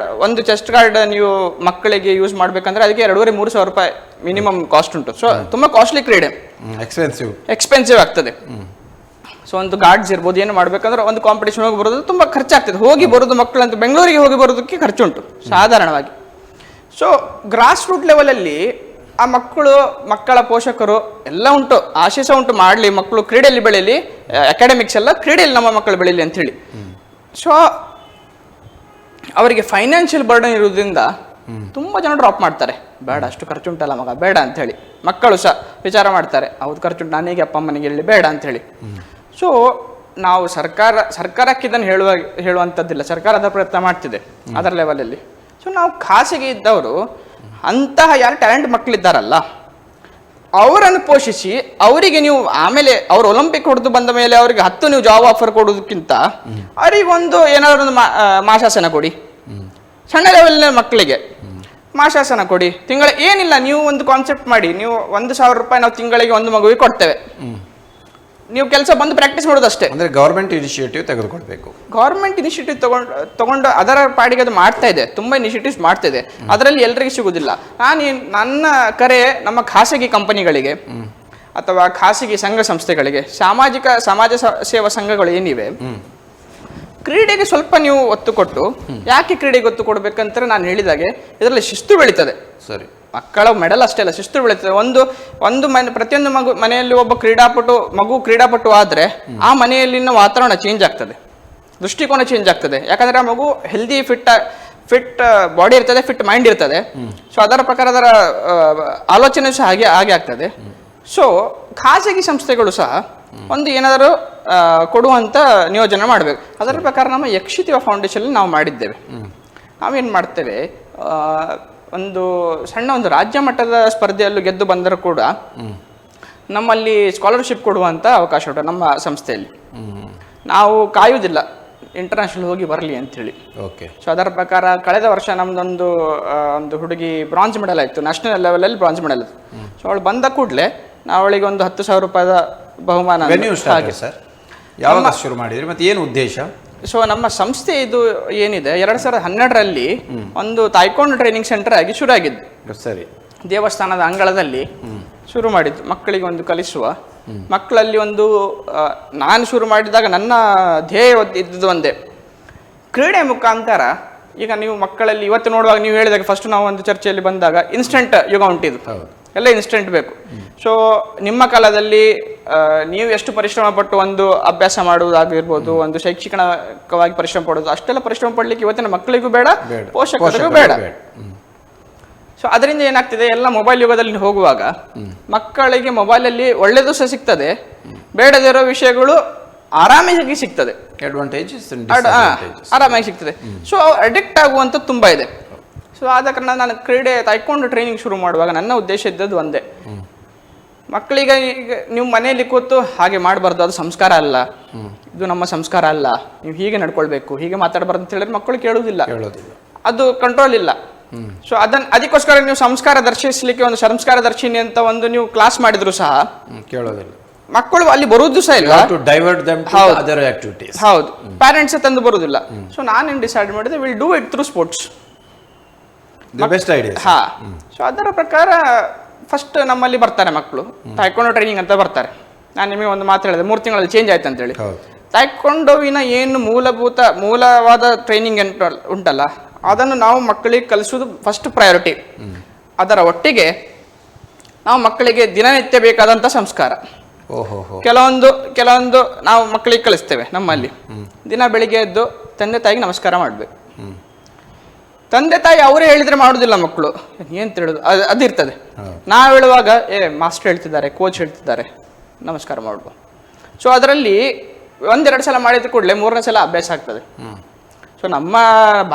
ಒಂದು ಚೆಸ್ಟ್ ಗಾರ್ಡ್ ನೀವು ಮಕ್ಕಳಿಗೆ ಯೂಸ್ ಮಾಡ್ಬೇಕಂದ್ರೆ ಅದಕ್ಕೆ 2,500-3,000 ರೂಪಾಯಿ ಮಿನಿಮಮ್ ಕಾಸ್ಟ್ ಉಂಟು. ಸೊ ತುಂಬ ಕಾಸ್ಟ್ಲಿ ಕ್ರೀಡೆ, ಎಕ್ಸ್ಪೆನ್ಸಿವ್ ಆಗ್ತದೆ. ಸೊ ಒಂದು ಗಾರ್ಡ್ಸ್ ಇರ್ಬೋದು, ಏನು ಮಾಡ್ಬೇಕಂದ್ರೆ ಒಂದು ಕಾಂಪಿಟೇಷನ್ ಹೋಗಿ ಬರೋದು ತುಂಬ ಖರ್ಚಾಗ್ತದೆ. ಹೋಗಿ ಬರೋದು ಮಕ್ಕಳಂತ ಬೆಂಗಳೂರಿಗೆ ಹೋಗಿ ಬರೋದಕ್ಕೆ ಖರ್ಚುಂಟು ಸಾಧಾರಣವಾಗಿ. ಸೊ ಗ್ರಾಸ್ ರೂಟ್ ಲೆವೆಲಲ್ಲಿ ಆ ಮಕ್ಕಳ ಪೋಷಕರು ಎಲ್ಲ ಉಂಟು, ಆಶೆ ಸಹ ಉಂಟು, ಮಾಡಲಿ ಮಕ್ಕಳು ಕ್ರೀಡೆಯಲ್ಲಿ ಬೆಳೀಲಿ, ಅಕಾಡೆಮಿಕ್ಸ್ ಎಲ್ಲ ಕ್ರೀಡೆಯಲ್ಲಿ ನಮ್ಮ ಮಕ್ಕಳು ಬೆಳೀಲಿ ಅಂಥೇಳಿ. ಸೊ ಅವರಿಗೆ ಫೈನಾನ್ಷಿಯಲ್ ಬರ್ಡನ್ ಇರೋದ್ರಿಂದ ತುಂಬ ಜನ ಡ್ರಾಪ್ ಮಾಡ್ತಾರೆ. ಬೇಡ, ಅಷ್ಟು ಖರ್ಚುಂಟಲ್ಲ ಮಗ, ಬೇಡ ಅಂಥೇಳಿ. ಮಕ್ಕಳು ಸಹ ವಿಚಾರ ಮಾಡ್ತಾರೆ, ಹೌದು ಖರ್ಚುಂಟು, ನಾನೀಗ ಅಪ್ಪ ಅಮ್ಮನಿಗೆ ಹೇಳಿ ಬೇಡ ಅಂಥೇಳಿ. ಸೊ ನಾವು ಸರ್ಕಾರಕ್ಕೆ ಇದನ್ನು ಹೇಳುವಂಥದ್ದಿಲ್ಲ, ಸರ್ಕಾರ ಅದರ ಪ್ರಯತ್ನ ಮಾಡ್ತಿದೆ ಅದರ ಲೆವೆಲಲ್ಲಿ. ಸೊ ನಾವು ಖಾಸಗಿ ಇದ್ದವರು ಅಂತಹ ಯಾರು ಟ್ಯಾಲೆಂಟ್ ಮಕ್ಕಳಿದ್ದಾರಲ್ಲ ಅವರನ್ನು ಪೋಷಿಸಿ ಅವರಿಗೆ ನೀವು ಆಮೇಲೆ ಅವರು ಒಲಿಂಪಿಕ್ ಹೊಡೆದು ಬಂದ ಮೇಲೆ ಅವರಿಗೆ 10 ನೀವು ಜಾಬ್ ಆಫರ್ ಕೊಡೋದಕ್ಕಿಂತ ಅವರಿಗೊಂದು ಏನಾದರೂ ಒಂದು ಮಾಶಾಸನ ಕೊಡಿ. ಸಣ್ಣ ಲೆವೆಲ್ನ ಮಕ್ಕಳಿಗೆ ಮಾಶಾಸನ ಕೊಡಿ. ಏನಿಲ್ಲ, ನೀವು ಒಂದು ಕಾನ್ಸೆಪ್ಟ್ ಮಾಡಿ, ನೀವು 1,000 ರೂಪಾಯಿ ನಾವು ತಿಂಗಳಿಗೆ ಒಂದು ಮಗುವಿಗೆ ಕೊಡ್ತೇವೆ. ನೀವು ಕೆಲಸ ಬಂದು ಪ್ರಾಕ್ಟೀಸ್ ಮಾಡೋದಷ್ಟೇ. ಅಂದರೆ ಗೌರ್ಮೆಂಟ್ ಇನಿಷಿಯೇಟಿವ್ ತೆಗೆದುಕೊಳ್ಬೇಕು. ಗೌರ್ಮೆಂಟ್ ಇನಿಷಿಯೇಟಿವ್ ತಗೊಂಡು ಅದರ ಪಾಡಿಗೆ ಅದು ಮಾಡ್ತಾ ಇದೆ, ತುಂಬ ಇನಿಷಿಯೇಟಿವ್ಸ್ ಮಾಡ್ತಾ ಇದೆ. ಅದರಲ್ಲಿ ಎಲ್ಲರಿಗೂ ಸಿಗುವುದಿಲ್ಲ. ನನ್ನ ಕರೆ ನಮ್ಮ ಖಾಸಗಿ ಕಂಪನಿಗಳಿಗೆ ಅಥವಾ ಖಾಸಗಿ ಸಂಘ ಸಂಸ್ಥೆಗಳಿಗೆ, ಸಮಾಜ ಸೇವಾ ಸಂಘಗಳು ಏನಿವೆ, ಕ್ರೀಡೆಗೆ ಸ್ವಲ್ಪ ನೀವು ಒತ್ತು ಕೊಟ್ಟು, ಯಾಕೆ ಕ್ರೀಡೆಗೆ ಒತ್ತು ಕೊಡ್ಬೇಕಂತಾರೆ ನಾನು ಹೇಳಿದಾಗೆ ಇದರಲ್ಲಿ ಶಿಸ್ತು ಬೆಳೀತದೆ. ಸರಿ, ಮಕ್ಕಳ ಮೆಡಲ್ ಅಷ್ಟೇ ಅಲ್ಲ, ಶಿಸ್ತು ಬೆಳೀತದೆ. ಒಂದು ಪ್ರತಿಯೊಂದು ಮನೆಯಲ್ಲಿ ಒಬ್ಬ ಮಗು ಕ್ರೀಡಾಪಟು ಆದ್ರೆ ಆ ಮನೆಯಲ್ಲಿನ ವಾತಾವರಣ ಚೇಂಜ್ ಆಗ್ತದೆ, ದೃಷ್ಟಿಕೋನ ಚೇಂಜ್ ಆಗ್ತದೆ. ಯಾಕಂದ್ರೆ ಆ ಮಗು ಹೆಲ್ದಿ ಫಿಟ್ ಬಾಡಿ ಇರ್ತದೆ, ಫಿಟ್ ಮೈಂಡ್ ಇರ್ತದೆ. ಸೊ ಅದರ ಪ್ರಕಾರ ಅದರ ಆಲೋಚನೆ ಸಹ ಹಾಗೆ ಆಗ್ತದೆ. ಸೊ ಖಾಸಗಿ ಸಂಸ್ಥೆಗಳು ಸಹ ಒಂದು ಏನಾದರೂ ಕೊಡುವಂತ ನಿಯೋಜನೆ ಮಾಡಬೇಕು. ಅದರ ಪ್ರಕಾರ ನಮ್ಮ ಯಕ್ಷಿತಿವ ಫೌಂಡೇಶನ್ ನಾವು ಮಾಡಿದ್ದೇವೆ. ನಾವೇನು ಮಾಡ್ತೇವೆ, ಒಂದು ರಾಜ್ಯ ಮಟ್ಟದ ಸ್ಪರ್ಧೆಯಲ್ಲೂ ಗೆದ್ದು ಬಂದರೂ ಕೂಡ ನಮ್ಮಲ್ಲಿ ಸ್ಕಾಲರ್ಶಿಪ್ ಕೊಡುವಂಥ ಅವಕಾಶ ಉಂಟು ನಮ್ಮ ಸಂಸ್ಥೆಯಲ್ಲಿ. ನಾವು ಕಾಯುವುದಿಲ್ಲ ಇಂಟರ್ನ್ಯಾಷನಲ್ ಹೋಗಿ ಬರಲಿ ಅಂಥೇಳಿ. ಓಕೆ. ಸೊ ಅದರ ಪ್ರಕಾರ ಕಳೆದ ವರ್ಷ ನಮ್ಮದೊಂದು ಹುಡುಗಿ ಬ್ರಾಂಜ್ ಮೆಡಲ್ ಆಯಿತು, ನ್ಯಾಷನಲ್ ಲೆವೆಲಲ್ಲಿ ಬ್ರಾಂಜ್ ಮೆಡಲ್. ಸೊ ಅವಳು ಬಂದ ಕೂಡಲೇ ನಾವು ಅವಳಿಗೆ ಒಂದು 10,000 ರೂಪಾಯಿದ ಬಹುಮಾನ. ಸರ್, ಯಾವಾಗ ಶುರು ಮಾಡಿದ್ರಿ ಮತ್ತು ಏನು ಉದ್ದೇಶ? ಸೊ ನಮ್ಮ ಸಂಸ್ಥೆ ಇದು ಏನಿದೆ 2012ರಲ್ಲಿ ಒಂದು ತಾಯ್ಕೊಂಡ್ ಟ್ರೈನಿಂಗ್ ಸೆಂಟರ್ ಆಗಿ ಶುರು ಆಗಿದ್ದು. ಸರಿ. ದೇವಸ್ಥಾನದ ಅಂಗಳದಲ್ಲಿ ಶುರು ಮಾಡಿದ್ದು, ಮಕ್ಕಳಿಗೆ ಒಂದು ಕಲಿಸುವ. ಮಕ್ಕಳಲ್ಲಿ ನಾನು ಶುರು ಮಾಡಿದಾಗ ನನ್ನ ಧ್ಯೇಯ ಇದ್ದದ್ದು ಒಂದೇ, ಕ್ರೀಡೆ ಮುಖಾಂತರ. ಈಗ ನೀವು ಮಕ್ಕಳಲ್ಲಿ ಇವತ್ತು ನೋಡುವಾಗ ನೀವು ಹೇಳಿದಾಗ ಫಸ್ಟ್ ನಾವು ಒಂದು ಚರ್ಚೆಯಲ್ಲಿ ಬಂದಾಗ ಇನ್ಸ್ಟೆಂಟ್ ಯುಗ ಉಂಟಿದು, ಎಲ್ಲ ಇನ್ಸ್ಟೆಂಟ್ ಬೇಕು. ಸೊ ನಿಮ್ಮ ಕಾಲದಲ್ಲಿ ನೀವು ಎಷ್ಟು ಪರಿಶ್ರಮ ಪಟ್ಟು ಒಂದು ಅಭ್ಯಾಸ ಮಾಡುವುದಾಗಿರ್ಬೋದು, ಒಂದು ಶೈಕ್ಷಣಿಕವಾಗಿ ಪರಿಶ್ರಮ ಪಡೋದು, ಅಷ್ಟೆಲ್ಲ ಪರಿಶ್ರಮ ಪಡ್ಲಿಕ್ಕೆ ಇವತ್ತಿನ ಮಕ್ಕಳಿಗೂ ಬೇಡ, ಪೋಷಕರಿಗೂ ಬೇಡ. ಸೊ ಅದರಿಂದ ಏನಾಗ್ತಿದೆ, ಎಲ್ಲ ಮೊಬೈಲ್ ಯುಗದಲ್ಲಿ ಹೋಗುವಾಗ ಮಕ್ಕಳಿಗೆ ಮೊಬೈಲಲ್ಲಿ ಒಳ್ಳೆಯದು ಸಹ ಸಿಗ್ತದೆ, ಬೇಡದಿರೋ ವಿಷಯಗಳು ಆರಾಮಾಗಿ ಸಿಗ್ತದೆ, ಆರಾಮಾಗಿ ಸಿಗ್ತದೆ. ಸೊ ಅಡಿಕ್ಟ್ ಆಗುವಂಥದ್ದು ತುಂಬ ಇದೆ. ಸೊ ಆದ ಕಾರಣ ನಾನು ತಾಯ್ಕೊಂಡು ಟ್ರೈನಿಂಗ್ ಶುರು ಮಾಡುವಾಗ ನನ್ನ ಉದ್ದೇಶ ಇದ್ದದ್ದು ಒಂದೇ, ಮಕ್ಕಳಿಗೆ ಈಗ ನೀವು ಮನೆಯಲ್ಲಿ ಕೂತು ಹಾಗೆ ಮಾಡಬಾರ್ದು, ಅದು ಸಂಸ್ಕಾರ ಅಲ್ಲ, ಇದು ನಮ್ಮ ಸಂಸ್ಕಾರ ಅಲ್ಲ, ನೀವು ಹೀಗೆ ನಡ್ಕೊಳ್ಬೇಕು, ಹೀಗೆ ಮಾತಾಡಬಾರ್ದು ಅಂತ ಹೇಳಿದ್ರೆ ಮಕ್ಕಳು ಕೇಳುವುದಿಲ್ಲ, ಅದು ಕಂಟ್ರೋಲ್ ಇಲ್ಲ. ಸೊ ಅದಕ್ಕೋಸ್ಕರ ನೀವು ಸಂಸ್ಕಾರ ದರ್ಶಿಸಲಿಕ್ಕೆ ಒಂದು ಸಂಸ್ಕಾರ ದರ್ಶಿನಿ ಅಂತ ಒಂದು ನೀವು ಕ್ಲಾಸ್ ಮಾಡಿದ್ರು ಸಹ ಕೇಳೋದಿಲ್ಲ, ಮಕ್ಕಳು ಅಲ್ಲಿ ಬರುವುದು ಸಹ ಇಲ್ಲ. ಹೌದು, ಪ್ಯಾರೆಂಟ್ಸ್ ತಂದು ಬರುವುದಿಲ್ಲ. ಸೊ ನಾನೇನು ಡಿಸೈಡ್ ಮಾಡಿದೆ, will do it through sports. ಹಾ. ಸೊ ಅದರ ಪ್ರಕಾರ ಫಸ್ಟ್ ನಮ್ಮಲ್ಲಿ ಬರ್ತಾರೆ ಮಕ್ಕಳು, ತಾಯ್ಕೊಂಡು ಟ್ರೈನಿಂಗ್ ಅಂತ ಬರ್ತಾರೆ. ನಾನು ನಿಮಗೆ ಒಂದು ಮಾತು ಹೇಳಿದೆ, 3 ತಿಂಗಳಲ್ಲಿ ಚೇಂಜ್ ಆಯ್ತು ಅಂತೇಳಿ. ತಾಯ್ಕೊಂಡೋವಿನ ಏನು ಮೂಲವಾದ ಟ್ರೈನಿಂಗ್ ಉಂಟಲ್ಲ, ಅದನ್ನು ನಾವು ಮಕ್ಕಳಿಗೆ ಕಲಿಸೋದು ಫಸ್ಟ್ ಪ್ರಯಾರಿಟಿ. ಅದರ ಒಟ್ಟಿಗೆ ನಾವು ಮಕ್ಕಳಿಗೆ ದಿನನಿತ್ಯ ಬೇಕಾದಂಥ ಸಂಸ್ಕಾರ ಕೆಲವೊಂದು ನಾವು ಮಕ್ಕಳಿಗೆ ಕಲಿಸ್ತೇವೆ. ನಮ್ಮಲ್ಲಿ ದಿನ ಬೆಳಿಗ್ಗೆ ಎದ್ದು ತಂದೆ ತಾಯಿಗೆ ನಮಸ್ಕಾರ ಮಾಡಬೇಕು. ತಂದೆ ತಾಯಿ ಅವರೇ ಹೇಳಿದ್ರೆ ಮಾಡುದಿಲ್ಲ ಮಕ್ಕಳು, ಏನ್ ಹೇಳುದು ಅದಿರ್ತದೆ. ನಾವು ಹೇಳುವಾಗ ಮಾಸ್ಟರ್ ಹೇಳ್ತಿದ್ದಾರೆ, ಕೋಚ್ ಹೇಳ್ತಿದ್ದಾರೆ, ನಮಸ್ಕಾರ ಮಾಡುವ. ಸೊ ಅದರಲ್ಲಿ 1-2 ಸಲ ಮಾಡಿದ ಕೂಡಲೇ 3ನೇ ಸಲ ಅಭ್ಯಾಸ ಆಗ್ತದೆ. ಸೊ ನಮ್ಮ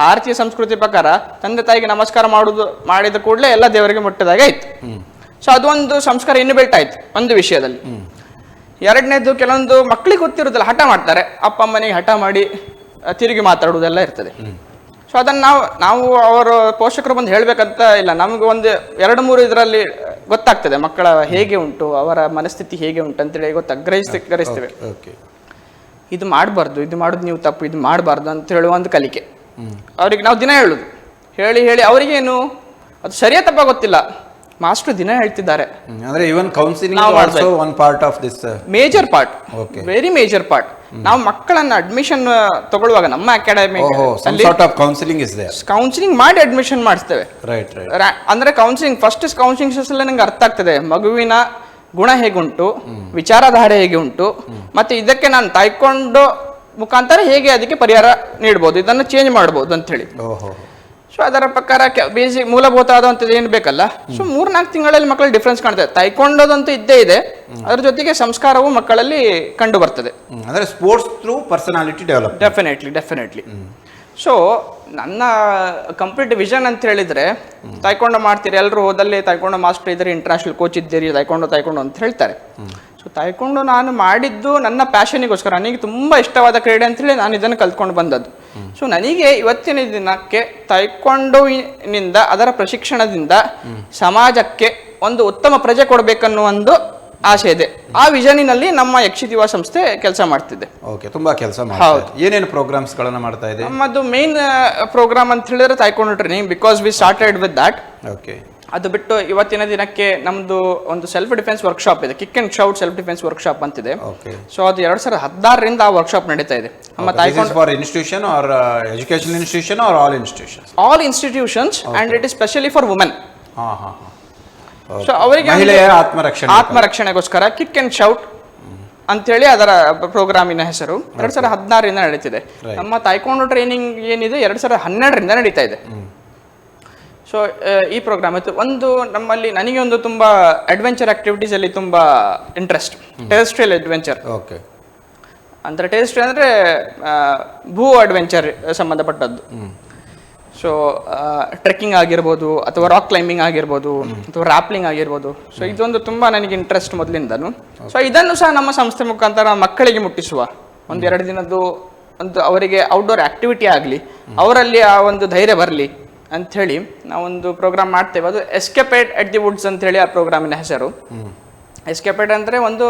ಭಾರತೀಯ ಸಂಸ್ಕೃತಿ ಪ್ರಕಾರ ತಂದೆ ತಾಯಿಗೆ ನಮಸ್ಕಾರ ಮಾಡಿದ ಕೂಡಲೇ ಎಲ್ಲ ದೇವರಿಗೆ ಮುಟ್ಟಿದಾಗ ಆಯ್ತು. ಸೊ ಅದೊಂದು ಸಂಸ್ಕಾರ ಇನ್ಬಿಲ್ಟ್ ಆಯ್ತು ಒಂದು ವಿಷಯದಲ್ಲಿ. ಎರಡನೇದು, ಕೆಲವೊಂದು ಮಕ್ಕಳಿಗೆ ಗೊತ್ತಿರುವುದಿಲ್ಲ, ಹಠ ಮಾಡ್ತಾರೆ, ಅಪ್ಪ ಅಮ್ಮನಿಗೆ ಹಠ ಮಾಡಿ ತಿರುಗಿ ಮಾತಾಡುವುದೆಲ್ಲ ಇರ್ತದೆ. ಸೊ ಅದನ್ನು ನಾವು ಅವರು ಪೋಷಕರು ಬಂದು ಹೇಳಬೇಕಂತ ಇಲ್ಲ, ನಮಗೆ 1-2-3 ಇದರಲ್ಲಿ ಗೊತ್ತಾಗ್ತದೆ ಮಕ್ಕಳ ಹೇಗೆ ಉಂಟು, ಅವರ ಮನಸ್ಥಿತಿ ಹೇಗೆ ಉಂಟು ಅಂತೇಳಿ ಗ್ರಹಿಸ್ತೇವೆ. ಇದು ಮಾಡಬಾರ್ದು, ಇದು ಮಾಡೋದು ನೀವು ತಪ್ಪು, ಇದು ಮಾಡಬಾರ್ದು ಅಂತ ಹೇಳುವ ಒಂದು ಕಲಿಕೆ ಅವ್ರಿಗೆ ನಾವು ದಿನ ಹೇಳುದು. ಹೇಳಿ ಅವರಿಗೇನು ಅದು ಸರಿಯಾ ತಪ್ಪ ಗೊತ್ತಿಲ್ಲ, ಮಾಸ್ಟರ್ ದಿನ ಹೇಳ್ತಿದ್ದಾರೆ. ಅಂದ್ರೆ even counselling also one part of this major part, very major part. ನಾವು ಮಕ್ಕಳನ್ನ ಅಡ್ಮಿಷನ್ ತಗೊಳ್ಳುವಾಗ ನಮ್ಮ ಅಕಾಡೆಮಿ ಕೌನ್ಸಿಲಿಂಗ್ ಮಾಡಿ ಅಡ್ಮಿಷನ್ ಮಾಡಿಸ್ತೇವೆ. ಅಂದ್ರೆ ಫಸ್ಟ್ ಕೌನ್ಸಿಲಿಂಗ್ ಸೆಷನ್ ನಂಗೆ ಅರ್ಥ ಆಗ್ತದೆ ಮಗುವಿನ ಗುಣ ಹೇಗುಂಟು, ವಿಚಾರಧಾರೆ ಹೇಗೆ ಉಂಟು, ಮತ್ತೆ ಇದಕ್ಕೆ ನಾನು ತಾಯ್ಕೊಂಡು ಮುಖಾಂತರ ಹೇಗೆ ಅದಕ್ಕೆ ಪರಿಹಾರ ನೀಡಬಹುದು, ಇದನ್ನು ಚೇಂಜ್ ಮಾಡಬಹುದು ಅಂತ ಹೇಳಿ. ಸೊ ಅದರ ಪ್ರಕಾರ ಬೇಸಿಕ್ ಮೂಲಭೂತವಾದಂಥದ್ದು ಏನು ಬೇಕಲ್ಲ. ಸೊ 3-4 ತಿಂಗಳಲ್ಲಿ ಮಕ್ಕಳು ಡಿಫ್ರೆನ್ಸ್ ಕಾಣ್ತದೆ. ತಾಯ್ಕೊಂಡೋದಂತೂ ಇದ್ದೇ ಇದೆ, ಅದ್ರ ಜೊತೆಗೆ ಸಂಸ್ಕಾರವು ಮಕ್ಕಳಲ್ಲಿ ಕಂಡು ಬರ್ತದೆ. ಅಂದ್ರೆ sports through personality develop. Definitely. So ನನ್ನ ಕಂಪ್ಲೀಟ್ ವಿಷನ್ ಅಂತ ಹೇಳಿದ್ರೆ, ತಾಯ್ಕೊಂಡು ಮಾಡ್ತೀರಿ ಎಲ್ಲರೂ, ಹೋದಲ್ಲಿ ತಾಯ್ಕೊಂಡು ಮಾಸ್ಟರ್ ಇದ್ದೀರಿ, ಇಂಟರ್ನ್ಯಾಷನಲ್ ಕೋಚ್ ಇದ್ದೀರಿ, ತಾಯ್ಕೊಂಡು ಅಂತ ಹೇಳ್ತಾರೆ. ಸೊ ತಾಯ್ಕೊಂಡು ನಾನು ಮಾಡಿದ್ದು ನನ್ನ ಪ್ಯಾಷನಿಗೋಸ್ಕರ, ನನಗೆ ತುಂಬ ಇಷ್ಟವಾದ ಕ್ರೀಡೆ ಅಂತೇಳಿ ನಾನು ಇದನ್ನು ಕಲ್ತ್ಕೊಂಡು ಬಂದದ್ದು. ಸೊ ನನಗೆ ಇವತ್ತಿನ ದಿನಕ್ಕೆ ತಾಯ್ಕೊಂಡೋವಿನಿಂದ, ಅದರ ಪ್ರಶಿಕ್ಷಣದಿಂದ ಸಮಾಜಕ್ಕೆ ಒಂದು ಉತ್ತಮ ಪ್ರಜೆ ಕೊಡಬೇಕನ್ನೋ ಒಂದು ಆಸೆ ಇದೆ. ಆ ವಿಷನಿನಲ್ಲಿ ನಮ್ಮ ಯಕ್ಷಿದಿವ ಸಂಸ್ಥೆ ಕೆಲಸ ಮಾಡ್ತಿದೆ. ಓಕೆ, ತುಂಬಾ ಕೆಲಸ ಮಾಡ್ತಾರೆ. ಏನೇನು ಪ್ರೋಗ್ರಾಮ್ಸ್ ಗಳನ್ನ ಮಾಡ್ತಾ ಇದೆ? ನಮ್ಮದು ಮೇನ್ ಪ್ರೋಗ್ರಾಮ್ ಅಂತ ಹೇಳಿದ್ರೆ taekwondo training, because we started with that. Okay, ಅದು ಬಿಟ್ಟು ಇವತ್ತಿನ ದಿನಕ್ಕೆ ನಮ್ದು ಒಂದು ಸೆಲ್ಫ್ ಡಿಫೆನ್ಸ್ ವರ್ಕ್ಶಾಪ್ ಇದೆ, kick and shout self defence workshop ಅಂತಿದೆ. ಸೊ ಅದು 2016ರಿಂದ ಆ ವರ್ಕ್ಶಾಪ್ ನಡೀತಾ ಇದೆ. ನಮ್ಮ taekwondo for institution or education institution or all institutions? All institutions and it is specially for women. So ಅವರಿಗೆ ಮಹಿಳೆಯ ಆತ್ಮರಕ್ಷಣೆಗೋಸ್ಕರ ಕಿಕ್ ಅಂಡ್ ಶೌಟ್ ಅಂತೇಳಿ ಅದರ ಪ್ರೋಗ್ರಾಮಿನ ಹೆಸರು 2016ರಿಂದ ನಡೀತಿದೆ. ನಮ್ಮ ತಾಯ್ಕೊಂಡು ಟ್ರೈನಿಂಗ್ ಏನಿದೆ 2012ರಿಂದ ನಡೀತಾ ಇದೆ. ಸೊ ಈ ಪ್ರೋಗ್ರಾಮ್ ಇತ್ತು. ಒಂದು ನಮ್ಮಲ್ಲಿ ನನಗೆ ಒಂದು ತುಂಬ ಅಡ್ವೆಂಚರ್ ಆಕ್ಟಿವಿಟೀಸ್ ಅಲ್ಲಿ ತುಂಬ ಇಂಟ್ರೆಸ್ಟ್, ಟೆರೆಸ್ಟ್ರಿಯಲ್ ಅಡ್ವೆಂಚರ್. ಓಕೆ, ಅಂದರೆ ಟೆರೆಸ್ಟ್ರಿಯಲ್ ಅಂದರೆ ಭೂ ಅಡ್ವೆಂಚರ್ ಸಂಬಂಧಪಟ್ಟದ್ದು. ಸೊ ಟ್ರೆಕ್ಕಿಂಗ್ ಆಗಿರ್ಬೋದು, ಅಥವಾ ರಾಕ್ ಕ್ಲೈಂಬಿಂಗ್ ಆಗಿರ್ಬೋದು, ಅಥವಾ ರ್ಯಾಪ್ಲಿಂಗ್ ಆಗಿರ್ಬೋದು. ಸೊ ಇದೊಂದು ತುಂಬ ನನಗೆ ಇಂಟ್ರೆಸ್ಟ್ ಮೊದಲಿಂದನು. ಸೊ ಇದನ್ನು ಸಹ ನಮ್ಮ ಸಂಸ್ಥೆ ಮುಖಾಂತರ ಮಕ್ಕಳಿಗೆ ಮುಟ್ಟಿಸುವ, ಒಂದು 2 ದಿನದ್ದು ಒಂದು ಅವರಿಗೆ ಔಟ್ಡೋರ್ ಆಕ್ಟಿವಿಟಿ ಆಗಲಿ, ಅವರಲ್ಲಿ ಆ ಒಂದು ಧೈರ್ಯ ಬರಲಿ ಅಂಥೇಳಿ ನಾವೊಂದು ಪ್ರೋಗ್ರಾಮ್ ಮಾಡ್ತೇವೆ. ಅದು ಎಸ್ಕೇಪೇಡ್ ಎಟ್ ದಿ ವುಡ್ಸ್ ಅಂತೇಳಿ ಆ ಪ್ರೋಗ್ರಾಮಿನ ಹೆಸರು. ಎಸ್ಕೇಪೇಡ್ ಅಂದರೆ ಒಂದು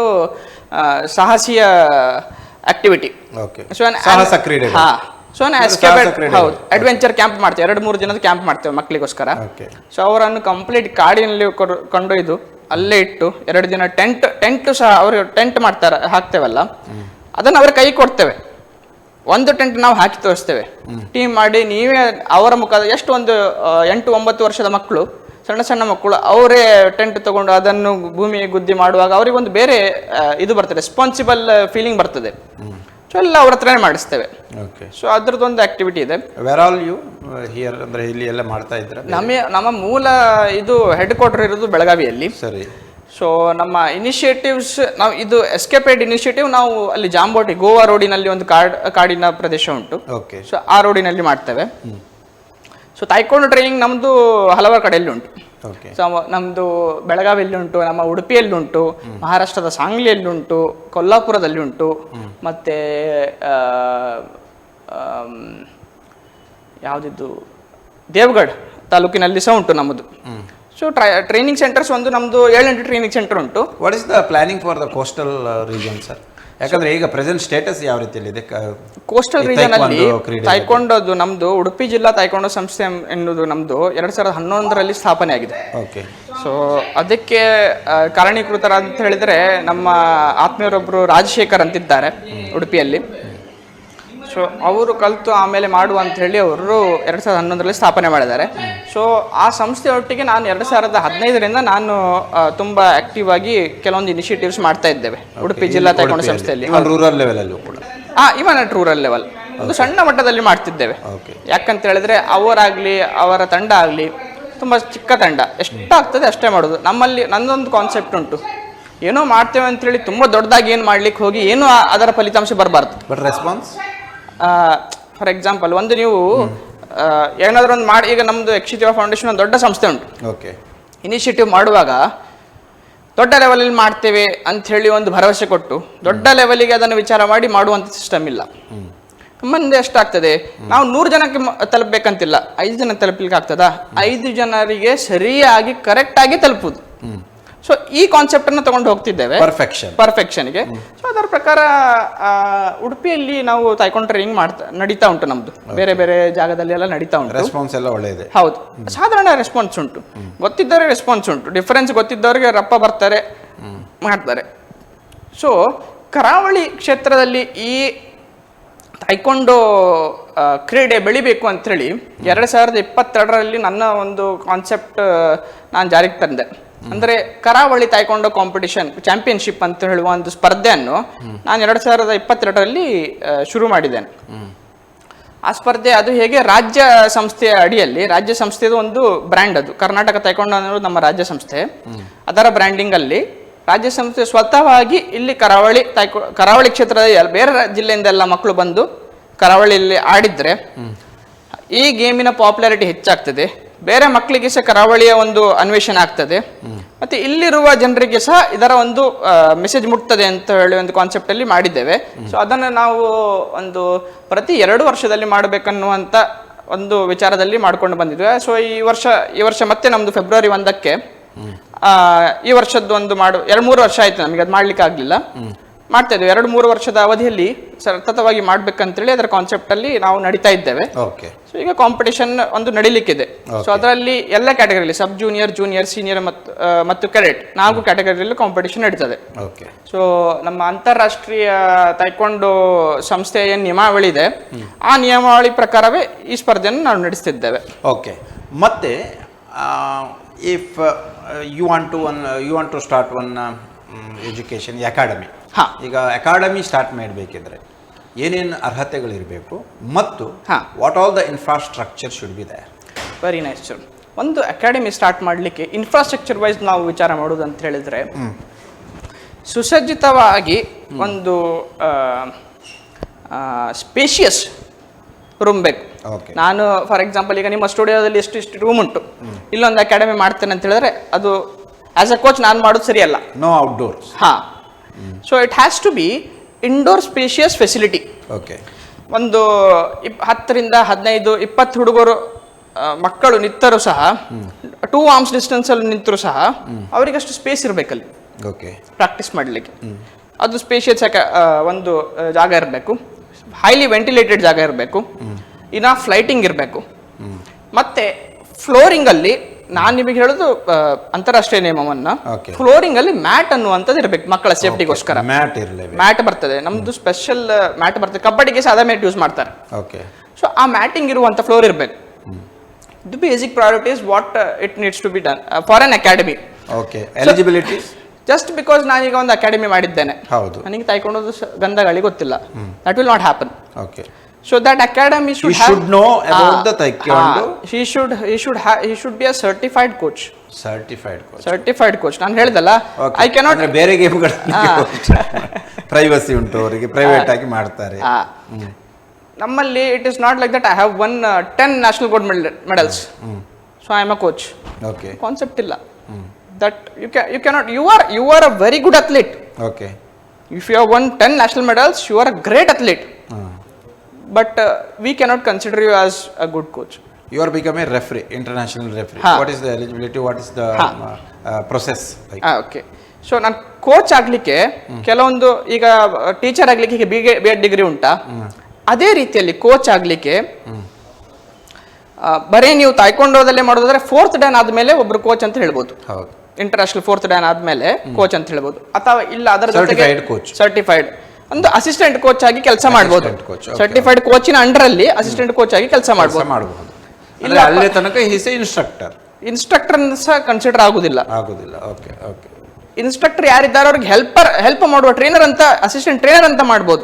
ಸಾಹಸಿಯ ಆಕ್ಟಿವಿಟಿ. ಸೊ ಎಸ್ಕೇಪೇಡ್, ಹೌದು, ಅಡ್ವೆಂಚರ್ ಕ್ಯಾಂಪ್ ಮಾಡ್ತೇವೆ. 2-3 ದಿನದ ಕ್ಯಾಂಪ್ ಮಾಡ್ತೇವೆ ಮಕ್ಕಳಿಗೋಸ್ಕರ. ಸೊ ಅವರನ್ನು ಕಂಪ್ಲೀಟ್ ಕಾಡಿನಲ್ಲಿ ಕೊಂಡೊಯ್ದು ಅಲ್ಲೇ ಇಟ್ಟು 2 ದಿನ ಟೆಂಟ್ ಸಹ ಅವರು ಟೆಂಟ್ ಹಾಕ್ತೇವಲ್ಲ, ಅದನ್ನು ಅವ್ರ ಕೈ ಕೊಡ್ತೇವೆ. ಒಂದು ಟೆಂಟ್ ನಾವು ಹಾಕಿ ತೋರಿಸ್ತೇವೆ, ಟೀಮ್ ಮಾಡಿ. ನೀವೇ ಅವರ ಮುಖ ಎಷ್ಟು ಒಂದು 8-9 ವರ್ಷದ ಮಕ್ಕಳು, ಸಣ್ಣ ಸಣ್ಣ ಮಕ್ಕಳು, ಅವರೇ ಟೆಂಟ್ ತಗೊಂಡು ಅದನ್ನು ಭೂಮಿಗೆ ಗುದ್ದಿ ಮಾಡುವಾಗ ಅವರಿಗೊಂದು ಬೇರೆ ಇದು ಬರ್ತದೆ, ರೆಸ್ಪಾನ್ಸಿಬಲ್ ಫೀಲಿಂಗ್ ಬರ್ತದೆ. ಸೊ ಎಲ್ಲ ಅವ್ರ ಹತ್ರನೇ ಮಾಡಿಸ್ತೇವೆ. ಸೊ ಅದ್ರದ್ದೊಂದು ಆಕ್ಟಿವಿಟಿ ಇದೆ. ಇಲ್ಲಿ ಎಲ್ಲ ಮಾಡ್ತಾ ಇದ್ರೆ ನಮ್ಮ ಮೂಲ ಇದು ಹೆಡ್ ಕ್ವಾರ್ಟರ್ ಇರೋದು ಬೆಳಗಾವಿಯಲ್ಲಿ. ಸರಿ. ಸೊ ನಮ್ಮ ಇನಿಷಿಯೇಟಿವ್ಸ್, ನಾವು ಇದು ಎಸ್ಕೇಪೇಡ್ ಇನಿಷಿಯೇಟಿವ್ ನಾವು ಅಲ್ಲಿ ಜಾಂಬೋಟಿ, ಗೋವಾ ರೋಡಿನಲ್ಲಿ ಒಂದು ಕಾಡಿನ ಪ್ರದೇಶ ಉಂಟು. ಸೊ ಆ ರೋಡಿನಲ್ಲಿ ಮಾಡ್ತೇವೆ. ಸೊ ತಾಯ್ಕೊಂಡು ಟ್ರೈನಿಂಗ್ ನಮ್ದು ಹಲವಾರು ಕಡೆಯಲ್ಲಿ ಉಂಟು. ಸೊ ನಮ್ದು ಬೆಳಗಾವಿಯಲ್ಲಿ ಉಂಟು, ನಮ್ಮ ಉಡುಪಿಯಲ್ಲಿ ಉಂಟು, ಮಹಾರಾಷ್ಟ್ರದ ಸಾಂಗ್ಲಿಯಲ್ಲಿ ಉಂಟು, ಕೊಲ್ಲಾಪುರದಲ್ಲಿ ಉಂಟು, ಮತ್ತೆ ಯಾವುದಿದ್ದು ದೇವಗಢ ತಾಲೂಕಿನಲ್ಲಿ ಸಹ ಉಂಟು ನಮ್ಮದು. ಸೊ ಟ್ರೈನಿಂಗ್ ಸೆಂಟರ್ಸ್ ಒಂದು ನಮ್ದು 7-8 ಟ್ರೈನಿಂಗ್ ಸೆಂಟರ್ ಉಂಟು. What is the planning for the coastal region sir? ಯಾಕಂದ್ರೆ ಈಗ ಪ್ರೆಸೆಂಟ್ ಸ್ಟೇಟಸ್ ಯಾವ ರೀತಿಯಲ್ಲಿ ಇದೆ ಕೋಸ್ಟಲ್ ರೀಜನ್ ಅಲ್ಲಿ? ತಾಯ್ಕೊಂಡೋದು ನಮ್ದು ಉಡುಪಿ ಜಿಲ್ಲಾ ತಾಯ್ಕೊಂಡು ಸಂಸ್ಥೆ ಎನ್ನುವುದು ನಮ್ದು 2011ರಲ್ಲಿ ಸ್ಥಾಪನೆ ಆಗಿದೆ. ಓಕೆ. ಸೊ ಅದಕ್ಕೆ ಕಾರಣೀಕೃತರ ಅಂತ ಹೇಳಿದ್ರೆ ನಮ್ಮ ಆತ್ಮೀಯರೊಬ್ಬರು ರಾಜಶೇಖರ್ ಅಂತಿದ್ದಾರೆ ಉಡುಪಿಯಲ್ಲಿ. ಸೊ ಅವರು ಕಲಿತು ಆಮೇಲೆ ಮಾಡುವ ಅಂತ ಹೇಳಿ ಅವರು 2011ರಲ್ಲಿ ಸ್ಥಾಪನೆ ಮಾಡಿದ್ದಾರೆ. ಸೊ ಆ ಸಂಸ್ಥೆಯೊಟ್ಟಿಗೆ ನಾನು 2015ರಿಂದ ನಾನು ತುಂಬಾ ಆಕ್ಟಿವ್ ಆಗಿ ಕೆಲವೊಂದು ಇನಿಷಿಯೇಟಿವ್ಸ್ ಮಾಡ್ತಾ ಇದ್ದೇವೆ ಉಡುಪಿ ಜಿಲ್ಲಾ ತಾಯ್ಕೊಂಡು ಸಂಸ್ಥೆಯಲ್ಲಿ. ರೂರಲ್ ಲೆವೆಲ್ ಅಲ್ಲೂ ಕೂಡ ಇವನ್ ಅಟ್ ರೂರಲ್ ಲೆವೆಲ್ ಒಂದು ಸಣ್ಣ ಮಟ್ಟದಲ್ಲಿ ಮಾಡ್ತಿದ್ದೇವೆ. ಯಾಕಂತ ಹೇಳಿದ್ರೆ ಅವರಾಗ್ಲಿ ಅವರ ತಂಡ ಆಗಲಿ ತುಂಬಾ ಚಿಕ್ಕ ತಂಡ, ಎಷ್ಟಾಗ್ತದೆ ಅಷ್ಟೇ ಮಾಡೋದು. ನಮ್ಮಲ್ಲಿ ನನ್ನೊಂದು ಕಾನ್ಸೆಪ್ಟ್ ಉಂಟು, ಏನೋ ಮಾಡ್ತೇವೆ ಅಂತ ಹೇಳಿ ತುಂಬಾ ದೊಡ್ಡದಾಗಿ ಏನು ಮಾಡ್ಲಿಕ್ಕೆ ಹೋಗಿ ಏನೋ ಅದರ ಫಲಿತಾಂಶ ಬರಬಾರ್ದು. ಬಟ್ ರೆಸ್ಪಾನ್ಸ್, ಫಾರ್ ಎಕ್ಸಾಂಪಲ್ ಒಂದು ನೀವು ಏನಾದರೂ ಒಂದು ಮಾಡಿ, ಈಗ ನಮ್ಮದು ಯಕ್ಷಿದಿವ ಫೌಂಡೇಶನ್ ಒಂದು ದೊಡ್ಡ ಸಂಸ್ಥೆ ಉಂಟು. ಓಕೆ. ಇನಿಷಿಯೇಟಿವ್ ಮಾಡುವಾಗ ದೊಡ್ಡ ಲೆವೆಲಲ್ಲಿ ಮಾಡ್ತೇವೆ ಅಂತ ಹೇಳಿ ಒಂದು ಭರವಸೆ ಕೊಟ್ಟು ದೊಡ್ಡ ಲೆವೆಲಿಗೆ ಅದನ್ನು ವಿಚಾರ ಮಾಡಿ ಮಾಡುವಂಥ ಸಿಸ್ಟಮ್ ಇಲ್ಲ. ಮುಂದೆ ಎಷ್ಟಾಗ್ತದೆ, ನಾವು 100 ಜನಕ್ಕೆ ತಲುಪಬೇಕಂತಿಲ್ಲ, 5 ಜನ ತಲುಪಲಿಕ್ಕೆ ಆಗ್ತದಾ? 5 ಜನರಿಗೆ ಸರಿಯಾಗಿ ಕರೆಕ್ಟ್ ಆಗಿ ತಲುಪುದು. ಸೊ ಈ ಕಾನ್ಸೆಪ್ಟ್ ಅನ್ನು ತಗೊಂಡು ಹೋಗ್ತಿದ್ದೇವೆ ಪರ್ಫೆಕ್ಷನ್ಗೆ. ಸೊ ಅದರ ಪ್ರಕಾರ ಉಡುಪಿಯಲ್ಲಿ ನಾವು ತಾಯ್ಕೊಂಡು ಟ್ರೈನಿಂಗ್ ನಡೀತಾ ಉಂಟು. ನಮ್ದು ಬೇರೆ ಬೇರೆ ಜಾಗದಲ್ಲಿ ಎಲ್ಲ ನಡೀತಾ ಉಂಟು. ರೆಸ್ಪಾನ್ಸ್ ಎಲ್ಲ ಒಳ್ಳೆಯದು. ಹೌದು, ಸಾಧಾರಣ ರೆಸ್ಪಾನ್ಸ್ ಉಂಟು. ಗೊತ್ತಿದ್ದವರಿಗೆ ರೆಸ್ಪಾನ್ಸ್ ಉಂಟು, ಡಿಫರೆನ್ಸ್ ಗೊತ್ತಿದ್ದವರಿಗೆ ರಪ್ಪ ಬರ್ತಾರೆ, ಮಾಡ್ತಾರೆ. ಸೊ ಕರಾವಳಿ ಕ್ಷೇತ್ರದಲ್ಲಿ ಈ ತಾಯ್ಕೊಂಡು ಕ್ರೀಡೆ ಬೆಳಿಬೇಕು ಅಂಥೇಳಿ 2022ರಲ್ಲಿ ನನ್ನ ಒಂದು ಕಾನ್ಸೆಪ್ಟ್ ನಾನು ಜಾರಿಗೆ ತಂದೆ. ಅಂದರೆ ಕರಾವಳಿ ತಾಯ್ಕೊಂಡು ಕಾಂಪಿಟಿಷನ್ ಚಾಂಪಿಯನ್ಶಿಪ್ ಅಂತ ಹೇಳುವ ಒಂದು ಸ್ಪರ್ಧೆಯನ್ನು ನಾನು 2022ರಲ್ಲಿ ಶುರು ಮಾಡಿದ್ದೇನೆ. ಆ ಸ್ಪರ್ಧೆ ಅದು ಹೇಗೆ ರಾಜ್ಯ ಸಂಸ್ಥೆಯ ಅಡಿಯಲ್ಲಿ, ರಾಜ್ಯ ಸಂಸ್ಥೆದು ಒಂದು ಬ್ರ್ಯಾಂಡ್, ಅದು ಕರ್ನಾಟಕ ತಾಯ್ಕೊಂಡು ಅನ್ನೋದು ನಮ್ಮ ರಾಜ್ಯ ಸಂಸ್ಥೆ, ಅದರ ಬ್ರ್ಯಾಂಡಿಂಗ್ ಅಲ್ಲಿ ರಾಜ್ಯ ಸಂಸ್ಥೆ ಸ್ವತಃವಾಗಿ ಇಲ್ಲಿ ಕರಾವಳಿ ಕ್ಷೇತ್ರದ ಬೇರೆ ಜಿಲ್ಲೆಯಿಂದೆಲ್ಲ ಮಕ್ಕಳು ಬಂದು ಕರಾವಳಿಯಲ್ಲಿ ಆಡಿದ್ರೆ ಈ ಗೇಮಿನ ಪಾಪ್ಯುಲಾರಿಟಿ ಹೆಚ್ಚಾಗ್ತದೆ, ಬೇರೆ ಮಕ್ಕಳಿಗೆ ಸಹ ಕರಾವಳಿಯ ಒಂದು ಅನ್ವೇಷಣೆ ಆಗ್ತದೆ, ಮತ್ತೆ ಇಲ್ಲಿರುವ ಜನರಿಗೆ ಸಹ ಇದರ ಒಂದು ಮೆಸೇಜ್ ಮುಟ್ತದೆ ಅಂತ ಹೇಳಿ ಒಂದು ಕಾನ್ಸೆಪ್ಟ್ ಅಲ್ಲಿ ಮಾಡಿದ್ದೇವೆ. ಸೊ ಅದನ್ನು ನಾವು ಒಂದು ಪ್ರತಿ 2 ವರ್ಷದಲ್ಲಿ ಮಾಡಬೇಕನ್ನುವಂತ ಒಂದು ವಿಚಾರದಲ್ಲಿ ಮಾಡ್ಕೊಂಡು ಬಂದಿದ್ವಿ. ಸೊ ಈ ವರ್ಷ ಮತ್ತೆ ನಮ್ದು ಫೆಬ್ರವರಿ 1ಕ್ಕೆ ಈ ವರ್ಷದ್ದು ಒಂದು 2-3 ವರ್ಷ ಆಯ್ತು ನಮಗೆ ಅದು ಮಾಡ್ಲಿಕ್ಕೆ ಆಗ್ಲಿಲ್ಲ. ಮಾಡ್ತಾ ಇದ್ದೇವೆ 2-3 ವರ್ಷದ ಅವಧಿಯಲ್ಲಿ ಸತತವಾಗಿ ಮಾಡ್ಬೇಕಂತೇಳಿ ಅದರ ಕಾನ್ಸೆಪ್ಟ್ ಅಲ್ಲಿ ನಾವು ನಡೀತಾ ಇದ್ದೇವೆ. ಸೊ ಈಗ ಕಾಂಪಿಟೇಷನ್ ಒಂದು ನಡೀಲಿಕ್ಕಿದೆ. ಸೊ ಅದರಲ್ಲಿ ಎಲ್ಲ ಕ್ಯಾಟಗರಿಯಲ್ಲಿ ಸಬ್ ಜೂನಿಯರ್, ಜೂನಿಯರ್, ಸೀನಿಯರ್ ಮತ್ತು ಕೆಡೆಟ್ 4 ಕ್ಯಾಟಗರಿಯಲ್ಲಿ ಕಾಂಪಿಟೇಷನ್ ನಡೀತದೆ. ಸೊ ನಮ್ಮ ಅಂತಾರಾಷ್ಟ್ರೀಯ ತೈಕ್ವಾಂಡೋ ಸಂಸ್ಥೆಯ ನಿಯಮಾವಳಿ ಇದೆ, ಆ ನಿಯಮಾವಳಿ ಪ್ರಕಾರವೇ ಈ ಸ್ಪರ್ಧೆಯನ್ನು ನಾವು ನಡೆಸ್ತಿದ್ದೇವೆ. ಓಕೆ. ಮತ್ತೆ if you want to start one education academy, ಈಗ ಅಕಾಡೆಮಿ ಸ್ಟಾರ್ಟ್ ಮಾಡಬೇಕಿದ್ರೆ ಏನೇನು ಅರ್ಹತೆಗಳಿರಬೇಕು ಮತ್ತು what all the infrastructure should be there? Very nice sir. ಒಂದು ಅಕಾಡೆಮಿ ಸ್ಟಾರ್ಟ್ ಮಾಡಲಿಕ್ಕೆ ಇನ್ಫ್ರಾಸ್ಟ್ರಕ್ಚರ್ ವೈಸ್ ನಾವು ವಿಚಾರ ಮಾಡೋದು ಅಂತ ಹೇಳಿದ್ರೆ, ಸುಸಜ್ಜಿತವಾಗಿ ಒಂದು ಸ್ಪೇಷಿಯಸ್ ರೂಮ್ ಬೇಕು. ನಾನು ಫಾರ್ ಎಕ್ಸಾಂಪಲ್ ಈಗ ನಿಮ್ಮ ಸ್ಟುಡಿಯೋದಲ್ಲಿ ಎಷ್ಟು ರೂಮ್ ಉಂಟು, ಇಲ್ಲೊಂದು ಅಕಾಡೆಮಿ ಮಾಡ್ತೇನೆ ಅಂತ ಹೇಳಿದ್ರೆ ಅದು ಆಸ್ ಅ ಕೋಚ್ ನಾನು ಮಾಡೋದು ಸರಿಯಲ್ಲ. No outdoors. So it has to be indoor spacious facility. ಒಂದು 10-15-20 ಹುಡುಗರು ಮಕ್ಕಳು ನಿಂತರೂ ಸಹ 2 arms ಡಿಸ್ಟೆನ್ಸ್ ಅಲ್ಲಿ ನಿಂತರೂ ಸಹ ಅವರಿಗಷ್ಟು ಸ್ಪೇಸ್ ಇರಬೇಕಲ್ಲಿ ಪ್ರಾಕ್ಟೀಸ್ ಮಾಡಲಿಕ್ಕೆ. ಅದು ಸ್ಪೇಷಿಯಸ್ ಒಂದು ಜಾಗ ಇರಬೇಕು, ಹೈಲಿ ವೆಂಟಿಲೇಟೆಡ್ ಜಾಗ ಇರಬೇಕು, ಇನಫ್ ಲೈಟಿಂಗ್ ಇರಬೇಕು. ಮತ್ತೆ ಫ್ಲೋರಿಂಗ್ ಅಲ್ಲಿ ನಾನು ನಿಮಗೆ ಹೇಳೋದು ಅಂತಾರಾಷ್ಟ್ರೀಯ ನಿಯಮವನ್ನ, ಫ್ಲೋರಿಂಗ್ ಅಲ್ಲಿ ಮ್ಯಾಟ್ ಅನ್ನುವಂಥದ್ದು ಇರಬೇಕು ಮಕ್ಕಳ ಸೇಫ್ಟಿಗೋಸ್ಕರ. ಮ್ಯಾಟ್ ಬರ್ತದೆ, ನಮ್ದು ಸ್ಪೆಷಲ್ ಮ್ಯಾಟ್ ಬರ್ತದೆ, ಕಬಡ್ಡಿಗೆ ಸಾದಾ ಮ್ಯಾಟ್ ಯೂಸ್ ಮಾಡ್ತಾರೆ. ಸೊ ಆ ಮ್ಯಾಟಿಂಗ್ ಇರುವಂತ ಫ್ಲೋರ್ ಇರಬೇಕು. The basic priorities what it needs to be done for an academy. Eligibilities just because ನಾನೀಗ ಒಂದು ಅಕಾಡೆಮಿ ಮಾಡಿದ್ದೇನೆ, ನನಗೆ ತೈಕೊಂಡೋದು ಗಂಧಗಳಿಗೆ ಗೊತ್ತಿಲ್ಲ, that will not happen. So that academy should know about the taekwondo. He should be a certified coach. Certified coach. ನಾನು ಹೇಳಿದಲ್ಲ, I cannot. ಅಂದ್ರೆ ಬೇರೆ ಗೇಮ್ಗಳಲ್ಲಿ ಪ್ರೈವಸಿ ಉಂಟು, ಅವರಿಗೆ ಪ್ರೈವೇಟ್ ಆಗಿ ಮಾಡ್ತಾರೆ. ನಮ್ಮಲ್ಲಿ it is not like that I have won 10 national gold medals, so I am a coach. Concept ಇಲ್ಲ. That you cannot. You are a very good athlete. If you have won 10 national medals, you are a great athlete. But we cannot consider you as a good coach. You are become a referee, international referee. What is the eligibility? What is the process like? Okay. So ನಾನು ಕೋಚ್ ಆಗ್ಲಿಕ್ಕೆ ಕೆಲವೊಂದು, ಈಗ ಟೀಚರ್ ಆಗ್ಲಿಕ್ಕೆ ಈಗ B.Ed ಡಿಗ್ರಿ ಉಂಟಾ, ಅದೇ ರೀತಿಯಲ್ಲಿ ಕೋಚ್ ಆಗ್ಲಿಕ್ಕೆ ಬರೀ ನೀವು ತಾಯ್ಕೊಂಡೋದಲ್ಲೇ ಮಾಡೋದಾದ್ರೆ 4th dan ಆದ್ಮೇಲೆ ಒಬ್ರು ಕೋಚ್ ಅಂತ ಹೇಳ್ಬೋದು. ಇಂಟರ್ನ್ಯಾಷನಲ್ 4th dan ಆದ್ಮೇಲೆ ಕೋಚ್ ಅಂತ ಹೇಳ್ಬೋದು. ಅಥವಾ ಇಲ್ಲ ಅದರ ಜೊತೆಗೆ ಸರ್ಟಿಫೈಡ್ ಒಂದು ಅಸಿಸ್ಟೆಂಟ್ ಕೋಚ್ ಆಗಿ ಕೆಲಸ ಮಾಡಬಹುದು. ಸರ್ಟಿಫೈಡ್ ಕೋಚಿನ ಅಂಡರ್ ಅಲ್ಲಿ ಅಸಿಸ್ಟೆಂಟ್ ಕೋಚ್ ಆಗಿ ಕೆಲಸ ಮಾಡಬಹುದು. ಇಲ್ಲ ಅಲ್ಲೇ ತನಕ ಈಸ್ ಇನ್ಸ್ಟ್ರಕ್ಟರ್ ಸಹ ಕನ್ಸಿಡರ್ ಆಗುದಿಲ್ಲ. ಇನ್ಸ್ಟ್ರಕ್ಟರ್ ಯಾರಿದ್ದಾರೆ ಅವ್ರಿಗೆ ಹೆಲ್ಪ್ ಮಾಡುವ ಟ್ರೈನರ್ ಅಂತ, ಅಸಿಸ್ಟೆಂಟ್ ಟ್ರೈನರ್ ಅಂತ ಮಾಡಬಹುದು.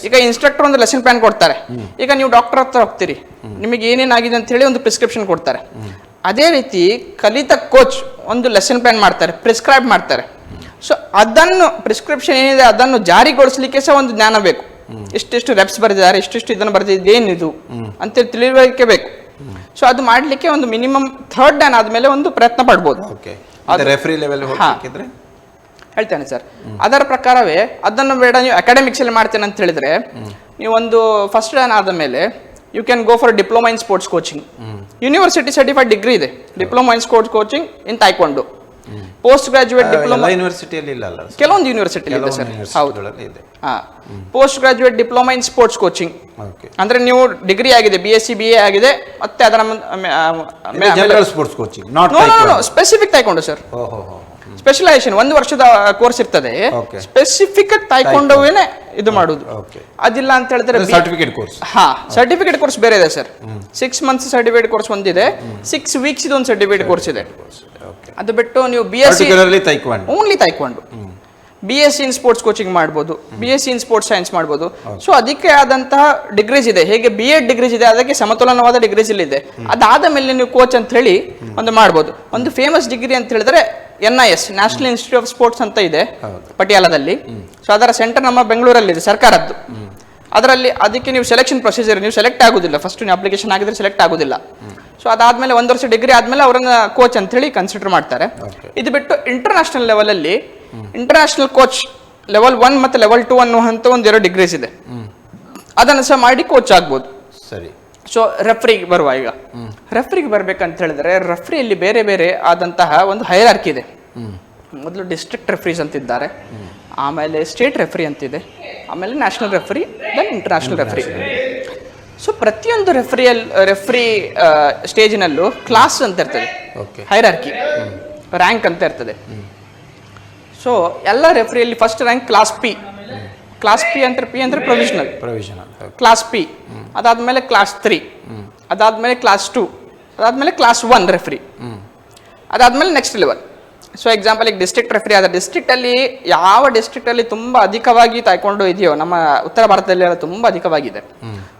ಈಗ ಇನ್ಸ್ಟ್ರಕ್ಟರ್ ಒಂದು ಲೆಸನ್ ಪ್ಲಾನ್ ಕೊಡ್ತಾರೆ, ಈಗ ನೀವು ಡಾಕ್ಟರ್ ಹತ್ರ ಹೋಗ್ತೀರಿ, ನಿಮಗೆ ಏನೇನಾಗಿದೆ ಅಂತ ಹೇಳಿ ಒಂದು ಪ್ರಿಸ್ಕ್ರಿಪ್ಷನ್ ಕೊಡ್ತಾರೆ. ಅದೇ ರೀತಿ ಕಲಿತ ಕೋಚ್ ಒಂದು ಲೆಸನ್ ಪ್ಲಾನ್ ಮಾಡ್ತಾರೆ, ಪ್ರಿಸ್ಕ್ರೈಬ್ ಮಾಡ್ತಾರೆ. ಸೊ ಅದನ್ನು ಪ್ರಿಸ್ಕ್ರಿಪ್ಷನ್ ಏನಿದೆ ಅದನ್ನು ಜಾರಿಗೊಳಿಸಲಿಕ್ಕೆ ಸಹ ಒಂದು ಜ್ಞಾನ ಬೇಕು. ಇಷ್ಟಿಷ್ಟು ರೆಪ್ಸ್ ಬರೆದಿದ್ದಾರೆ, ಇಷ್ಟಿಷ್ಟು ಇದನ್ನು ಬರೆದಿದ್ದು ಏನಿದು ಅಂತೇಳಿ ತಿಳಿವಳಿಕೆ ಬೇಕು. ಸೊ ಅದು ಮಾಡಲಿಕ್ಕೆ ಒಂದು ಮಿನಿಮಮ್ 3rd dan ಆದ್ಮೇಲೆ ಒಂದು ಪ್ರಯತ್ನ ಪಡ್ಬೋದು. ಹೇಳ್ತೇನೆ ಸರ್. ಅದರ ಪ್ರಕಾರವೇ ಅದನ್ನು ಬೇಡ ನೀವು ಅಕಾಡೆಮಿಕ್ಸ್ ಅಲ್ಲಿ ಮಾಡ್ತೇನೆ ಅಂತ ಹೇಳಿದ್ರೆ, ನೀವು ಒಂದು 1st dan ಆದ ಮೇಲೆ you can go for diploma in sports coaching. University certified degree ಇದೆ, diploma in sports coaching in taekwondo. Post graduate diploma ಯೂನಿವರ್ಸಿಟಿಯಲ್ಲಿ ಇಲ್ಲ, ಕೆಲವೊಂದು ಯೂನಿವರ್ಸಿಟಿ ಇದೆ ಸರ್. ಹೌದು. Post graduate diploma in sports coaching ಅಂದ್ರೆ ನೀವು ಡಿಗ್ರಿ ಆಗಿದೆ, BSc BA ಆಗಿದೆ, ಮತ್ತೆ ಅದರ sports coaching specific taekwondo sir. Specialisation 1 ವರ್ಷದ ಕೋರ್ಸ್ ಇರ್ತದೆ, ಸ್ಪೆಸಿಫಿಕ್ ತಾಯ್ಕೊಂಡೋವೇನೆ ಇದು ಮಾಡುದು. ಅದಿಲ್ಲ ಅಂತ ಹೇಳಿದ್ರೆ ಸರ್ಟಿಫಿಕೇಟ್ ಕೋರ್ಸ್ ಬೇರೆ ಇದೆ ಸರ್. 6 months ಸರ್ಟಿಫಿಕೇಟ್ ಕೋರ್ಸ್ ಒಂದಿದೆ, 6 weeks ಇದೊಂದು ಸರ್ಟಿಫಿಕೇಟ್ ಕೋರ್ಸ್ ಇದೆ. ಅದು ಬಿಟ್ಟು ನೀವು BSc only taekwondo, BSc in sports coaching ಮಾಡ್ಬೋದು, BSc ಇನ್ ಸ್ಪೋರ್ಟ್ಸ್ ಸೈನ್ಸ್ ಮಾಡ್ಬೋದು. ಸೊ ಅದಕ್ಕೆ ಆದಂತಹ ಡಿಗ್ರೀಸ್ ಇದೆ, ಹೇಗೆ B.Ed ಡಿಗ್ರೀಸ್ ಇದೆ ಅದಕ್ಕೆ ಸಮತೋಲನವಾದ ಡಿಗ್ರೀಸ್ ಇಲ್ಲಿ ಇದೆ. ಅದಾದ ಮೇಲೆ ನೀವು ಕೋಚ್ ಅಂತ ಹೇಳಿ ಒಂದು ಮಾಡ್ಬೋದು. ಒಂದು ಫೇಮಸ್ ಡಿಗ್ರಿ ಅಂತ ಹೇಳಿದ್ರೆ NIS, national institute of sports ಅಂತ ಇದೆ ಪಟಿಯಾಲದಲ್ಲಿ. ಸೊ ಅದರ ಸೆಂಟರ್ ನಮ್ಮ ಬೆಂಗಳೂರಲ್ಲಿ ಇದೆ, ಸರ್ಕಾರದ್ದು. ಅದರಲ್ಲಿ ಅದಕ್ಕೆ ನೀವು ಸೆಲೆಕ್ಷನ್ ಪ್ರೊಸೀಜರ್, ನೀವು ಸೆಲೆಕ್ಟ್ ಆಗುದಿಲ್ಲ, ಫಸ್ಟ್ ನೀವು ಅಪ್ಲಿಕೇಶನ್ ಆಗಿದ್ರೆ ಸೆಲೆಕ್ಟ್ ಆಗುದಿಲ್ಲ. ಸೊ ಅದಾದ್ಮೇಲೆ 1 ವರ್ಷ ಡಿಗ್ರಿ ಆದ್ಮೇಲೆ ಅವರನ್ನ ಕೋಚ್ ಅಂತ ಹೇಳಿ ಕನ್ಸಿಡರ್ ಮಾಡ್ತಾರೆ. ಇದು ಬಿಟ್ಟು ಇಂಟರ್ನ್ಯಾಷನಲ್ ಲೆವೆಲ್ ಅಲ್ಲಿ ಇಂಟರ್ನ್ಯಾಷನಲ್ ಕೋಚ್ ಲೆವೆಲ್ 1 ಮತ್ತು ಲೆವೆಲ್ 2 ಅನ್ನುವಂಥ 2 ಡಿಗ್ರೀಸ್ ಇದೆ, ಅದನ್ನು ಸಹ ಮಾಡಿ ಕೋಚ್ ಆಗ್ಬೋದು. ಸರಿ. ಸೊ ರೆಫ್ರಿಗೆ ಬರುವ, ಈಗ ರೆಫ್ರಿಗೆ ಬರ್ಬೇಕಂತ ಹೇಳಿದ್ರೆ ರೆಫ್ರಿಯಲ್ಲಿ ಬೇರೆ ಬೇರೆ ಆದಂತಹ ಒಂದು ಹೈರಾರ್ಕಿ ಇದೆ. ಮೊದಲು ಡಿಸ್ಟ್ರಿಕ್ಟ್ ರೆಫ್ರೀಸ್ ಅಂತಿದ್ದಾರೆ, ಆಮೇಲೆ ಸ್ಟೇಟ್ ರೆಫ್ರಿ ಅಂತಿದೆ, ಆಮೇಲೆ national referee, then international referee. So ಪ್ರತಿಯೊಂದು ರೆಫ್ರಿ ಸ್ಟೇಜಿನಲ್ಲೂ ಕ್ಲಾಸ್ ಅಂತ ಇರ್ತದೆ, ಹೈರಾರ್ಕಿ, ರ್ಯಾಂಕ್ ಅಂತ ಇರ್ತದೆ. ಸೊ ಎಲ್ಲ ರೆಫ್ರಿಯಲ್ಲಿ first rank class P. Class P ಅಂದರೆ ಪ್ರೊವಿಷನಲ್, ಕ್ಲಾಸ್ ಪಿ. ಅದಾದ್ಮೇಲೆ ಕ್ಲಾಸ್ 3, ಅದಾದ್ಮೇಲೆ ಕ್ಲಾಸ್ 2, ಅದಾದ್ಮೇಲೆ ಕ್ಲಾಸ್ 1 ರೆಫ್ರಿ, ಅದಾದ್ಮೇಲೆ ನೆಕ್ಸ್ಟ್ ಲೆವೆಲ್. ಸೊ ಎಕ್ಸಾಂಪಲ್, ಈಗ ಡಿಸ್ಟ್ರಿಕ್ಟ್ ರೆಫ್ರಿ ಆದ ಡಿಸ್ಟ್ರಿಕ್ಟಲ್ಲಿ ಯಾವ ಡಿಸ್ಟ್ರಿಕ್ಟಲ್ಲಿ ತುಂಬ ಅಧಿಕವಾಗಿ ತಾಯ್ಕೊಂಡು ಇದೆಯೋ, ನಮ್ಮ ಉತ್ತರ ಭಾರತದಲ್ಲಿ ಎಲ್ಲ ತುಂಬ ಅಧಿಕವಾಗಿದೆ.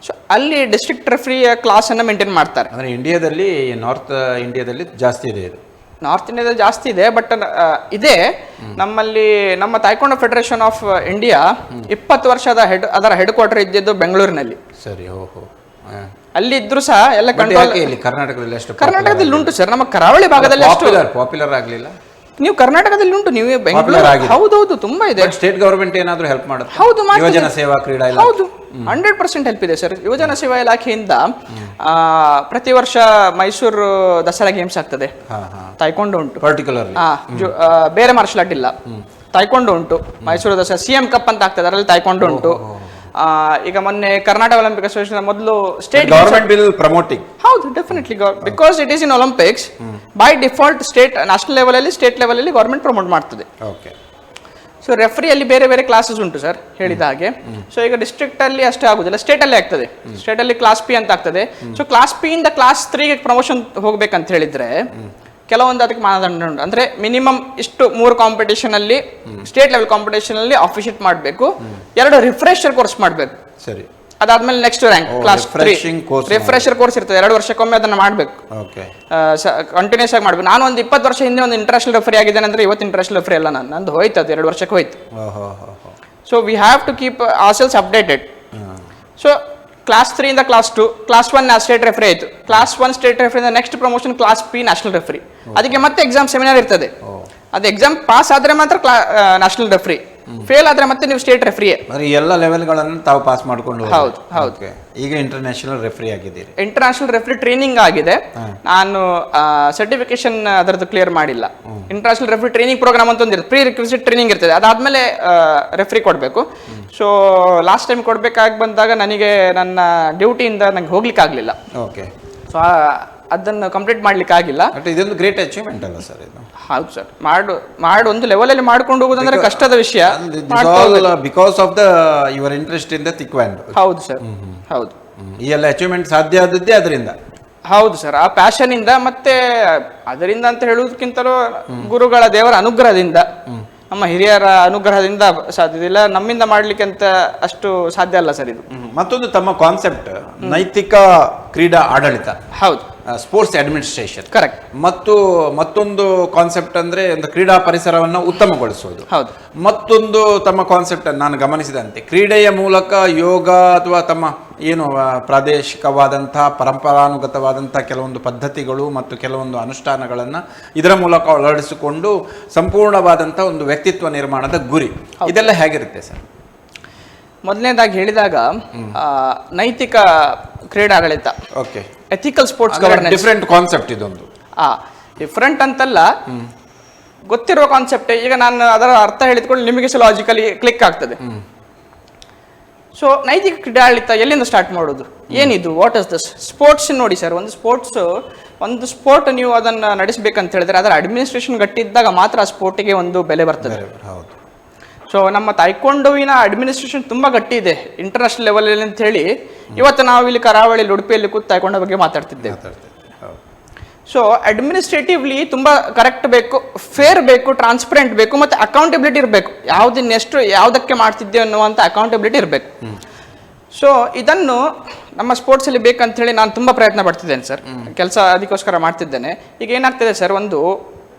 ಸೊ ಅಲ್ಲಿ ಡಿಸ್ಟ್ರಿಕ್ಟ್ ರೆಫ್ರಿಯ ಕ್ಲಾಸನ್ನು ಮೇಂಟೈನ್ ಮಾಡ್ತಾರೆ. ಅಂದರೆ ಇಂಡಿಯಾದಲ್ಲಿ, ನಾರ್ತ್ ಇಂಡಿಯಾದಲ್ಲಿ ಜಾಸ್ತಿ ಇದೆ ಇದು. ನಾರ್ತ್ ಇಂಡಿಯಾದಲ್ಲಿ ಜಾಸ್ತಿ ಇದೆ, ಬಟ್ ಇದೆ ನಮ್ಮಲ್ಲಿ. ನಮ್ಮ ತಾಯ್ಕೊಂಡು ಫೆಡರೇಷನ್ ಆಫ್ ಇಂಡಿಯಾ 20 ವರ್ಷದ ಅದರ ಹೆಡ್ ಕ್ವಾರ್ಟರ್ ಇದ್ದಿದ್ದು ಬೆಂಗಳೂರಿನಲ್ಲಿ. ಸರಿ, ಓಹೋ. ಅಲ್ಲಿ ಇದ್ರು ಸಹ ಎಲ್ಲ ಕಂಟ್ರೋಲ್. ಕರ್ನಾಟಕದಲ್ಲಿ ಉಂಟು ಸರ್, ನಮ್ಮ ಕರಾವಳಿ ಭಾಗದಲ್ಲಿ ಅಷ್ಟು ಪಾಪ್ಯುಲರ್ ಆಗಲಿಲ್ಲ. ನೀವು ಕರ್ನಾಟಕದಲ್ಲಿ ಉಂಟು, ನೀವು ಬೆಂಗಳೂರು. ಹೌದೌದು, ತುಂಬಾ ಇದೆ. ಸ್ಟೇಟ್ ಗವರ್ಮೆಂಟ್ ಏನಾದರೂ ಹೆಲ್ಪ್ ಮಾಡುತ್ತೆ? ಹೌದು, ಯುವಜನ ಸೇವಾ ಕ್ರೀಡಾ ಇಲಾಖೆ. ಹೌದು, 100% ಹೆಲ್ಪ್ ಇದೆ ಸರ್. ಯುವಜನ ಸೇವಾ ಇಲಾಖೆಯಿಂದ ಪ್ರತಿ ವರ್ಷ ಮೈಸೂರು ದಸರಾ ಗೇಮ್ಸ್ ಆಗ್ತದೆ. ತಾಯ್ಕೊಂಡು ಉಂಟು ಪರ್ಟಿಕ್ಯುಲರ್. ಬೇರೆ ಮಾರ್ಷಲ್ ಆರ್ಟ್ ಇಲ್ಲ, ತಾಯ್ಕೊಂಡು ಉಂಟು. ಮೈಸೂರು ದಸರಾ CM ಕಪ್ ಅಂತ ಆಗ್ತದೆ, ಅದರಲ್ಲಿ ತಾಯ್ಕೊಂಡು ಉಂಟು. ಈಗ ಮೊನ್ನೆ ಕರ್ನಾಟಕ ಒಲಿಂಪಿಕ್ ಅಸೋಸಿಯೇಷನ್ ಮೊದಲು ಸ್ಟೇಟ್ ಗವರ್ಮೆಂಟ್ ವಿಲ್ ಪ್ರಮೋಟಿಂಗ್. ಹೌದು, definitely, because it is in Olympics. By default state, national level ಅಲ್ಲಿ, ಸ್ಟೇಟ್ ಲೆವೆಲ್ ಅಲ್ಲಿ ಗವರ್ಮೆಂಟ್ ಪ್ರಮೋಟ್ ಮಾಡ್ತದೆ. ಓಕೆ. ಸೊ ರೆಫ್ರಿಯಲ್ಲಿ ಬೇರೆ ಬೇರೆ ಕ್ಲಾಸಸ್ ಉಂಟು ಸರ್, ಹೇಳಿದ ಹಾಗೆ. ಸೊ ಈಗ ಡಿಸ್ಟ್ರಿಕ್ಟ್ ಅಲ್ಲಿ ಅಷ್ಟೇ ಆಗುದಿಲ್ಲ, ಸ್ಟೇಟ್ ಅಲ್ಲಿ ಆಗ್ತದೆ. ಸ್ಟೇಟ್ ಅಲ್ಲಿ ಕ್ಲಾಸ್ ಪಿ ಅಂತ ಆಗ್ತದೆ. ಸೊ ಕ್ಲಾಸ್ ಪಿ ಇಂದ ಕ್ಲಾಸ್ 3ಗೆ ಪ್ರಮೋಷನ್ ಹೋಗ್ಬೇಕಂತ ಹೇಳಿದ್ರೆ ಕೆಲವೊಂದು ಅದಕ್ಕೆ ಮಾನದಂಡ ಉಂಟು. ಅಂದ್ರೆ ಮಿನಿಮಮ್ ಇಷ್ಟು 3 ಕಾಂಪಿಟೇಷನ್ ಅಲ್ಲಿ, ಸ್ಟೇಟ್ ಲೆವೆಲ್ ಕಾಂಪಿಟೇಷನ್ ಅಲ್ಲಿ ಆಫಿಷಿಯೇಟ್ ಮಾಡಬೇಕು, 2 ರಿಫ್ರೆಶರ್ ಕೋರ್ಸ್ ಮಾಡಬೇಕು. ಸರಿ. ಅದಾದ್ಮೇಲೆ next rank class 3 refresher course ಇರ್ತದೆ, 2 ವರ್ಷಕ್ಕೊಮ್ಮೆ ಅದನ್ನ ಮಾಡಬೇಕು. ಕಂಟಿನ್ಯೂಸ್ ಆಗಿ ಮಾಡಬೇಕು. ನಾನು ಒಂದು 20 ವರ್ಷ ಹಿಂದೆ ಒಂದು ಇಂಟರ್ನ್ಯಾಷನಲ್ ರೆಫರಿ ಆಗಿದ್ದೇನೆ ಅಂದ್ರೆ ಇವತ್ತು ಇಂಟರ್ನ್ಯಾಷನಲ್ ರೆಫರಿ ಅಲ್ಲ, ನಂದು ಹೋಯ್ತು, ಅದು 2 ವರ್ಷಕ್ಕೆ ಹೋಯ್ತು. So we have to keep ourselves updated. So class 3 ಇಂದ ಕ್ಲಾಸ್ 2, ಕ್ಲಾಸ್ 1 ಸ್ಟೇಟ್ ರೆಫರಿ ಆಯಿತು. Class 1 state referee next promotion class P national referee. ಅದಕ್ಕೆ ಮತ್ತೆ ಎಕ್ಸಾಮ್ ಸೆಮಿನಾರ್ ಇರ್ತದೆ. ಅದು ಎಕ್ಸಾಮ್ ಪಾಸ್ ಆದ್ರೆ ಮಾತ್ರ ನ್ಯಾಷನಲ್ ರೆಫರಿ, ಫೇಲ್ ಆದ್ರೆ ಮತ್ತೆ ನೀವು ಸ್ಟೇಟ್ ರೆಫ್ರಿಯೇ. ಎಲ್ಲ ಲೆವೆಲ್ಗಳನ್ನು ತಾವು ಪಾಸ್ ಮಾಡ್ಕೊಂಡು. ಹೌದು ಹೌದು. ಈಗ ಇಂಟರ್ನ್ಯಾಷನಲ್ ರೆಫ್ರಿ ಆಗಿದ್ದೀರಿ. ಇಂಟರ್ನ್ಯಾಷನಲ್ ರೆಫ್ರಿ ಟ್ರೈನಿಂಗ್ ಆಗಿದೆ, ನಾನು ಸರ್ಟಿಫಿಕೇಶನ್ ಅದರದ್ದು ಕ್ಲಿಯರ್ ಮಾಡಿಲ್ಲ. ಇಂಟರ್ನ್ಯಾಷನಲ್ ರೆಫ್ರಿ ಟ್ರೈನಿಂಗ್ ಪ್ರೋಗ್ರಾಮ್ ಅಂತ ಒಂದಿರುತ್ತೆ, ಪ್ರೀ ರಿಕ್ವಿಸಿಟ್ ಟ್ರೈನಿಂಗ್ ಇರ್ತದೆ, ಅದಾದ್ಮೇಲೆ ರೆಫ್ರಿ ಕೊಡಬೇಕು. ಸೊ ಲಾಸ್ಟ್ ಟೈಮ್ ಕೊಡ್ಬೇಕಾಗಿ ಬಂದಾಗ ನನಗೆ ನನ್ನ ಡ್ಯೂಟಿಯಿಂದ ನಂಗೆ ಹೋಗ್ಲಿಕ್ಕೆ ಆಗಲಿಲ್ಲ. ಓಕೆ. ಸೊ ಅದನ್ನು ಕಂಪ್ಲೀಟ್ ಮಾಡ್ಲಿಕ್ಕೆ ಆಗಿಲ್ಲ. ಇದೊಂದು ಗ್ರೇಟ್ ಅಚೀವ್ಮೆಂಟ್ ಅಲ್ಲ ಸರ್ ಇದು? ಹೌದು ಸರ್, ಮಾಡಿ ಒಂದು ಲೆವೆಲಲ್ಲಿ ಮಾಡ್ಕೊಂಡು ಹೋಗೋದಂದ್ರೆ ಕಷ್ಟದ ವಿಷಯ. Because of your interest in the taekwondo. ಹೌದು ಸರ್, ಹೌದು. ಈ ಎಲ್ಲ ಅಚೀವ್ಮೆಂಟ್ ಸಾಧ್ಯ ಆದದ್ದೇ ಅದರಿಂದ. ಹೌದು ಸರ್, ಆ ಪ್ಯಾಷನ್ ಇಂದ, ಮತ್ತೆ ಅದರಿಂದ ಅಂತ ಹೇಳುವುದಕ್ಕಿಂತಲೂ ಗುರುಗಳ ದೇವರ ಅನುಗ್ರಹದಿಂದ, ನಮ್ಮ ಹಿರಿಯರ ಅನುಗ್ರಹದಿಂದ ಸಾಧ್ಯವಿಲ್ಲ, ನಮ್ಮಿಂದ ಮಾಡ್ಲಿಕ್ಕೆ ಅಂತ ಅಷ್ಟು ಸಾಧ್ಯ ಅಲ್ಲ ಸರ್ ಇದು. ಮತ್ತೊಂದು ತಮ್ಮ ಕಾನ್ಸೆಪ್ಟ್ ನೈತಿಕ ಕ್ರೀಡಾ ಆಡಳಿತ. ಹೌದು, ಸ್ಪೋರ್ಟ್ಸ್ ಅಡ್ಮಿನಿಸ್ಟ್ರೇಷನ್. ಕರೆಕ್ಟ್. ಮತ್ತೊಂದು ಕಾನ್ಸೆಪ್ಟ್ ಅಂದ್ರೆ ಒಂದು ಕ್ರೀಡಾ ಪರಿಸರವನ್ನು ಉತ್ತಮಗೊಳಿಸೋದು. ಹೌದು. ಮತ್ತೊಂದು ತಮ್ಮ ಕಾನ್ಸೆಪ್ಟ್ ನಾನು ಗಮನಿಸಿದಂತೆ ಕ್ರೀಡೆಯ ಮೂಲಕ ಯೋಗ ಅಥವಾ ತಮ್ಮ ಏನು ಪ್ರಾದೇಶಿಕವಾದಂತಹ ಪರಂಪರಾನುಗತವಾದಂತಹ ಕೆಲವೊಂದು ಪದ್ಧತಿಗಳು ಮತ್ತು ಕೆಲವೊಂದು ಅನುಷ್ಠಾನಗಳನ್ನು ಇದರ ಮೂಲಕ ಅಳವಡಿಸಿಕೊಂಡು ಸಂಪೂರ್ಣವಾದಂತಹ ಒಂದು ವ್ಯಕ್ತಿತ್ವ ನಿರ್ಮಾಣದ ಗುರಿ. ಇದೆಲ್ಲ ಹೇಗಿರುತ್ತೆ ಸರ್? ಮೊದಲನೇದಾಗಿ ಹೇಳಿದಾಗ ನೈತಿಕ ಕ್ರೀಡಾಡಳಿತ, okay, ethical sports governance, different concept ಇದೊಂದು. ಡಿಫರೆಂಟ್ ಅಂತಲ್ಲ, ಗೊತ್ತಿರುವ ಕಾನ್ಸೆಪ್ಟ್. ಈಗ ನಾನು ಅದರ ಅರ್ಥ ಹೇಳಿದ್ಕೊಂಡು ನಿಮಗೆ ಸಹ ಲಾಜಿಕಲಿ ಕ್ಲಿಕ್ ಆಗ್ತದೆ. ಸೊ ನೈತಿಕ ಕ್ರೀಡಾಡಳಿತ ಎಲ್ಲಿಂದ ಸ್ಟಾರ್ಟ್ ಮಾಡೋದು, ಏನಿದು, ವಾಟ್ ಇಸ್ ದಿಸ್? ಸ್ಪೋರ್ಟ್ಸ್ ನೋಡಿ ಸರ್, ಒಂದು ಸ್ಪೋರ್ಟ್ ನೀವು ಅದನ್ನು ನಡೆಸಬೇಕಂತ ಹೇಳಿದ್ರೆ ಅದರ ಅಡ್ಮಿನಿಸ್ಟ್ರೇಷನ್ ಗಟ್ಟಿದ್ದಾಗ ಮಾತ್ರ ಆ ಸ್ಪೋರ್ಟಿಗೆ ಒಂದು ಬೆಲೆ ಬರ್ತದೆ. ಸೊ ನಮ್ಮ ತಾಯ್ಕೊಂಡೋವಿನ ಅಡ್ಮಿನಿಸ್ಟ್ರೇಷನ್ ತುಂಬ ಗಟ್ಟಿ ಇದೆ ಇಂಟರ್ನ್ಯಾಷನಲ್ ಲೆವೆಲಲ್ಲಿ ಅಂತ ಹೇಳಿ ಇವತ್ತು ನಾವು ಇಲ್ಲಿ ಕರಾವಳಿಯಲ್ಲಿ ಉಡುಪಿಯಲ್ಲಿ ಕೂತು ತಾಯ್ಕೊಂಡ ಬಗ್ಗೆ ಮಾತಾಡ್ತಿದ್ದೇವೆ. ಸೊ ಅಡ್ಮಿನಿಸ್ಟ್ರೇಟಿವ್ಲಿ ತುಂಬ ಕರೆಕ್ಟ್ ಬೇಕು, ಫೇರ್ ಬೇಕು, ಟ್ರಾನ್ಸ್ಪರೆಂಟ್ ಬೇಕು, ಮತ್ತು ಅಕೌಂಟಬಿಲಿಟಿ ಇರಬೇಕು. ಯಾವುದನ್ನೆಷ್ಟು ಯಾವುದಕ್ಕೆ ಮಾಡ್ತಿದ್ದೇವೆ ಅನ್ನುವಂಥ ಅಕೌಂಟಬಿಲಿಟಿ ಇರಬೇಕು. ಸೊ ಇದನ್ನು ನಮ್ಮ ಸ್ಪೋರ್ಟ್ಸಲ್ಲಿ ಬೇಕಂತ ಹೇಳಿ ನಾನು ತುಂಬ ಪ್ರಯತ್ನ ಪಡ್ತಿದ್ದೇನೆ ಸರ್, ಕೆಲಸ ಅದಕ್ಕೋಸ್ಕರ ಮಾಡ್ತಿದ್ದೇನೆ. ಈಗ ಏನಾಗ್ತಿದೆ ಸರ್, ಒಂದು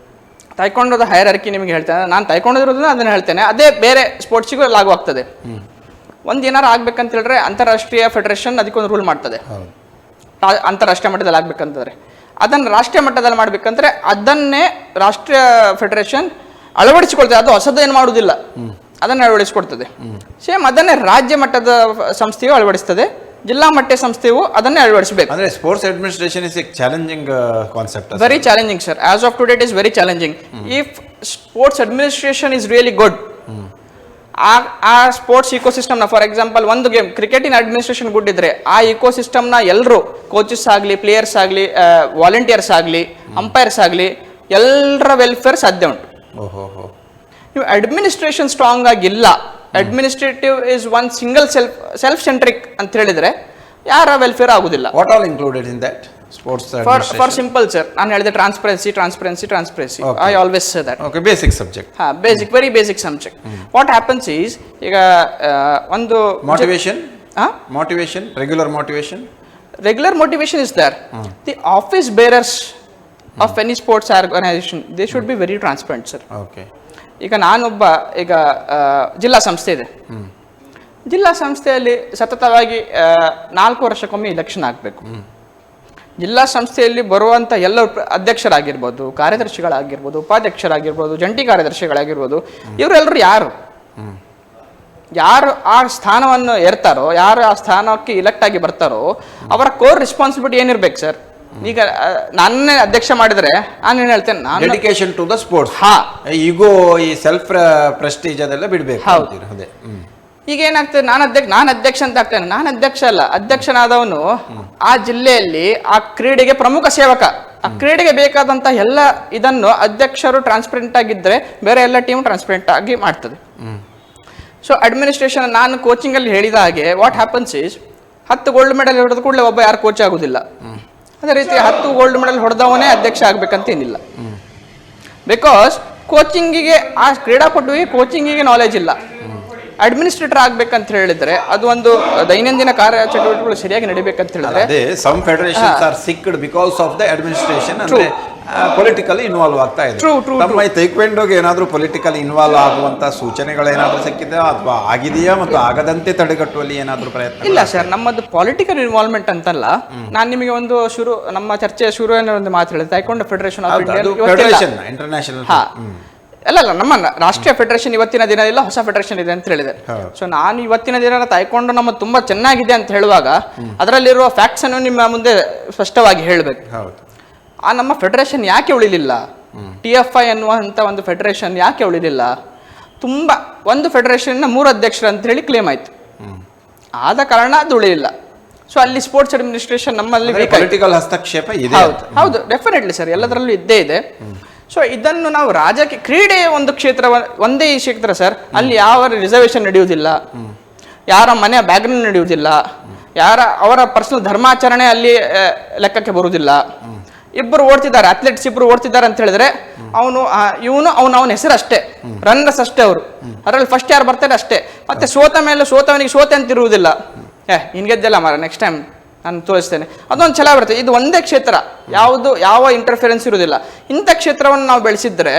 ತಾಯ್ಕೊಂಡೋದ ಹೈರಾರ್ಕಿ ನಿಮಗೆ ಹೇಳ್ತೇನೆ, ನಾನು ತಾಯ್ಕೊಂಡೋದಿರೋದನ್ನ ಅದನ್ನು ಹೇಳ್ತೇನೆ, ಅದೇ ಬೇರೆ ಸ್ಪೋರ್ಟ್ಸಿಗೂ ಲಾಗು ಆಗ್ತದೆ. ಒಂದು ಏನಾರು ಆಗ್ಬೇಕಂತ ಹೇಳಿದ್ರೆ ಅಂತಾರಾಷ್ಟ್ರೀಯ ಫೆಡರೇಷನ್ ಅದಕ್ಕೊಂದು ರೂಲ್ ಮಾಡ್ತದೆ. ಅಂತಾರಾಷ್ಟ್ರೀಯ ಮಟ್ಟದಲ್ಲಿ ಆಗ್ಬೇಕಂತಂದ್ರೆ ಅದನ್ನು ರಾಷ್ಟ್ರೀಯ ಮಟ್ಟದಲ್ಲಿ ಮಾಡ್ಬೇಕಂದ್ರೆ ಅದನ್ನೇ ರಾಷ್ಟ್ರೀಯ ಫೆಡರೇಷನ್ ಅಳವಡಿಸಿಕೊಳ್ತದೆ. ಅದು ಹೊಸದು ಏನು ಮಾಡುವುದಿಲ್ಲ, ಅದನ್ನು ಅಳವಡಿಸಿಕೊಡ್ತದೆ. ಸೇಮ್ ಅದನ್ನೇ ರಾಜ್ಯ ಮಟ್ಟದ ಸಂಸ್ಥೆಯು ಅಳವಡಿಸ್ತದೆ, ಜಿಲ್ಲಾ ಮಟ್ಟ ಸಂಸ್ಥೆಯು ಅದನ್ನೇ ಅಳವಡಿಸಬೇಕು. ಅಂದ್ರೆ sports administration is A challenging concept. Very challenging sir, as of today it is very challenging. If sports administration is really good. ಆ ಸ್ಪೋರ್ಟ್ಸ್ ಇಕೋಸಿಸ್ಟಮ್ನ, ಫಾರ್ ಎಕ್ಸಾಂಪಲ್ ಒಂದು ಗೇಮ್ ಕ್ರಿಕೆಟಿನ ಅಡ್ಮಿನಿಸ್ಟ್ರೇಷನ್ ಗುಡ್ ಇದ್ರೆ ಆ ಇಕೋಸಿಸ್ಟಮ್ನ ಎಲ್ಲರೂ ಕೋಚಸ್ ಆಗಲಿ, ಪ್ಲೇಯರ್ಸ್ ಆಗಲಿ, ವಾಲಂಟಿಯರ್ಸ್ ಆಗಲಿ, ಅಂಪೈರ್ಸ್ ಆಗಲಿ, ಎಲ್ಲರ ವೆಲ್ಫೇರ್ ಸಾಧ್ಯ ಉಂಟು. ನೀವು ಅಡ್ಮಿನಿಸ್ಟ್ರೇಷನ್ ಸ್ಟ್ರಾಂಗ್ ಆಗಿಲ್ಲ, administrative is one single self centric ಅಂತ ಹೇಳಿದ್ರೆ ಯಾರ ವೆಲ್ಫೇರ್ ಆಗುದಿಲ್ಲ. What all included in that sports for simple sir, ನಾನು ಹೇಳಿದೆ transparency. I always say that. Okay, basic subject. Very basic subject. What happens is, ಈಗ ಒಂದು motivation, regular motivation is there. The office bearers of any sports organization, they should be very transparent, sir. Okay. ಈಗ ನಾನೊಬ್ಬ ಜಿಲ್ಲಾ ಸಂಸ್ಥೆ ಇದೆ, ಜಿಲ್ಲಾ ಸಂಸ್ಥೆಯಲ್ಲಿ ಸತತವಾಗಿ 4 ವರ್ಷಕ್ಕೊಮ್ಮೆ ಇಲೆಕ್ಷನ್ ಆಗಬೇಕು. ಜಿಲ್ಲಾ ಸಂಸ್ಥೆಯಲ್ಲಿ ಬರುವಂಥ ಎಲ್ಲ ಅಧ್ಯಕ್ಷರಾಗಿರ್ಬೋದು, ಕಾರ್ಯದರ್ಶಿಗಳಾಗಿರ್ಬೋದು, ಉಪಾಧ್ಯಕ್ಷರಾಗಿರ್ಬೋದು, ಜಂಟಿ ಕಾರ್ಯದರ್ಶಿಗಳಾಗಿರ್ಬೋದು, ಇವರೆಲ್ಲರೂ ಯಾರು ಆ ಸ್ಥಾನವನ್ನು ಏರ್ತಾರೋ, ಯಾರು ಆ ಸ್ಥಾನಕ್ಕೆ ಇಲೆಕ್ಟ್ ಆಗಿ ಬರ್ತಾರೋ ಅವರ ಕೋರ್ ರೆಸ್ಪಾನ್ಸಿಬಿಲಿಟಿ ಏನಿರ್ಬೇಕು ಸರ್? ಈಗ ನಾನೇ ಅಧ್ಯಕ್ಷ ಮಾಡಿದ್ರೆ ನಾನೇನು ಹೇಳ್ತೇನೆ, ನಾನು ಡೆಡಿಕೇಶನ್ ಟು ದ ಸ್ಪೋರ್ಟ್ಸ್. ಈಗೋ ಈ ಸೆಲ್ಫ್ ಪ್ರೆಸ್ಟೀಜ್ ಅದೆಲ್ಲ ಬಿಡಬೇಕು. ಹೌದು. ಈಗ ಏನಾಗ್ತದೆ, ನಾನು ಅಧ್ಯಕ್ಷ ಅಂತ ಆಗ್ತೇನೆ. ನಾನು ಅಧ್ಯಕ್ಷ ಅಲ್ಲ, ಅಧ್ಯಕ್ಷನಾದವನು ಆ ಜಿಲ್ಲೆಯಲ್ಲಿ ಆ ಕ್ರೀಡೆಗೆ ಪ್ರಮುಖ ಸೇವಕ. ಆ ಕ್ರೀಡೆಗೆ ಬೇಕಾದಂತ ಎಲ್ಲ ಇದನ್ನು ಅಧ್ಯಕ್ಷರು ಟ್ರಾನ್ಸ್ಪರೆಂಟ್ ಆಗಿದ್ರೆ ಬೇರೆ ಎಲ್ಲ ಟೀಮ್ ಟ್ರಾನ್ಸ್ಪರೆಂಟ್ ಆಗಿ ಮಾಡ್ತದೆ. ಸೊ ಅಡ್ಮಿನಿಸ್ಟ್ರೇಷನ್, ನಾನು ಕೋಚಿಂಗ್ ಅಲ್ಲಿ ಹೇಳಿದ ಹಾಗೆ what happens is, 10 gold medal ಹೊಡೆದ ಕೂಡಲೇ ಒಬ್ಬ ಯಾರು ಕೋಚ್ ಆಗುದಿಲ್ಲ. ಅದೇ ರೀತಿ 10 ಗೋಲ್ಡ್ ಮೆಡಲ್ ಹೊಡೆದವನೇ ಅಧ್ಯಕ್ಷ ಆಗ್ಬೇಕಂತ ಏನಿಲ್ಲ. ಬಿಕಾಸ್ ಕೋಚಿಂಗಿಗೆ, ಆ ಕ್ರೀಡಾಪಟುವಿಗೆ ಕೋಚಿಂಗಿಗೆ ನಾಲೆಜ್ ಇಲ್ಲ. ಅಡ್ಮಿನಿಸ್ಟ್ರೇಟರ್ ಆಗ್ಬೇಕಂತ ಹೇಳಿದ್ರೆ ಅದು ಒಂದು ದೈನಂದಿನ ಕಾರ್ಯ ಚಟುವಟಿಕೆಗಳು ಸರಿಯಾಗಿ ನಡಿಬೇಕಂತ ಹೇಳಿದ್ರೆ, ಅದೇ some federations are sick because of the administration, ಅಂದ್ರೆ ಪೊಲಿಟಿಕಲಿ ಇನ್ವಾಲ್ವ್ ಆಗ್ತಾ ಇದೆ. ನಮ್ಮ ಈ ತೈಕ್ವೆಂಡೋಗೆ ಏನಾದರೂ ಪೊಲಿಟಿಕಲಿ ಇನ್ವಾಲ್ವ್ ಆಗುವಂತ ಸೂಚನೆಗಳೇನಾದ್ರೂ ಸಿಕ್ಕಿದೆಯಾ ಅಥವಾ ಆಗಿದೆಯಾ ಮತ್ತು ಆಗದಂತೆ ತಡೆಗಟ್ಟುವಲ್ಲಿ ಏನಾದರೂ ಪ್ರಯತ್ನ? ಇಲ್ಲ ಸರ್, ನಮ್ಮದು ಪೊಲಿಟಿಕಲ್ ಇನ್ವಾಲ್ವ್ಮೆಂಟ್ ಅಂತಲ್ಲ. ನಾನು ನಿಮಗೆ ನಮ್ಮ ಚರ್ಚೆಯ ಶುರು ಒಂದು ಮಾತು ಹೇಳಿದೆ, ತೈಕ್ವಾಂಡೋ ಫೆಡರೇಷನ್ ಆಫ್ ಇಂಡಿಯಾ ಇಂಟರ್ನ್ಯಾಷನಲ್ ಅಲ್ಲ, ನಮ್ಮ ರಾಷ್ಟ್ರೀಯ ಫೆಡರೇಷನ್ ಇವತ್ತಿನ ದಿನ ಇಲ್ಲ, ಹೊಸ ಫೆಡರೇಷನ್ ಇದೆ ಅಂತ ಹೇಳಿದೆ. ಸೊ ನಾನು ಇವತ್ತಿನ ದಿನ ತೈಕ್ವಾಂಡೋ ನಮ್ಮ ತುಂಬಾ ಚೆನ್ನಾಗಿದೆ ಅಂತ ಹೇಳುವಾಗ ಅದರಲ್ಲಿರುವ ಫ್ಯಾಕ್ಟ್ಸ್ ಅನ್ನು ನಿಮ್ಮ ಮುಂದೆ ಸ್ಪಷ್ಟವಾಗಿ ಹೇಳಬೇಕು. ಆ ನಮ್ಮ ಫೆಡರೇಷನ್ ಯಾಕೆ ಉಳಿಲಿಲ್ಲ? TFI ಅನ್ನುವಂಥ ಒಂದು ಫೆಡರೇಷನ್ ಯಾಕೆ ಉಳಿಲಿಲ್ಲ? ತುಂಬಾ ಒಂದು ಫೆಡರೇಷನ್ನ 3 ಅಧ್ಯಕ್ಷರು ಅಂತ ಹೇಳಿ ಕ್ಲೇಮ್ ಆಯ್ತು, ಆದ ಕಾರಣ ಅದು ಉಳಿಲಿಲ್ಲ. ಸೊ ಅಲ್ಲಿ ಸ್ಪೋರ್ಟ್ಸ್ ಅಡ್ಮಿನಿಸ್ಟ್ರೇಷನ್ ನಮ್ಮಲ್ಲಿ ಪೊಲಿಟಿಕಲ್ ಹಸ್ತಕ್ಷೇಪ ಇದೆ. ಹೌದು, ಡೆಫಿನೆಟ್ಲಿ ಸರ್, ಎಲ್ಲದರಲ್ಲೂ ಇದ್ದೇ ಇದೆ. ಸೊ ಇದನ್ನು ನಾವು ರಾಜಕೀಯ, ಕ್ರೀಡೆಯ ಒಂದು ಕ್ಷೇತ್ರ ಒಂದೇ ಈ ಕ್ಷೇತ್ರ ಸರ್, ಅಲ್ಲಿ ಯಾವ ರಿಸರ್ವೇಶನ್ ನಡೆಯುವುದಿಲ್ಲ, ಯಾರ ಮನೆಯ ಬ್ಯಾಕ್ಗ್ರೌಂಡ್ ನಡೆಯುವುದಿಲ್ಲ, ಅವರ ಪರ್ಸನಲ್ ಧರ್ಮಾಚರಣೆ ಅಲ್ಲಿ ಲೆಕ್ಕಕ್ಕೆ ಬರುವುದಿಲ್ಲ. ಇಬ್ಬರು ಓಡ್ತಿದ್ದಾರೆ, ಅಥ್ಲೆಟ್ಸ್ ಇಬ್ಬರು ಓಡ್ತಿದ್ದಾರೆ ಅಂತ ಹೇಳಿದ್ರೆ ಅವನ ಹೆಸರು ಅಷ್ಟೇ, ರನ್ನರ್ಸ್ ಅಷ್ಟೇ ಅವರು, ಅದರಲ್ಲಿ ಫಸ್ಟ್ ಯಾರು ಬರ್ತಾರೆ ಅಷ್ಟೇ. ಮತ್ತೆ ಸೋತವನಿಗೆ ಸೋತೆ ಅಂತ ಇರುವುದಿಲ್ಲ, ಹಿಂಗೆದ್ದೆಲ್ಲ ಮಾರ ನೆಕ್ಸ್ಟ್ ಟೈಮ್ ನಾನು ತೋರಿಸ್ತೇನೆ, ಅದೊಂದು ಛಲ ಬರುತ್ತೆ. ಇದು ಒಂದೇ ಕ್ಷೇತ್ರ, ಯಾವ ಇಂಟರ್ಫಿರೆನ್ಸ್ ಇರುವುದಿಲ್ಲ. ಇಂಥ ಕ್ಷೇತ್ರವನ್ನು ನಾವು ಬೆಳೆಸಿದ್ರೆ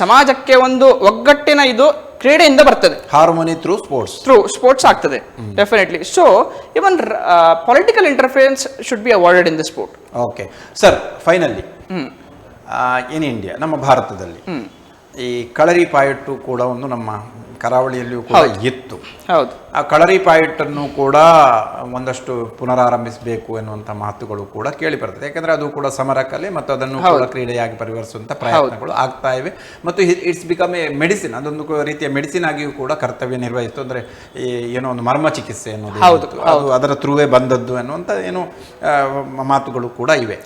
ಸಮಾಜಕ್ಕೆ ಒಂದು ಒಗ್ಗಟ್ಟಿನ ಇದು ಕ್ರೀಡೆಯಿಂದ ಬರ್ತದೆ. ಹಾರ್ಮೋನಿ ಥ್ರೂ ಸ್ಪೋರ್ಟ್ಸ್ ಆಗ್ತದೆ definitely. So even political interference should be avoided in the sport. Okay sir, finally in India, ನಮ್ಮ ಭಾರತದಲ್ಲಿ ಈ ಕಳರಿ ಪಾಯಟ್ಟು ಕೂಡ ಒಂದು ನಮ್ಮ ಕರಾವಳಿಯಲ್ಲಿಯೂ ಕೂಡ ಇತ್ತು. ಹೌದು, ಆ ಕಳರಿ ಪಾಯಟ್ಟನ್ನು ಕೂಡ ಒಂದಷ್ಟು ಪುನರಾರಂಭಿಸಬೇಕು ಎನ್ನುವಂಥ ಮಾತುಗಳು ಕೂಡ ಕೇಳಿ ಬರ್ತದೆ. ಯಾಕಂದ್ರೆ ಅದು ಕೂಡ ಸಮರ ಕಲೆ ಮತ್ತು ಅದನ್ನು ಕೂಡ ಕ್ರೀಡೆಯಾಗಿ ಪರಿವರ್ತಿಸುವಂಥ ಪ್ರಯತ್ನಗಳು ಆಗ್ತಾ ಇವೆ. ಮತ್ತು ಇಟ್ಸ್ ಬಿಕಮ್ ಎ ಮೆಡಿಸಿನ್, ಅದೊಂದು ರೀತಿಯ ಮೆಡಿಸಿನ್ ಆಗಿಯೂ ಕೂಡ ಕರ್ತವ್ಯ ನಿರ್ವಹಿಸ್ತು. ಅಂದ್ರೆ ಏನೋ ಒಂದು ಮರ್ಮ ಚಿಕಿತ್ಸೆ ಅನ್ನೋದು ಅದು ಅದರ ಥ್ರೂವೇ ಬಂದದ್ದು ಎನ್ನುವಂಥ ಏನು ಮಾತುಗಳು ಕೂಡ ಇವೆ.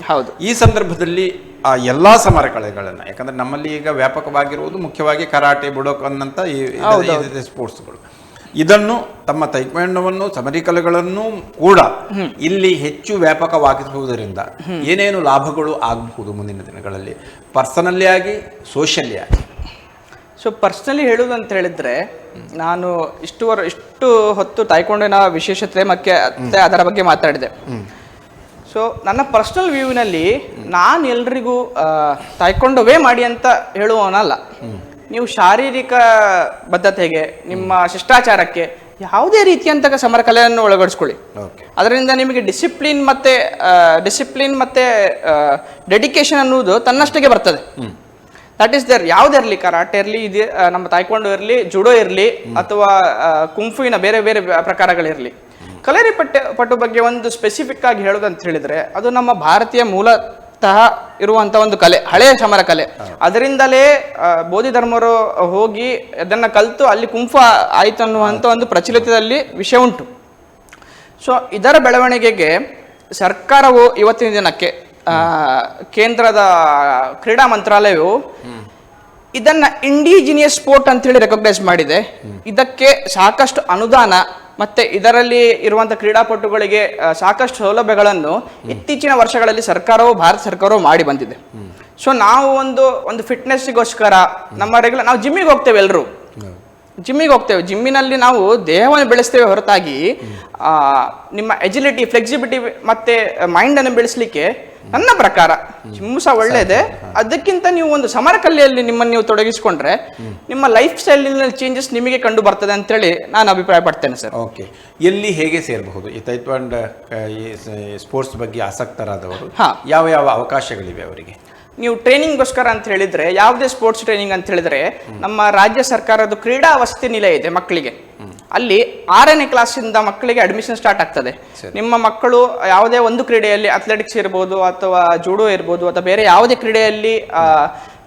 ಈ ಸಂದರ್ಭದಲ್ಲಿ ಆ ಎಲ್ಲಾ ಸಮರ ಕಲೆಗಳನ್ನ, ಯಾಕಂದ್ರೆ ನಮ್ಮಲ್ಲಿ ಈಗ ವ್ಯಾಪಕವಾಗಿರುವುದು ಮುಖ್ಯವಾಗಿ ಕರಾಟೆ, ಬುಡೋಕನ್ನಂತ ಸ್ಪೋರ್ಟ್ಸ್ಗಳು, ಇದನ್ನು ತಮ್ಮ ತೈಕ್ವಾಂಡೋವನ್ನು, ಸಮರಿ ಕಲೆಗಳನ್ನು ಕೂಡ ಇಲ್ಲಿ ಹೆಚ್ಚು ವ್ಯಾಪಕವಾಗಿಸುವುದರಿಂದ ಏನೇನು ಲಾಭಗಳು ಆಗಬಹುದು ಮುಂದಿನ ದಿನಗಳಲ್ಲಿ, ಪರ್ಸನಲಿ ಆಗಿ, ಸೋಷಿಯಲಿ ಆಗಿ? ಸೊ ಪರ್ಸನಲಿ ಹೇಳುವುದು ಅಂತ ಹೇಳಿದ್ರೆ, ನಾನು ಇಷ್ಟು ಹೊತ್ತು ತೈಕ್ವಾಂಡೋನ ವಿಶೇಷತೆ ಮತ್ತೆ ಅದರ ಬಗ್ಗೆ ಮಾತಾಡಿದೆ. ಸೊ ನನ್ನ ಪರ್ಸನಲ್ ವ್ಯೂವಿನಲ್ಲಿ ನಾನು ಎಲ್ರಿಗೂ ತೈಕ್ವಾಂಡೋವೇ ಮಾಡಿ ಅಂತ ಹೇಳುವವನಲ್ಲ. ನೀವು ಶಾರೀರಿಕ ಬದ್ಧತೆಗೆ, ನಿಮ್ಮ ಶಿಷ್ಟಾಚಾರಕ್ಕೆ ಯಾವುದೇ ರೀತಿಯಂತಹ ಸಮರ ಕಲೆಯನ್ನು ಒಳಗಡಿಸ್ಕೊಳ್ಳಿ. ಅದರಿಂದ ನಿಮಗೆ ಡಿಸಿಪ್ಲಿನ್ ಮತ್ತೆ ಡೆಡಿಕೇಶನ್ ಅನ್ನುವುದು ತನ್ನಷ್ಟಿಗೆ ಬರ್ತದೆ. That is there. ಯಾವುದಿರಲಿ, ಕರಾಟೆ ಇರಲಿ, ಇದು ನಮ್ಮ ತೈಕ್ವಾಂಡೋ ಇರಲಿ, ಜುಡೋ ಇರಲಿ, ಅಥವಾ ಕುಂಫುವಿನ ಬೇರೆ ಬೇರೆ ಪ್ರಕಾರಗಳಿರಲಿ, ಕಲರಿ ಪಟ್ಟು ಬಗ್ಗೆ ಒಂದು ಸ್ಪೆಸಿಫಿಕ್ ಆಗಿ ಹೇಳೋದಂತ ಹೇಳಿದ್ರೆ, ಅದು ನಮ್ಮ ಭಾರತೀಯ ಮೂಲ ಇರುವಂತ ಒಂದು ಕಲೆ, ಹಳೆಯ ಸಮರ ಕಲೆ. ಅದರಿಂದಲೇ ಬೋಧಿ ಧರ್ಮರು ಹೋಗಿ ಅದನ್ನ ಕಲಿತು ಅಲ್ಲಿ ಕುಂಫ ಆಯ್ತು ಅನ್ನುವಂಥ ಒಂದು ಪ್ರಚಲಿತದಲ್ಲಿ ವಿಷಯ ಉಂಟು. ಸೊ ಇದರ ಬೆಳವಣಿಗೆಗೆ ಸರ್ಕಾರವು ಇವತ್ತಿನ ದಿನಕ್ಕೆ ಕೇಂದ್ರದ ಕ್ರೀಡಾ ಮಂತ್ರಾಲಯವು ಇದನ್ನ ಇಂಡಿಜಿನಿಯಸ್ ಸ್ಪೋರ್ಟ್ ಅಂತ ಹೇಳಿ ರೆಕಗ್ನೈಸ್ ಮಾಡಿದೆ. ಇದಕ್ಕೆ ಸಾಕಷ್ಟು ಅನುದಾನ ಮತ್ತೆ ಇದರಲ್ಲಿ ಇರುವಂತಹ ಕ್ರೀಡಾಪಟುಗಳಿಗೆ ಸಾಕಷ್ಟು ಸೌಲಭ್ಯಗಳನ್ನು ಇತ್ತೀಚಿನ ವರ್ಷಗಳಲ್ಲಿ ಭಾರತ ಸರ್ಕಾರವು ಮಾಡಿ ಬಂದಿದೆ. ಸೊ ನಾವು ಒಂದು ಫಿಟ್ನೆಸ್ಗೋಸ್ಕರ ನಮ್ಮ ರೆಗ್ಯುಲರ್ ನಾವು ಜಿಮ್ಮಿಗೆ ಹೋಗ್ತೇವೆ, ಎಲ್ಲರೂ ಜಿಮ್ಮಿಗೆ ಹೋಗ್ತೇವೆ. ಜಿಮ್ಮಿನಲ್ಲಿ ನಾವು ದೇಹವನ್ನು ಬೆಳೆಸ್ತೇವೆ ಹೊರತಾಗಿ ನಿಮ್ಮ ಎಜಿಲಿಟಿ, ಫ್ಲೆಕ್ಸಿಬಿಲಿಟಿ ಮತ್ತೆ ಮೈಂಡ್ ಅನ್ನು ಬೆಳೆಸಲಿಕ್ಕೆ ನನ್ನ ಪ್ರಕಾರ ಜಿಮ್ ಸಹ ಒಳ್ಳೆಯದೇ. ಅದಕ್ಕಿಂತ ನೀವು ಒಂದು ಸಮರ ಕಲೆಯಲ್ಲಿ ನಿಮ್ಮನ್ನು ನೀವು ತೊಡಗಿಸಿಕೊಂಡ್ರೆ ನಿಮ್ಮ ಲೈಫ್ ಸ್ಟೈಲಿನ ಚೇಂಜಸ್ ನಿಮಗೆ ಕಂಡು ಬರ್ತದೆ ಅಂತೇಳಿ ನಾನು ಅಭಿಪ್ರಾಯ ಪಡ್ತೇನೆ ಸರ್. ಓಕೆ, ಎಲ್ಲಿ ಹೇಗೆ ಸೇರಬಹುದು ಈ ತೈಕ್ವಾಂಡೋ ಸ್ಪೋರ್ಟ್ಸ್ ಬಗ್ಗೆ ಆಸಕ್ತರಾದವರು? ಯಾವ ಯಾವ ಅವಕಾಶಗಳಿವೆ ಅವರಿಗೆ? ನೀವು ಟ್ರೈನಿಂಗ್ಗೋಸ್ಕರ ಅಂತ ಹೇಳಿದ್ರೆ ಯಾವುದೇ ಸ್ಪೋರ್ಟ್ಸ್ ಟ್ರೈನಿಂಗ್ ಅಂತ ಹೇಳಿದ್ರೆ ನಮ್ಮ ರಾಜ್ಯ ಸರ್ಕಾರದ ಕ್ರೀಡಾ ವಸತಿ ನಿಲಯ ಇದೆ ಮಕ್ಕಳಿಗೆ. ಅಲ್ಲಿ 6ನೇ ಕ್ಲಾಸಿಂದ ಮಕ್ಕಳಿಗೆ ಅಡ್ಮಿಷನ್ ಸ್ಟಾರ್ಟ್ ಆಗ್ತದೆ. ನಿಮ್ಮ ಮಕ್ಕಳು ಯಾವುದೇ ಒಂದು ಕ್ರೀಡೆಯಲ್ಲಿ ಅಥ್ಲೆಟಿಕ್ಸ್ ಇರ್ಬೋದು ಅಥವಾ ಜೂಡೋ ಇರ್ಬೋದು ಅಥವಾ ಬೇರೆ ಯಾವುದೇ ಕ್ರೀಡೆಯಲ್ಲಿ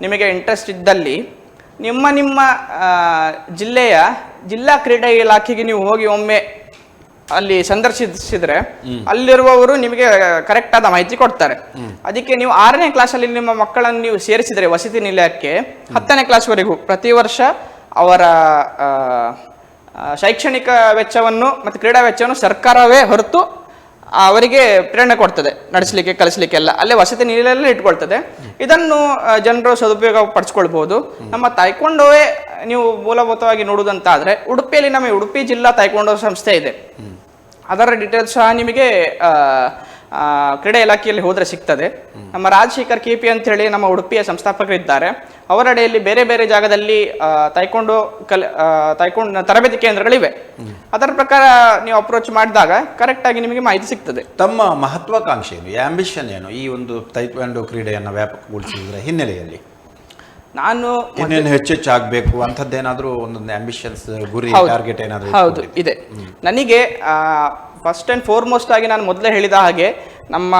ನಿಮಗೆ ಇಂಟ್ರೆಸ್ಟ್ ಇದ್ದಲ್ಲಿ ನಿಮ್ಮ ಜಿಲ್ಲೆಯ ಜಿಲ್ಲಾ ಕ್ರೀಡಾ ಇಲಾಖೆಗೆ ನೀವು ಹೋಗಿ ಒಮ್ಮೆ ಅಲ್ಲಿ ಸಂದರ್ಶಿಸಿದ್ರೆ ಅಲ್ಲಿರುವವರು ನಿಮಗೆ ಕರೆಕ್ಟ್ ಆದ ಮಾಹಿತಿ ಕೊಡ್ತಾರೆ. ಅದಕ್ಕೆ ನೀವು 6ನೇ ಕ್ಲಾಸಲ್ಲಿ ನಿಮ್ಮ ಮಕ್ಕಳನ್ನು ನೀವು ಸೇರಿಸಿದರೆ ವಸತಿ ನಿಲಯಕ್ಕೆ 10ನೇ ಕ್ಲಾಸ್ವರೆಗೂ ಪ್ರತಿ ವರ್ಷ ಅವರ ಶೈಕ್ಷಣಿಕ ವೆಚ್ಚವನ್ನು ಮತ್ತು ಕ್ರೀಡಾ ವೆಚ್ಚವನ್ನು ಸರ್ಕಾರವೇ ಹೊರತು ಅವರಿಗೆ ಪ್ರೇರಣೆ ಕೊಡ್ತದೆ ನಡೆಸಲಿಕ್ಕೆ ಕಲಿಸಲಿಕ್ಕೆಲ್ಲ. ಅಲ್ಲೇ ವಸತಿ ನಿಲಯಲ್ಲೇ ಇಟ್ಕೊಳ್ತದೆ. ಇದನ್ನು ಜನರು ಸದುಪಯೋಗ ಪಡಿಸ್ಕೊಳ್ಬಹುದು. ನಮ್ಮ ತಾಯ್ಕೊಂಡೋವೇ ನೀವು ಮೂಲಭೂತವಾಗಿ ನೋಡುವುದಂತಾದ್ರೆ ಉಡುಪಿಯಲ್ಲಿ ನಮ್ಮ ಉಡುಪಿ ಜಿಲ್ಲಾ ತಾಯ್ಕೊಂಡೋ ಸಂಸ್ಥೆ ಇದೆ. ಅದರ ಡೀಟೇಲ್ಸ್ ಸಹ ನಿಮಗೆ ಕ್ರೀಡಾ ಇಲಾಖೆಯಲ್ಲಿ ಹೋದರೆ ಸಿಗ್ತದೆ. ನಮ್ಮ ರಾಜಶೇಖರ್ KP ಅಂತ ಹೇಳಿ ನಮ್ಮ ಉಡುಪಿಯ ಸಂಸ್ಥಾಪಕರಿದ್ದಾರೆ. ಅವರ ಅಡಿಯಲ್ಲಿ ಬೇರೆ ಬೇರೆ ಜಾಗದಲ್ಲಿ ತಾಯ್ಕೊಂಡು ತರಬೇತಿ ಕೇಂದ್ರಗಳಿವೆ. ಅದರ ಪ್ರಕಾರ ನೀವು ಅಪ್ರೋಚ್ ಮಾಡಿದಾಗ ಕರೆಕ್ಟ್ ಆಗಿ ನಿಮಗೆ ಮಾಹಿತಿ ಸಿಗ್ತದೆ. ತಮ್ಮ ಮಹತ್ವಾಕಾಂಕ್ಷೆ ಏನು, ಆಂಬಿಷನ್ ಏನು ಈ ಒಂದು ತೈಕ್ವಾಂಡೋ ಕ್ರೀಡೆಯನ್ನು ವ್ಯಾಪಕಗೊಳಿಸಿದ್ರೆ ಹಿನ್ನೆಲೆಯಲ್ಲಿ? ನಾನು ಇನ್ನೇನು ಹೆಚ್ಚೆಚ್ಚು ಆಗಬೇಕು ಅಂಥದ್ದೇನಾದರೂ ಒಂದೊಂದು ಆಂಬಿಷನ್ಸ್, ಗುರಿ, ಟಾರ್ಗೆಟ್ ಏನಾದರೂ? ಹೌದು ಇದೆ. ನನಗೆ ಫಸ್ಟ್ ಆ್ಯಂಡ್ ಫಾರ್ಮೋಸ್ಟ್ ಆಗಿ ನಾನು ಮೊದಲೇ ಹೇಳಿದ ಹಾಗೆ ನಮ್ಮ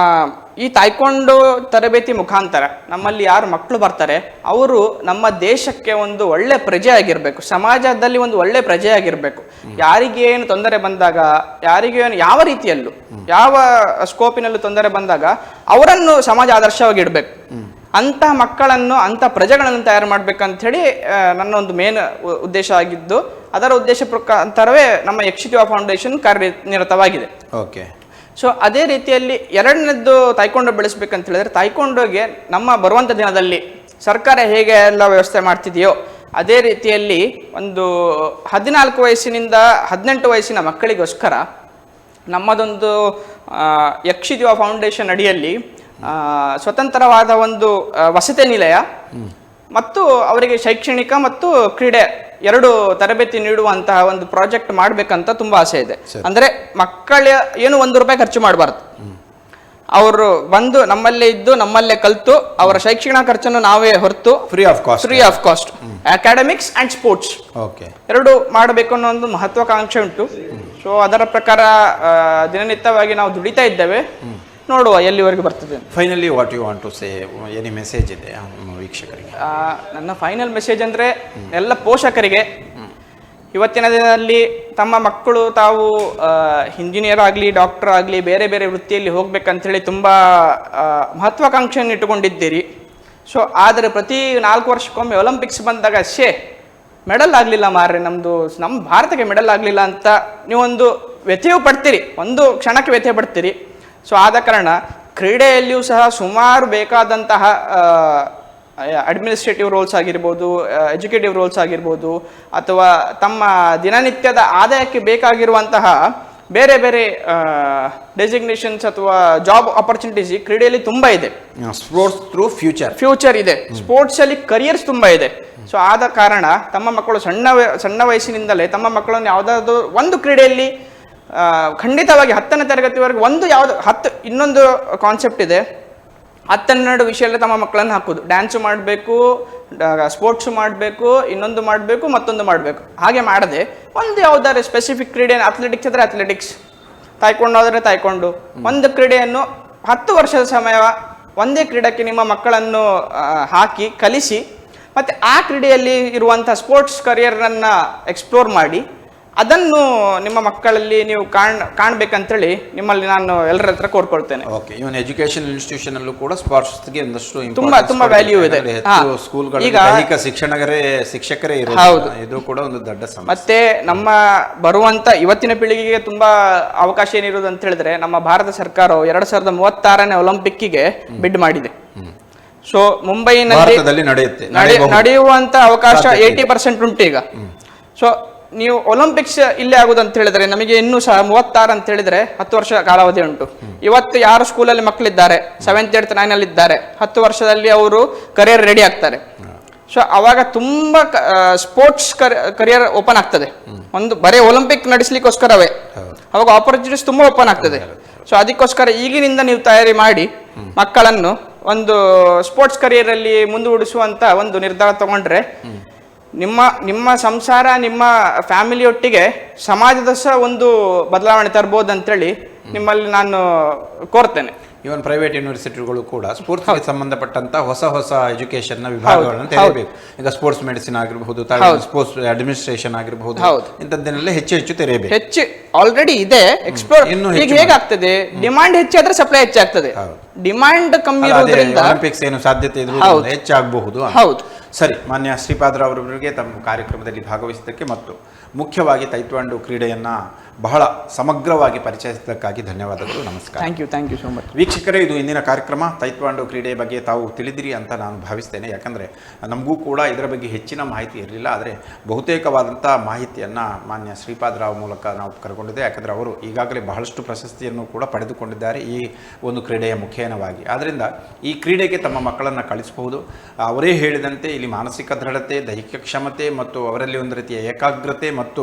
ಈ ತಾಯ್ಕೊಂಡು ತರಬೇತಿ ಮುಖಾಂತರ ನಮ್ಮಲ್ಲಿ ಯಾರು ಮಕ್ಕಳು ಬರ್ತಾರೆ ಅವರು ನಮ್ಮ ದೇಶಕ್ಕೆ ಒಂದು ಒಳ್ಳೆ ಪ್ರಜೆ ಆಗಿರಬೇಕು, ಸಮಾಜದಲ್ಲಿ ಒಂದು ಒಳ್ಳೆ ಪ್ರಜೆ ಆಗಿರಬೇಕು. ಯಾರಿಗೆ ಏನು ತೊಂದರೆ ಬಂದಾಗ, ಯಾರಿಗೇನು ಯಾವ ರೀತಿಯಲ್ಲೂ ಯಾವ ಸ್ಕೋಪಿನಲ್ಲೂ ತೊಂದರೆ ಬಂದಾಗ ಅವರನ್ನು ಸಮಾಜ ಆದರ್ಶವಾಗಿ ಇಡಬೇಕು. ಅಂತಹ ಮಕ್ಕಳನ್ನು, ಅಂಥ ಪ್ರಜೆಗಳನ್ನು ತಯಾರು ಮಾಡ್ಬೇಕಂತ ಹೇಳಿ ನನ್ನ ಒಂದು ಮೇನ್ ಉದ್ದೇಶ ಆಗಿದ್ದು, ಅದರ ಉದ್ದೇಶ ಪ್ರಕಾರವೇ ನಮ್ಮ ಯಕ್ಷಿತ್ವ ಫೌಂಡೇಶನ್ ಕಾರ್ಯನಿರತವಾಗಿದೆ. ಓಕೆ. ಸೊ ಅದೇ ರೀತಿಯಲ್ಲಿ ಎರಡನೇದ್ದು ತಾಯ್ಕೊಂಡು ಬೆಳೆಸ್ಬೇಕಂತ ಹೇಳಿದ್ರೆ ತಾಯ್ಕೊಂಡೋಗೆ ನಮ್ಮ ಬರುವಂಥ ದಿನದಲ್ಲಿ ಸರ್ಕಾರ ಹೇಗೆ ಎಲ್ಲ ವ್ಯವಸ್ಥೆ ಮಾಡ್ತಿದೆಯೋ ಅದೇ ರೀತಿಯಲ್ಲಿ ಒಂದು 14 ವಯಸ್ಸಿನಿಂದ 18 ವಯಸ್ಸಿನ ಮಕ್ಕಳಿಗೋಸ್ಕರ ನಮ್ಮದೊಂದು ಯಕ್ಷಿತ್ವ ಫೌಂಡೇಶನ್ ಅಡಿಯಲ್ಲಿ ಸ್ವತಂತ್ರವಾದ ಒಂದು ವಸತಿ ನಿಲಯ ಮತ್ತು ಅವರಿಗೆ ಶೈಕ್ಷಣಿಕ ಮತ್ತು ಕ್ರೀಡೆ ಎರಡು ತರಬೇತಿ ನೀಡುವಂತಹ ಒಂದು ಪ್ರಾಜೆಕ್ಟ್ ಮಾಡ್ಬೇಕಂತ ತುಂಬಾ ಆಸೆ ಇದೆ. ಅಂದ್ರೆ ಮಕ್ಕಳ ಏನು ₹1 ಖರ್ಚು ಮಾಡಬಾರ್ದು. ಅವರು ಬಂದು ನಮ್ಮಲ್ಲೇ ಇದ್ದು ನಮ್ಮಲ್ಲೇ ಕಲಿತು ಅವರ ಶೈಕ್ಷಣಿಕ ಖರ್ಚನ್ನು ನಾವೇ ಹೊರತು free of cost academics and sports ಎರಡು ಮಾಡಬೇಕು ಅನ್ನೋ ಒಂದು ಮಹತ್ವಾಕಾಂಕ್ಷೆ ಉಂಟು. ಸೊ ಅದರ ಪ್ರಕಾರ ದಿನನಿತ್ಯವಾಗಿ ನಾವು ದುಡಿತಾ ಇದ್ದೇವೆ. ನೋಡುವ ಎಲ್ಲಿವರೆಗೂ ಬರ್ತದೆ. Finally what you want to say, any message ಇದೆ ವೀಕ್ಷಕರಿಗೆ? ನನ್ನ ಫೈನಲ್ ಮೆಸೇಜ್ ಅಂದರೆ ಎಲ್ಲ ಪೋಷಕರಿಗೆ ಇವತ್ತಿನ ದಿನದಲ್ಲಿ ತಮ್ಮ ಮಕ್ಕಳು ತಾವು ಇಂಜಿನಿಯರ್ ಆಗಲಿ ಡಾಕ್ಟರ್ ಆಗಲಿ ಬೇರೆ ಬೇರೆ ವೃತ್ತಿಯಲ್ಲಿ ಹೋಗ್ಬೇಕಂತೇಳಿ ತುಂಬ ಮಹತ್ವಾಕಾಂಕ್ಷೆಯನ್ನು ಇಟ್ಟುಕೊಂಡಿದ್ದೀರಿ. ಸೊ ಆದರೆ ಪ್ರತಿ 4 ವರ್ಷಕ್ಕೊಮ್ಮೆ ಒಲಿಂಪಿಕ್ಸ್ ಬಂದಾಗ ಮೆಡಲ್ ಆಗಲಿಲ್ಲ ಮಾರ್ರೆ, ನಮ್ಮ ಭಾರತಕ್ಕೆ ಮೆಡಲ್ ಆಗಲಿಲ್ಲ ಅಂತ ನೀವೊಂದು ವ್ಯಥೆಯೂ ಪಡ್ತೀರಿ, ಒಂದು ಕ್ಷಣಕ್ಕೆ ವ್ಯಥೆ ಪಡ್ತೀರಿ. ಸೊ ಆದ ಕಾರಣ ಕ್ರೀಡೆಯಲ್ಲಿಯೂ ಸಹ ಸುಮಾರು ಬೇಕಾದಂತಹ ಅಡ್ಮಿನಿಸ್ಟ್ರೇಟಿವ್ ರೋಲ್ಸ್ ಆಗಿರ್ಬೋದು, ಎಜುಕೇಟಿವ್ ರೋಲ್ಸ್ ಆಗಿರ್ಬೋದು, ಅಥವಾ ತಮ್ಮ ದಿನನಿತ್ಯದ ಆದಾಯಕ್ಕೆ ಬೇಕಾಗಿರುವಂತಹ ಬೇರೆ ಬೇರೆ ಡೆಸಿಗ್ನೇಷನ್ಸ್ ಅಥವಾ ಜಾಬ್ ಆಪರ್ಚುನಿಟೀಸ್ ಕ್ರೀಡೆಯಲ್ಲಿ ತುಂಬ ಇದೆ. ಸ್ಪೋರ್ಟ್ಸ್ ಥ್ರೂ ಫ್ಯೂಚರ್ ಇದೆ. ಸ್ಪೋರ್ಟ್ಸ್ ಅಲ್ಲಿ ಕರಿಯರ್ಸ್ ತುಂಬ ಇದೆ. ಸೊ ಆದ ಕಾರಣ ತಮ್ಮ ಮಕ್ಕಳು ಸಣ್ಣ ವಯಸ್ಸಿನಿಂದಲೇ ತಮ್ಮ ಮಕ್ಕಳನ್ನು ಯಾವುದಾದ್ರು ಒಂದು ಕ್ರೀಡೆಯಲ್ಲಿ ಖಂಡಿತವಾಗಿ 10ನೇ ತರಗತಿವರೆಗೆ ಇನ್ನೊಂದು ಕಾನ್ಸೆಪ್ಟ್ ಇದೆ, 10-12 ವಿಷಯದಲ್ಲಿ ತಮ್ಮ ಮಕ್ಕಳನ್ನು ಹಾಕೋದು. ಡ್ಯಾನ್ಸು ಮಾಡಬೇಕು, ಸ್ಪೋರ್ಟ್ಸು ಮಾಡಬೇಕು, ಇನ್ನೊಂದು ಮಾಡಬೇಕು, ಮತ್ತೊಂದು ಮಾಡಬೇಕು. ಹಾಗೆ ಮಾಡದೆ ಒಂದು ಯಾವುದಾದ್ರು ಸ್ಪೆಸಿಫಿಕ್ ಕ್ರೀಡೆ, ಅಥ್ಲೆಟಿಕ್ಸ್ ಆದರೆ ಅಥ್ಲೆಟಿಕ್ಸ್, ತಾಯ್ಕೊಂಡು ಆದರೆ ತಾಯ್ಕೊಂಡು ಒಂದು ಕ್ರೀಡೆಯನ್ನು 10 ವರ್ಷದ ಸಮಯ ಒಂದೇ ಕ್ರೀಡೆಗೆ ನಿಮ್ಮ ಮಕ್ಕಳನ್ನು ಹಾಕಿ ಕಲಿಸಿ, ಮತ್ತು ಆ ಕ್ರೀಡೆಯಲ್ಲಿ ಇರುವಂಥ ಸ್ಪೋರ್ಟ್ಸ್ ಕರಿಯರನ್ನು ಎಕ್ಸ್ಪ್ಲೋರ್ ಮಾಡಿ ಅದನ್ನು ನಿಮ್ಮ ಮಕ್ಕಳಲ್ಲಿ ನೀವು ಕಾಣ್ಬೇಕಂತೇಳಿ ನಿಮ್ಮಲ್ಲಿ ನಾನು ಎಲ್ಲರ ಹತ್ರ ಕೋರ್ಕೊಳ್ತೇನೆ. ಓಕೆ, ಇವನ್ ಎಜುಕೇಶನ್ ಇನ್ಸ್ಟಿಟ್ಯೂಷನ್ ಅಲ್ಲೂ ಕೂಡ ಸ್ಪೋರ್ಟ್ಸ್ಗೆ ಒಂದಷ್ಟು ತುಂಬಾ ವ್ಯಾಲ್ಯೂ ಇದೆ. ಸ್ಕೂಲ್ಗಳಲ್ಲಿ ದೈಹಿಕ ಶಿಕ್ಷಕರೇ ಇರೋದು, ಇದು ಕೂಡ ಒಂದು ದೊಡ್ಡ ಸಮಸ್ಯೆ. ಮತ್ತೆ ನಮ್ಮ ಬರುವಂತ ಇವತ್ತಿನ ಪೀಳಿಗೆಗೆ ತುಂಬಾ ಅವಕಾಶ ಏನಿರೋದು ಅಂತ ಹೇಳಿದ್ರೆ, ನಮ್ಮ ಭಾರತ ಸರ್ಕಾರವು 2036ನೇ ಒಲಿಂಪಿಕ್ಕಿಗೆ ಬಿಡ್ ಮಾಡಿದೆ. ಸೊ ಮುಂಬೈನಲ್ಲಿ ನಡೆಯುವಂತ ಅವಕಾಶ 80% ಉಂಟು ಈಗ. ಸೊ ನೀವು ಒಲಿಂಪಿಕ್ಸ್ ಇಲ್ಲೇ ಆಗುದು ಅಂತ ಹೇಳಿದ್ರೆ, ನಮಗೆ ಇನ್ನೂ ಸಹ 36 ಅಂತ ಹೇಳಿದ್ರೆ 10 ವರ್ಷ ಕಾಲಾವಧಿ ಉಂಟು. ಇವತ್ತು ಯಾರು ಸ್ಕೂಲಲ್ಲಿ ಮಕ್ಕಳಿದ್ದಾರೆ 7th 8th 9th ಅಲ್ಲಿ ಇದ್ದಾರೆ, 10 ವರ್ಷದಲ್ಲಿ ಅವರು ಕರಿಯರ್ ರೆಡಿ ಆಗ್ತಾರೆ. ಸೊ ಅವಾಗ ತುಂಬಾ ಸ್ಪೋರ್ಟ್ಸ್ ಕರಿಯರ್ ಓಪನ್ ಆಗ್ತದೆ. ಒಂದು ಬರೀ ಒಲಿಂಪಿಕ್ ನಡೆಸಲಿಕ್ಕೋಸ್ಕರವೇ ಅವಾಗ ಆಪರ್ಚುನಿಟೀಸ್ ತುಂಬಾ ಓಪನ್ ಆಗ್ತದೆ. ಸೊ ಅದಕ್ಕೋಸ್ಕರ ಈಗಿನಿಂದ ನೀವು ತಯಾರಿ ಮಾಡಿ ಮಕ್ಕಳನ್ನು ಒಂದು ಸ್ಪೋರ್ಟ್ಸ್ ಕರಿಯರ್ ಅಲ್ಲಿ ಮುಂದೂಡಿಸುವಂತ ಒಂದು ನಿರ್ಧಾರ ತಗೊಂಡ್ರೆ ನಿಮ್ಮ ಸಂಸಾರ, ನಿಮ್ಮ ಫ್ಯಾಮಿಲಿಯೊಟ್ಟಿಗೆ ಸಮಾಜದ ಸಹ ಒಂದು ಬದಲಾವಣೆ ತರ್ಬೋದು ಅಂತೇಳಿ ನಿಮ್ಮಲ್ಲಿ ನಾನು ಕೋರ್ತೇನೆ. ಇವನ್ ಪ್ರೈವೇಟ್ ಯೂನಿವರ್ಸಿಟಿಗಳು ಕೂಡ ಸ್ಪೋರ್ಟ್ಸ್ಗೆ ಸಂಬಂಧಪಟ್ಟಂತ ಹೊಸ ಎಜುಕೇಶನ್ ವಿಭಾಗಗಳನ್ನು ತೆರೆಯಬೇಕು. ಈಗ ಸ್ಪೋರ್ಟ್ಸ್ ಮೆಡಿಸಿನ್ ಆಗಿರಬಹುದು, ಸ್ಪೋರ್ಟ್ಸ್ ಅಡ್ಮಿನಿಸ್ಟ್ರೇಷನ್ ಆಗಿರಬಹುದು, ಇಂಥದ್ದನ್ನೆಲ್ಲ ಹೆಚ್ಚು ತೆರೆಯಬೇಕು. ಹೆಚ್ಚು ಆಲ್ರೆಡಿ ಇದೆ, ಎಕ್ಸ್ಪ್ಲೋರ್. ಈಗ ಹೇಗಾಗ್ತದೆ, ಡಿಮಾಂಡ್ ಹೆಚ್ಚಾದ್ರೆ ಸಪ್ಲೈ ಹೆಚ್ಚಾಗ್ತದೆ. ಡಿಮಾಂಡ್ ಕಮ್ಮಿ ಇರೋದ್ರಿಂದ ಒಲಿಂಪಿಕ್ಸ್ ಏನು ಸಾಧ್ಯತೆ ಇದ್ರೂ ಹೆಚ್ಚಾಗಬಹುದು. ಹೌದು. ಸರಿ, ಮಾನ್ಯ ಶ್ರೀಪಾದ್ ಅವರವರಿಗೆ ತಮ್ಮ ಕಾರ್ಯಕ್ರಮದಲ್ಲಿ ಭಾಗವಹಿಸಿದ್ದಕ್ಕೆ ಮತ್ತು ಮುಖ್ಯವಾಗಿ ತೈಕ್ವಾಂಡೋ ಕ್ರೀಡೆಯನ್ನು ಬಹಳ ಸಮಗ್ರವಾಗಿ ಪರಿಚಯಿಸಿದ್ದಕ್ಕಾಗಿ ಧನ್ಯವಾದಗಳು. ನಮಸ್ಕಾರ. Thank you so much. ವೀಕ್ಷಕರೇ, ಇದು ಇಂದಿನ ಕಾರ್ಯಕ್ರಮ. ತೈಕ್ವಾಂಡೋ ಕ್ರೀಡೆಯ ಬಗ್ಗೆ ತಾವು ತಿಳಿದಿರಿ ಅಂತ ನಾನು ಭಾವಿಸ್ತೇನೆ. ಯಾಕಂದರೆ ನಮಗೂ ಕೂಡ ಇದರ ಬಗ್ಗೆ ಹೆಚ್ಚಿನ ಮಾಹಿತಿ ಇರಲಿಲ್ಲ. ಆದರೆ ಬಹುತೇಕವಾದಂಥ ಮಾಹಿತಿಯನ್ನು ಮಾನ್ಯ ಶ್ರೀಪಾದ್ ರಾವ್ ಮೂಲಕ ನಾವು ಕರ್ಕೊಂಡಿದ್ದೆ. ಯಾಕಂದರೆ ಅವರು ಈಗಾಗಲೇ ಬಹಳಷ್ಟು ಪ್ರಶಸ್ತಿಯನ್ನು ಕೂಡ ಪಡೆದುಕೊಂಡಿದ್ದಾರೆ ಈ ಒಂದು ಕ್ರೀಡೆಯ ಮುಖೇನವಾಗಿ. ಆದ್ದರಿಂದ ಈ ಕ್ರೀಡೆಗೆ ತಮ್ಮ ಮಕ್ಕಳನ್ನು ಕಳಿಸಬಹುದು. ಅವರೇ ಹೇಳಿದಂತೆ ಇಲ್ಲಿ ಮಾನಸಿಕ ದೃಢತೆ, ದೈಹಿಕ ಕ್ಷಮತೆ ಮತ್ತು ಅವರಲ್ಲಿ ಒಂದು ರೀತಿಯ ಏಕಾಗ್ರತೆ ಮತ್ತು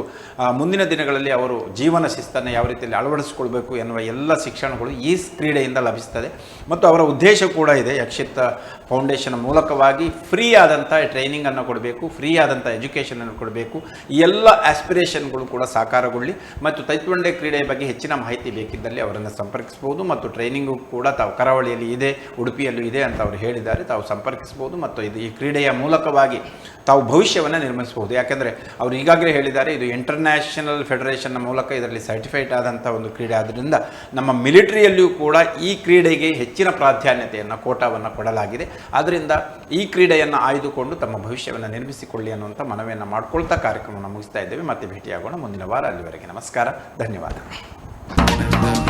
ಮುಂದಿನ ದಿನಗಳಲ್ಲಿ ಅವರು ಜೀವನ ಶಿಸ್ತನ್ನು ಯಾವ ರೀತಿಯಲ್ಲಿ ಅಳವಡಿಸಿಕೊಳ್ಬೇಕು ಎನ್ನುವ ಎಲ್ಲ ಶಿಕ್ಷಣಗಳು ಈ ಕ್ರೀಡೆಯಿಂದ ಲಭಿಸ್ತದೆ. ಮತ್ತು ಅವರ ಉದ್ದೇಶ ಕೂಡ ಇದೆ, ಯಕ್ಷಿತ್ ಫೌಂಡೇಶನ್ ಮೂಲಕವಾಗಿ ಫ್ರೀ ಆದಂಥ ಟ್ರೈನಿಂಗನ್ನು ಕೊಡಬೇಕು, ಫ್ರೀ ಆದಂಥ ಎಜುಕೇಷನನ್ನು ಕೊಡಬೇಕು. ಈ ಎಲ್ಲ ಆಸ್ಪಿರೇಷನ್ಗಳು ಕೂಡ ಸಾಕಾರಗೊಳ್ಳಿ. ಮತ್ತು ತೈಕ್ವಾಂಡೋ ಕ್ರೀಡೆಯ ಬಗ್ಗೆ ಹೆಚ್ಚಿನ ಮಾಹಿತಿ ಬೇಕಿದ್ದಲ್ಲಿ ಅವರನ್ನು ಸಂಪರ್ಕಿಸಬಹುದು. ಮತ್ತು ಟ್ರೈನಿಂಗು ಕೂಡ ತಾವು ಕರಾವಳಿಯಲ್ಲಿ ಇದೆ, ಉಡುಪಿಯಲ್ಲೂ ಇದೆ ಅಂತ ಅವರು ಹೇಳಿದ್ದಾರೆ. ತಾವು ಸಂಪರ್ಕಿಸಬಹುದು ಮತ್ತು ಈ ಕ್ರೀಡೆಯ ಮೂಲಕವಾಗಿ ತಾವು ಭವಿಷ್ಯವನ್ನು ನಿರ್ಮಿಸಬಹುದು. ಯಾಕೆಂದರೆ ಅವರು ಈಗಾಗಲೇ ಹೇಳಿದ್ದಾರೆ, ಇದು ಇಂಟರ್ನ್ಯಾಷನಲ್ ಫೆಡರೇಷನ್ನ ಮೂಲಕ ಇದರಲ್ಲಿ ಸರ್ಟಿಫೈಡ್ ಆದಂಥ ಒಂದು ಕ್ರೀಡೆ. ಆದ್ದರಿಂದ ನಮ್ಮ ಮಿಲಿಟರಿಯಲ್ಲಿಯೂ ಕೂಡ ಈ ಕ್ರೀಡೆಗೆ ಹೆಚ್ಚಿನ ಪ್ರಾಧಾನ್ಯತೆಯನ್ನು, ಕೋಟಾವನ್ನು ಕೊಡಲಾಗಿದೆ. ಆದ್ದರಿಂದ ಈ ಕ್ರೀಡೆಯನ್ನು ಆಯ್ದುಕೊಂಡು ತಮ್ಮ ಭವಿಷ್ಯವನ್ನು ನಿರ್ಮಿಸಿಕೊಳ್ಳಿ ಅನ್ನುವಂಥ ಮನವಿಯನ್ನು ಮಾಡಿಕೊಳ್ತಾ ಕಾರ್ಯಕ್ರಮವನ್ನು ಮುಗಿಸ್ತಾ ಇದ್ದೇವೆ. ಮತ್ತೆ ಭೇಟಿಯಾಗೋಣ ಮುಂದಿನ ವಾರ. ಅಲ್ಲಿವರೆಗೆ ನಮಸ್ಕಾರ, ಧನ್ಯವಾದಗಳು.